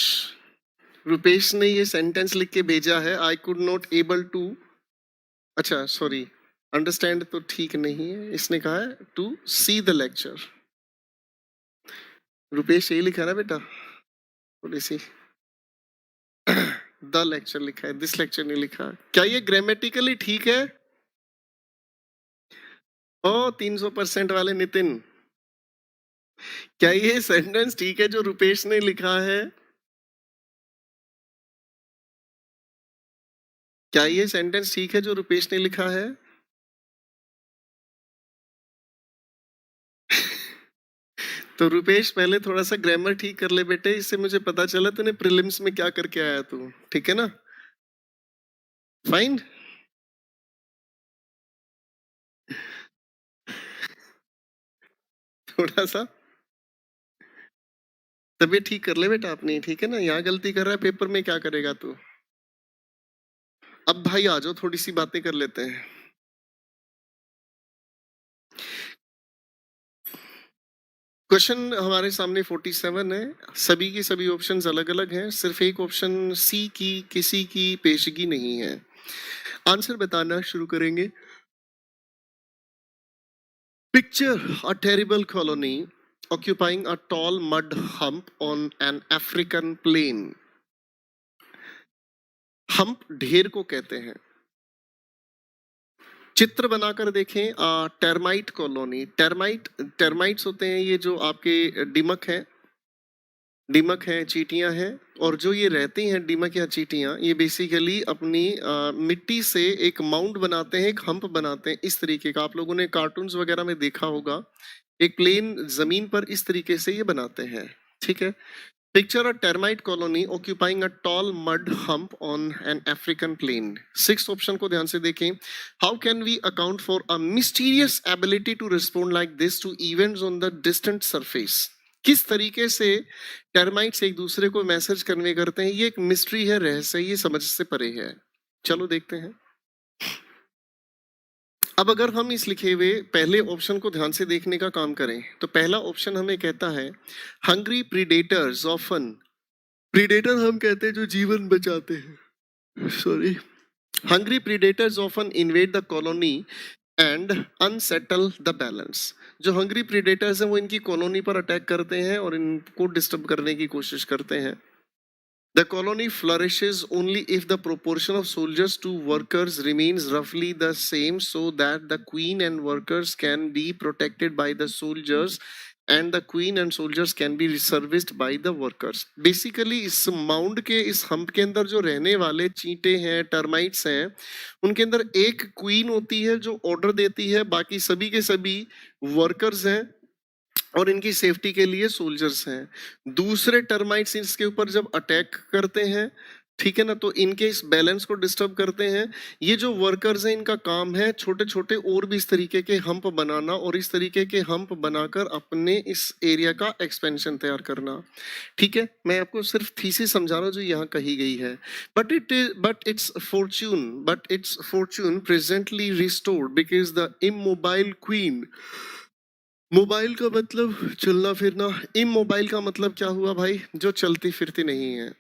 Rupesh ने ये सेंटेंस लिख के भेजा है, I could not able to, अच्छा सॉरी, अंडरस्टैंड तो ठीक नहीं है, इसने कहा है to see the lecture. Rupesh यही लिखा ना बेटा, थोड़ी सी द लेक्चर लिखा है, दिस लेक्चर नहीं लिखा। क्या ये ग्रामेटिकली ठीक है? ओ 300% वाले नितिन, क्या ये सेंटेंस ठीक है जो रुपेश ने लिखा है? क्या ये सेंटेंस ठीक है जो रुपेश ने लिखा है? तो रुपेश पहले थोड़ा सा ग्रामर ठीक कर ले बेटे, इससे मुझे पता चला तूने प्रीलिम्स में क्या करके आया तू, ठीक है ना? फाइन। थोड़ा सा तबीयत ठीक कर ले बेटा अपनी, ठीक है ना? यहाँ गलती कर रहा है, पेपर में क्या करेगा तू? अब भाई आ जाओ, थोड़ी सी बातें कर लेते हैं। क्वेश्चन हमारे सामने 47 है, सभी की सभी ऑप्शंस अलग अलग हैं, सिर्फ एक ऑप्शन सी की किसी की पेशगी नहीं है। आंसर बताना शुरू करेंगे। Picture a terrible colony occupying a tall mud hump on an African plain. Hump ढेर को कहते हैं। चित्र बनाकर देखें, टर्माइट कॉलोनी, टर्माइट्स होते हैं ये जो आपके दीमक है, चींटियां हैं, और जो ये रहती हैं दीमक या चींटियां, ये बेसिकली अपनी मिट्टी से एक माउंट बनाते हैं, एक हम्प बनाते हैं इस तरीके का। आप लोगों ने कार्टून्स वगैरह में देखा होगा, एक प्लेन जमीन पर इस तरीके से ये बनाते हैं, ठीक है। Picture a termite colony occupying a tall mud hump on an African plain. Sixth option को ध्यान से देखें. How can we account for a mysterious ability to respond like this to events on the distant surface? किस तरीके से termites एक दूसरे को मैसेज कन्वे करते हैं, ये एक मिस्ट्री है, रहस्य, ये समझ से परे है। चलो देखते हैं। अब अगर हम इस लिखे हुए पहले ऑप्शन को ध्यान से देखने का काम करें तो पहला ऑप्शन हमें कहता है हंग्री प्रीडेटर्स ऑफन, प्रीडेटर हम कहते हैं जो जीवन बचाते हैं, sorry, hungry predators often invade the colony and unsettle the balance. जो हंग्री प्रीडेटर्स हैं वो इनकी कॉलोनी पर अटैक करते हैं और इनको डिस्टर्ब करने की कोशिश करते हैं। The colony flourishes only if the proportion of soldiers to workers remains roughly the same so that the queen and workers can be protected by the soldiers and the queen and soldiers can be serviced by the workers. Basically इस mound के इस hump के अंदर जो रहने वाले चींटे हैं, termites हैं, उनके अंदर एक क्वीन होती है जो ऑर्डर देती है, बाकी सभी के सभी वर्कर्स हैं और इनकी सेफ्टी के लिए सोल्जर्स हैं। दूसरे टर्माइट्स इसके ऊपर जब अटैक करते हैं, ठीक है ना, तो इनके इस बैलेंस को डिस्टर्ब करते हैं। ये जो वर्कर्स हैं इनका काम है छोटे छोटे और भी इस तरीके के हम्प बनाना और इस तरीके के हम्प बनाकर अपने इस एरिया का एक्सपेंशन तैयार करना, ठीक है। मैं आपको सिर्फ थीसिस समझा रहा हूँ जो यहाँ कही गई है। But it's Fortune presently restored because the immobile queen, mobile का मतलब चलना फिरना, इमोबाइल का मतलब क्या हुआ भाई, जो चलती फिरती नहीं है।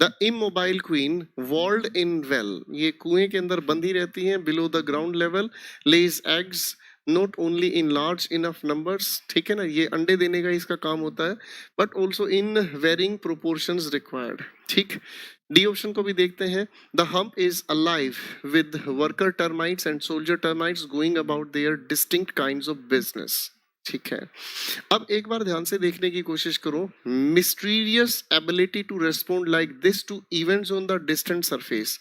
The immobile queen walled in well, ये कुएं के अंदर बंधी रहती हैं, below the ground level, lays eggs not only in large enough numbers, ठीक है ना, ये अंडे देने का इसका काम होता है, but also in varying proportions required, ठीक। डी ऑप्शन को भी देखते हैं। The hump is alive with worker termites and soldier termites going about their distinct kinds of business. ठीक है। अब एक बार ध्यान से देखने की कोशिश करो। Mysterious ability to respond like this to events on the distant surface,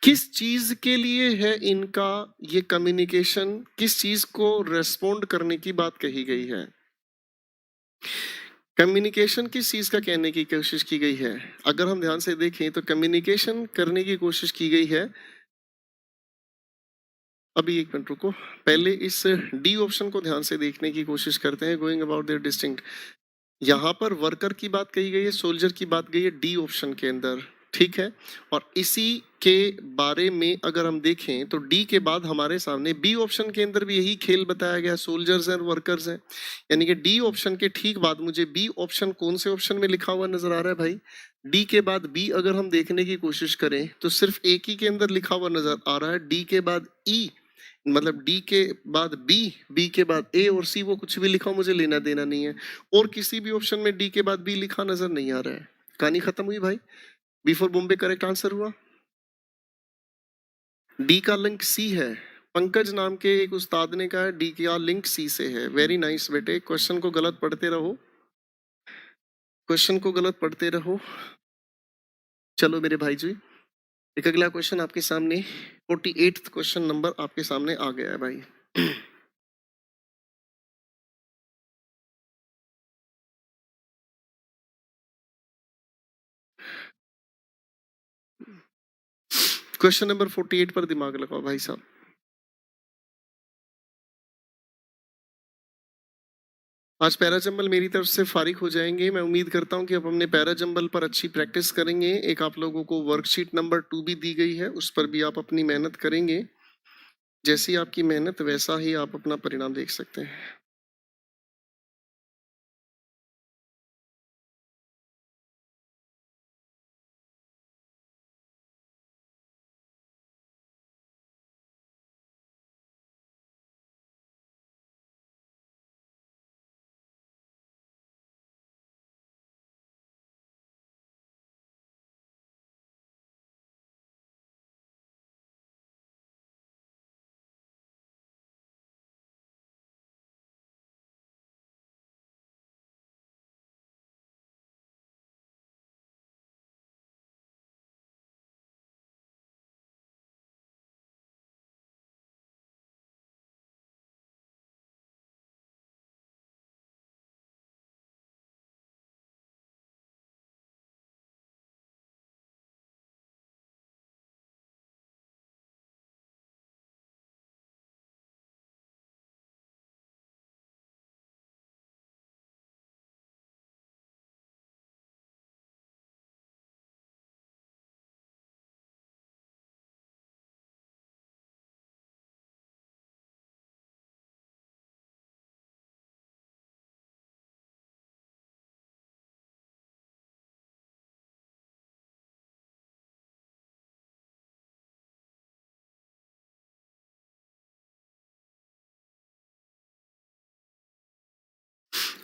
किस चीज के लिए है इनका ये कम्युनिकेशन, किस चीज को रेस्पॉन्ड करने की बात कही गई है? कम्युनिकेशन किस चीज का कहने की कोशिश की गई है? अगर हम ध्यान से देखें तो कम्युनिकेशन करने की कोशिश की गई है। अभी एक मिनट रुको, पहले इस डी ऑप्शन को ध्यान से देखने की कोशिश करते हैं। गोइंग अबाउट देयर डिस्टिंक्ट, यहाँ पर वर्कर की बात कही गई है, सोल्जर की बात गई है डी ऑप्शन के अंदर, ठीक है। और इसी के बारे में अगर हम देखें तो डी के बाद हमारे सामने बी ऑप्शन के अंदर भी यही खेल बताया गया, सोल्जर्स और वर्कर्स हैं। यानी कि डी ऑप्शन के ठीक बाद मुझे बी ऑप्शन कौन से ऑप्शन में लिखा हुआ नजर आ रहा है भाई? डी के बाद बी अगर हम देखने की कोशिश करें तो सिर्फ एक ही के अंदर लिखा हुआ नजर आ रहा है। डी के बाद ई, मतलब डी के बाद बी, बी के बाद ए और सी, वो कुछ भी लिखा हो मुझे लेना देना नहीं है। और किसी भी ऑप्शन में डी के बाद बी लिखा नजर नहीं आ रहा है। कहानी खत्म हुई भाई। B for Bombay correct answer हुआ। डी का लिंक सी है। पंकज नाम के एक उस्ताद ने कहा डी का लिंक सी से है। वेरी नाइस बेटे, क्वेश्चन को गलत पढ़ते रहो, क्वेश्चन को गलत पढ़ते रहो। चलो मेरे भाई जी, एक अगला क्वेश्चन आपके सामने, 48th क्वेश्चन नंबर आपके सामने आ गया है भाई। क्वेश्चन नंबर 48 पर दिमाग लगाओ भाई साहब। आज पैराजंबल मेरी तरफ से फारिग हो जाएंगे। मैं उम्मीद करता हूं कि अब हमने पैराजंबल पर अच्छी प्रैक्टिस करेंगे। एक आप लोगों को वर्कशीट नंबर 2 भी दी गई है, उस पर भी आप अपनी मेहनत करेंगे। जैसी आपकी मेहनत वैसा ही आप अपना परिणाम देख सकते हैं।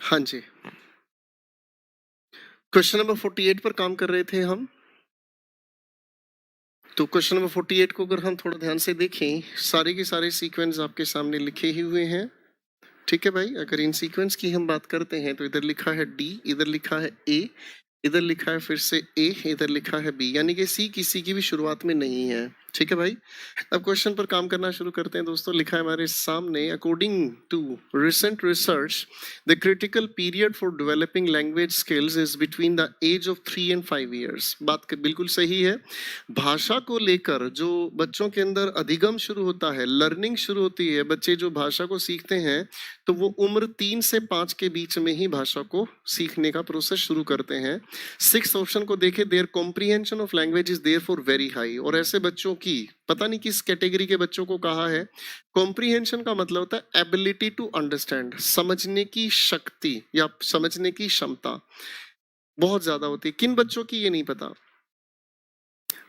हाँ जी, क्वेश्चन नंबर 48 पर काम कर रहे थे हम। तो क्वेश्चन नंबर 48 को अगर हम थोड़ा ध्यान से देखें, सारे के सारे सीक्वेंस आपके सामने लिखे ही हुए हैं। ठीक है भाई, अगर इन सीक्वेंस की हम बात करते हैं तो इधर लिखा है डी, इधर लिखा है ए, इधर लिखा है फिर से ए, इधर लिखा है बी, यानी कि सी किसी की भी शुरुआत में नहीं है। ठीक है भाई, अब क्वेश्चन पर काम करना शुरू करते हैं दोस्तों। लिखा है हमारे सामने, according to recent research the critical period for developing language skills is between the age of 3 and 5 years। बात बिल्कुल सही है। भाषा को लेकर जो बच्चों के अंदर अधिगम शुरू होता है, लर्निंग शुरू होती है, बच्चे जो भाषा को सीखते हैं तो वो उम्र 3 से 5 के बीच में ही भाषा को सीखने का प्रोसेस शुरू करते हैं। 6th ऑप्शन को देखें, their comprehension of language is there for very high. और ऐसे बच्चों की, पता नहीं किस कैटेगरी के बच्चों को कहा है, कॉम्प्रिहेंशन का मतलब होता है एबिलिटी टू अंडरस्टैंड, समझने की शक्ति या समझने की क्षमता बहुत ज्यादा होती है। किन बच्चों की ये नहीं पता।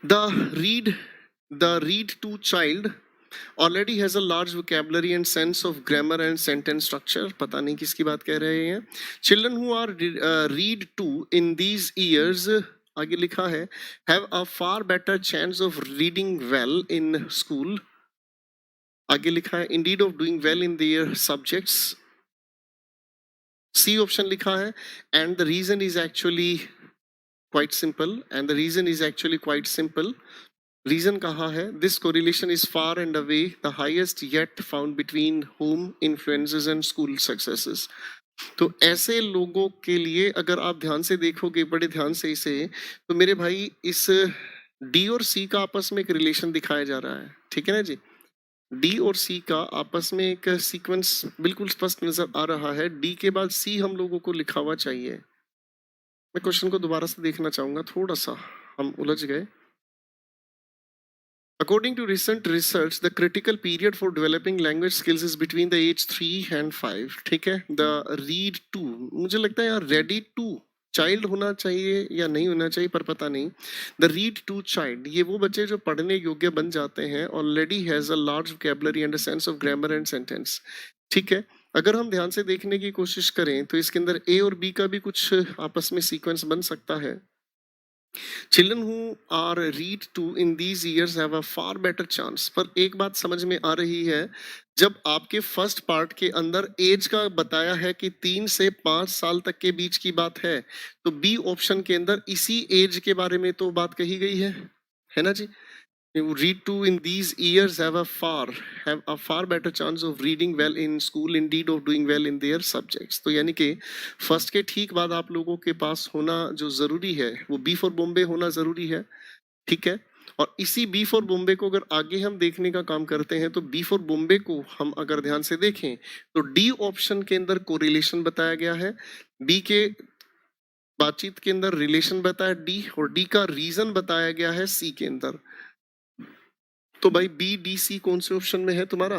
The read to child already has a large vocabulary and sense of grammar and sentence structure। पता नहीं किसकी बात कह रहे हैं। Children who are read to in these years, आगे लिखा है, have a far better chance of reading well in school। आगे लिखा है indeed of doing well in their subjects। C option लिखा है, and the reason is actually quite simple, and the reason is actually quite simple. Reason कहा है, this correlation is far and away the highest yet found between home influences and school successes. तो ऐसे लोगों के लिए अगर आप ध्यान से देखोगे, बड़े ध्यान से इसे, तो मेरे भाई इस डी और सी का आपस में एक रिलेशन दिखाया जा रहा है, ठीक है ना जी। डी और सी का आपस में एक सीक्वेंस बिल्कुल स्पष्ट नजर आ रहा है। डी के बाद सी हम लोगों को लिखा हुआ चाहिए। मैं क्वेश्चन को दोबारा से देखना चाहूंगा, थोड़ा सा हम उलझ गए। According to recent research, the critical period for developing language skills is between the age 3 and 5. ठीक है, the read to, मुझे लगता है यार ready to चाइल्ड होना चाहिए या नहीं होना चाहिए पर पता नहीं। द रीड टू चाइल्ड, ये वो बच्चे जो पढ़ने योग्य बन जाते हैं, already has a large vocabulary and a sense of grammar and sentence. ठीक है, अगर हम ध्यान से देखने की कोशिश करें तो इसके अंदर ए और बी का भी कुछ आपस में सीक्वेंस बन सकता है। Children who are read to in these years have a far better chance। पर एक बात समझ में आ रही है, जब आपके फर्स्ट पार्ट के अंदर एज का बताया है कि 3 से 5 साल तक के बीच की बात है, तो बी ऑप्शन के अंदर इसी एज के बारे में तो बात कही गई है ना जी। Read to in these years have a far better chance of reading well in school, indeed of doing well in their subjects। तो यानी कि फर्स्ट के ठीक बाद आप लोगों के पास होना जो जरूरी है वो बी फॉर बॉम्बे होना जरूरी है, ठीक है। और इसी बी फॉर बॉम्बे को अगर आगे हम देखने का काम करते हैं तो बी फॉर बॉम्बे को हम अगर ध्यान से देखें तो डी ऑप्शन के अंदर कोरिलेशन बताया गया है, बी के बातचीत के अंदर रिलेशन बताया डी, और डी का रीजन बताया गया है सी के अंदर। तो भाई बी डी सी कौन से ऑप्शन में है तुम्हारा?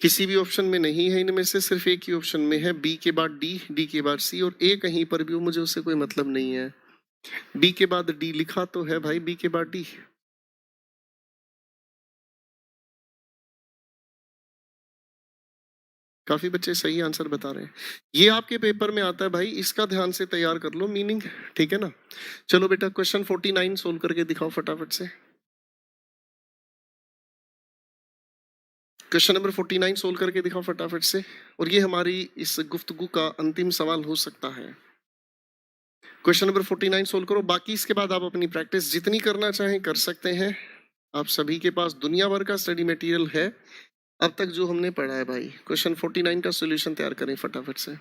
किसी भी ऑप्शन में नहीं है, इनमें से सिर्फ एक ही ऑप्शन में है, बी के बाद डी, डी के बाद सी, और ए कहीं पर भी मुझे उससे कोई मतलब नहीं है। बी के बाद डी लिखा तो है भाई, बी के बाद डी। काफी बच्चे सही आंसर बता रहे हैं। ये आपके पेपर में आता है भाई, इसका ध्यान से तैयार कर लो मीनिंग, ठीक है ना। चलो बेटा क्वेश्चन 49 सोल्व करके दिखाओ फटाफट से। क्वेश्चन नंबर 49 सोल्व करके दिखाओ फटाफट से, और ये हमारी इस गुफ्तगू का अंतिम सवाल हो सकता है। क्वेश्चन नंबर 49 सोल्व करो, बाकी इसके बाद आप अपनी प्रैक्टिस जितनी करना चाहें कर सकते हैं। आप सभी के पास दुनिया भर का स्टडी मटेरियल है अब तक जो हमने पढ़ा है भाई। क्वेश्चन 49 का सॉल्यूशन तैयार करें फटाफट से।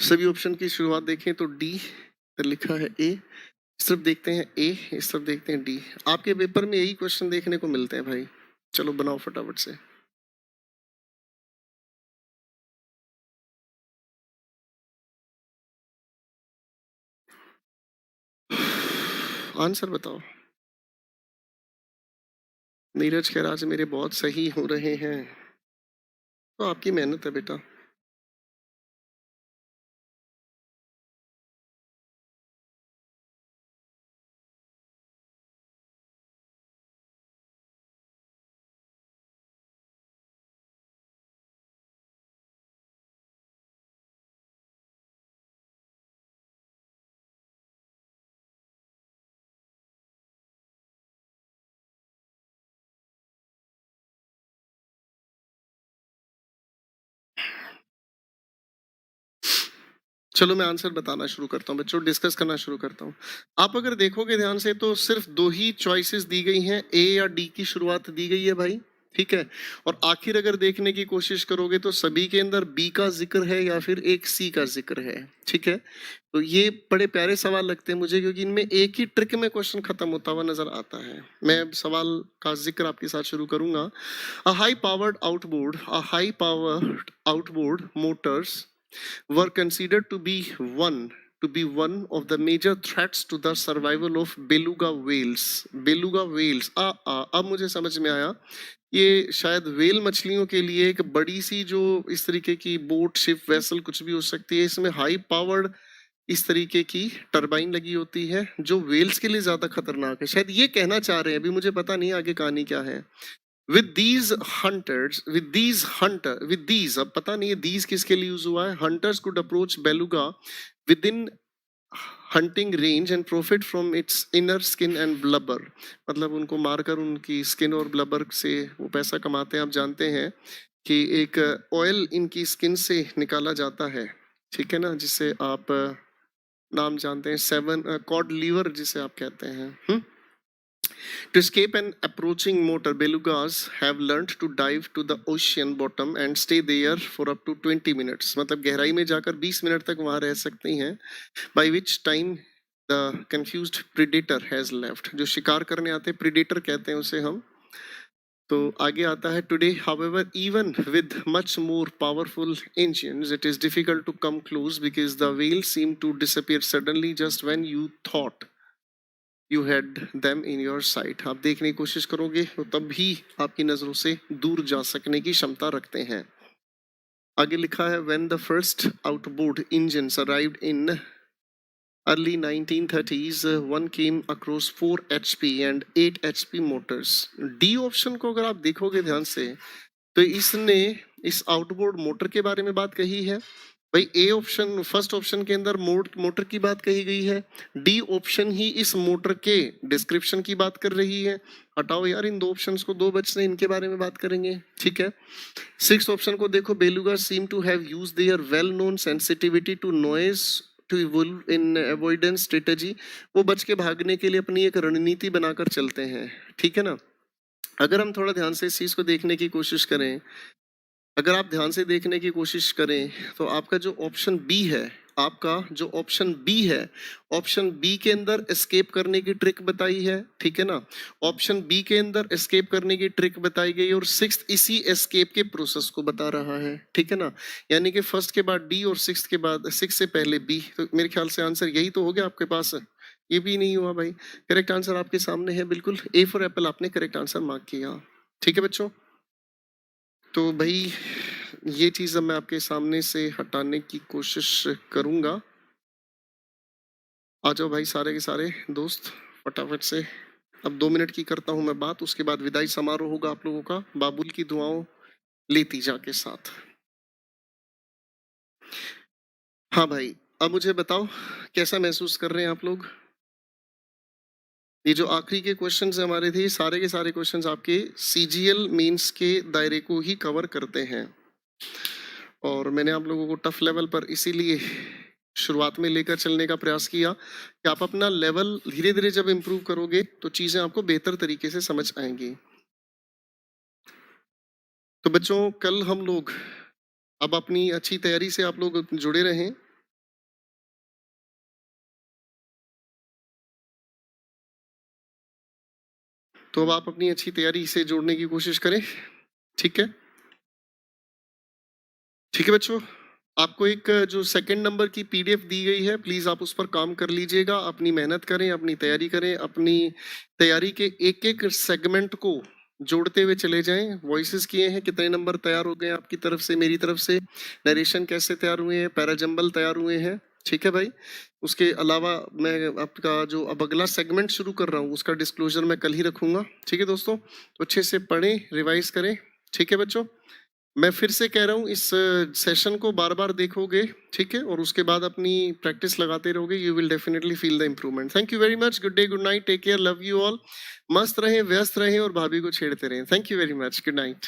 सभी ऑप्शन की शुरुआत देखें तो डी लिखा है, ए इस तरफ देखते हैं, ए इस तरफ देखते हैं, डी। आपके पेपर में यही क्वेश्चन देखने को मिलते हैं भाई। चलो बनाओ फटाफट से। आंसर बताओ। नीरज के राज मेरे बहुत सही हो रहे हैं, तो आपकी मेहनत है बेटा। चलो मैं आंसर बताना शुरू करता हूँ बच्चों, डिस्कस करना शुरू करता हूँ। आप अगर देखोगे ध्यान से तो सिर्फ 2 ही चॉइसेस दी गई हैं, ए या डी की शुरुआत दी गई है भाई, ठीक है। और आखिर अगर देखने की कोशिश करोगे तो सभी के अंदर बी का जिक्र है या फिर एक सी का जिक्र है, ठीक है। तो ये बड़े प्यारे सवाल लगते हैं मुझे, क्योंकि इनमें एक ही ट्रिक में क्वेश्चन खत्म होता हुआ नजर आता है। मैं सवाल का जिक्र आपके साथ शुरू करूंगा। A high powered outboard Motors were considered to be one of the major threats to the survival of beluga whales। beluga whales अब मुझे समझ में आया, ये शायद वेल मछलियों के लिए एक बड़ी सी जो इस तरीके की बोट शिप वेसल कुछ भी हो सकती है, इसमें हाई पावर्ड इस तरीके की टरबाइन लगी होती है जो वेल्स के लिए ज्यादा खतरनाक है, शायद ये कहना चाह रहे हैं। अभी मुझे पता नहीं आगे कहानी क्या है। with these अब पता नहीं है these किसके लिए यूज हुआ है। hunters could approach beluga within hunting range and profit from its inner skin and blubber। मतलब उनको मारकर उनकी स्किन और ब्लबर से वो पैसा कमाते हैं, आप जानते हैं। कि एक ऑयल इनकी स्किन से निकाला जाता है, ठीक है ना, जिसे आप नाम जानते हैं, सेवन कॉड लीवर जिसे आप कहते हैं। To escape an approaching motor, belugas have learned to dive to the ocean bottom and stay there for up to 20 minutes. मतलब गहराई में जाकर 20 मिनट तक वहां रह सकती हैं, by which time the confused predator has left. जो शिकार करने आते हैं predator कहते हैं उसे हम। तो आगे आता है, today however even with much more powerful engines it is difficult to come close because the whales seem to disappear suddenly just when you thought you had them in your sight. आप देखने की कोशिश करोगे तो तब भी आपकी नजरों से दूर जा सकने की क्षमता रखते हैं। आगे लिखा है, when the first outboard engines arrived in early 1930s, one came across 4 HP and 8 HP motors. D option को अगर आप देखोगे ध्यान से तो इसने इस आउटबोर्ड मोटर के बारे में बात कही है। भाई ए ऑप्शन, फर्स्ट ऑप्शन के अंदर मोटर की बात कही गई है, डी ऑप्शन ही इस मोटर के डिस्क्रिप्शन की बात कर रही है। हटाओ यार इन दो ऑप्शंस को, 2 बचने, इनके बारे में बात करेंगे, ठीक है। 6th ऑप्शन को देखो, beluga seem to have used their well known sensitivity to noise to evolve in avoidance strategy. वो बच के भागने के लिए अपनी एक रणनीति बनाकर चलते हैं, ठीक है ना। अगर हम थोड़ा ध्यान से इस चीज को देखने की कोशिश करें, अगर आप ध्यान से देखने की कोशिश करें तो आपका जो ऑप्शन बी है, आपका जो ऑप्शन बी है, ऑप्शन बी के अंदर एस्केप करने की ट्रिक बताई है, ठीक है ना। ऑप्शन बी के अंदर एस्केप करने की ट्रिक बताई गई और 6th इसी एस्केप के प्रोसेस को बता रहा है, ठीक है ना। यानी कि फर्स्ट के बाद डी और 6th के बाद, 6 से पहले बी। तो मेरे ख्याल से आंसर यही तो हो गया आपके पास। ये भी नहीं हुआ भाई, करेक्ट आंसर आपके सामने है बिल्कुल, ए फॉर एप्पल आपने करेक्ट आंसर मार्क किया, ठीक है बच्चों। तो भाई ये चीज अब मैं आपके सामने से हटाने की कोशिश करूंगा। आ जाओ भाई सारे के सारे दोस्त फटाफट से। अब 2 मिनट की करता हूं मैं बात, उसके बाद विदाई समारोह होगा आप लोगों का बाबुल की दुआओं लेती जा के साथ। हाँ भाई, अब मुझे बताओ कैसा महसूस कर रहे हैं आप लोग। ये जो आखिरी के क्वेश्चंस हमारे थे, सारे के सारे क्वेश्चंस आपके सीजीएल मेंस के दायरे को ही कवर करते हैं और मैंने आप लोगों को टफ लेवल पर इसीलिए शुरुआत में लेकर चलने का प्रयास किया कि आप अपना लेवल धीरे धीरे जब इम्प्रूव करोगे तो चीजें आपको बेहतर तरीके से समझ आएंगी। तो बच्चों कल हम लोग, अब अपनी अच्छी तैयारी से आप लोग जुड़े रहें। तो अब आप अपनी अच्छी तैयारी से जोड़ने की कोशिश करें, ठीक है। ठीक है बच्चों, आपको एक जो सेकंड नंबर की पीडीएफ दी गई है, प्लीज आप उस पर काम कर लीजिएगा, अपनी मेहनत करें, अपनी तैयारी करें, अपनी तैयारी के एक एक सेगमेंट को जोड़ते हुए चले जाएं। वॉइसेस किए हैं, कितने नंबर तैयार हो गए आपकी तरफ से, मेरी तरफ से, नरेशन कैसे तैयार हुए हैं, पैराजंबल तैयार हुए हैं, ठीक है भाई। उसके अलावा मैं आपका जो अब अगला सेगमेंट शुरू कर रहा हूँ उसका डिस्क्लोजर मैं कल ही रखूंगा, ठीक है दोस्तों। तो अच्छे से पढ़ें, रिवाइज करें, ठीक है बच्चों। मैं फिर से कह रहा हूँ, इस सेशन को बार बार देखोगे, ठीक है, और उसके बाद अपनी प्रैक्टिस लगाते रहोगे, you will definitely feel the improvement. Thank you very much, good day, good night, take care, love you all. मस्त रहें, व्यस्त रहें और भाभी को छेड़ते रहें। Thank you very much, good night.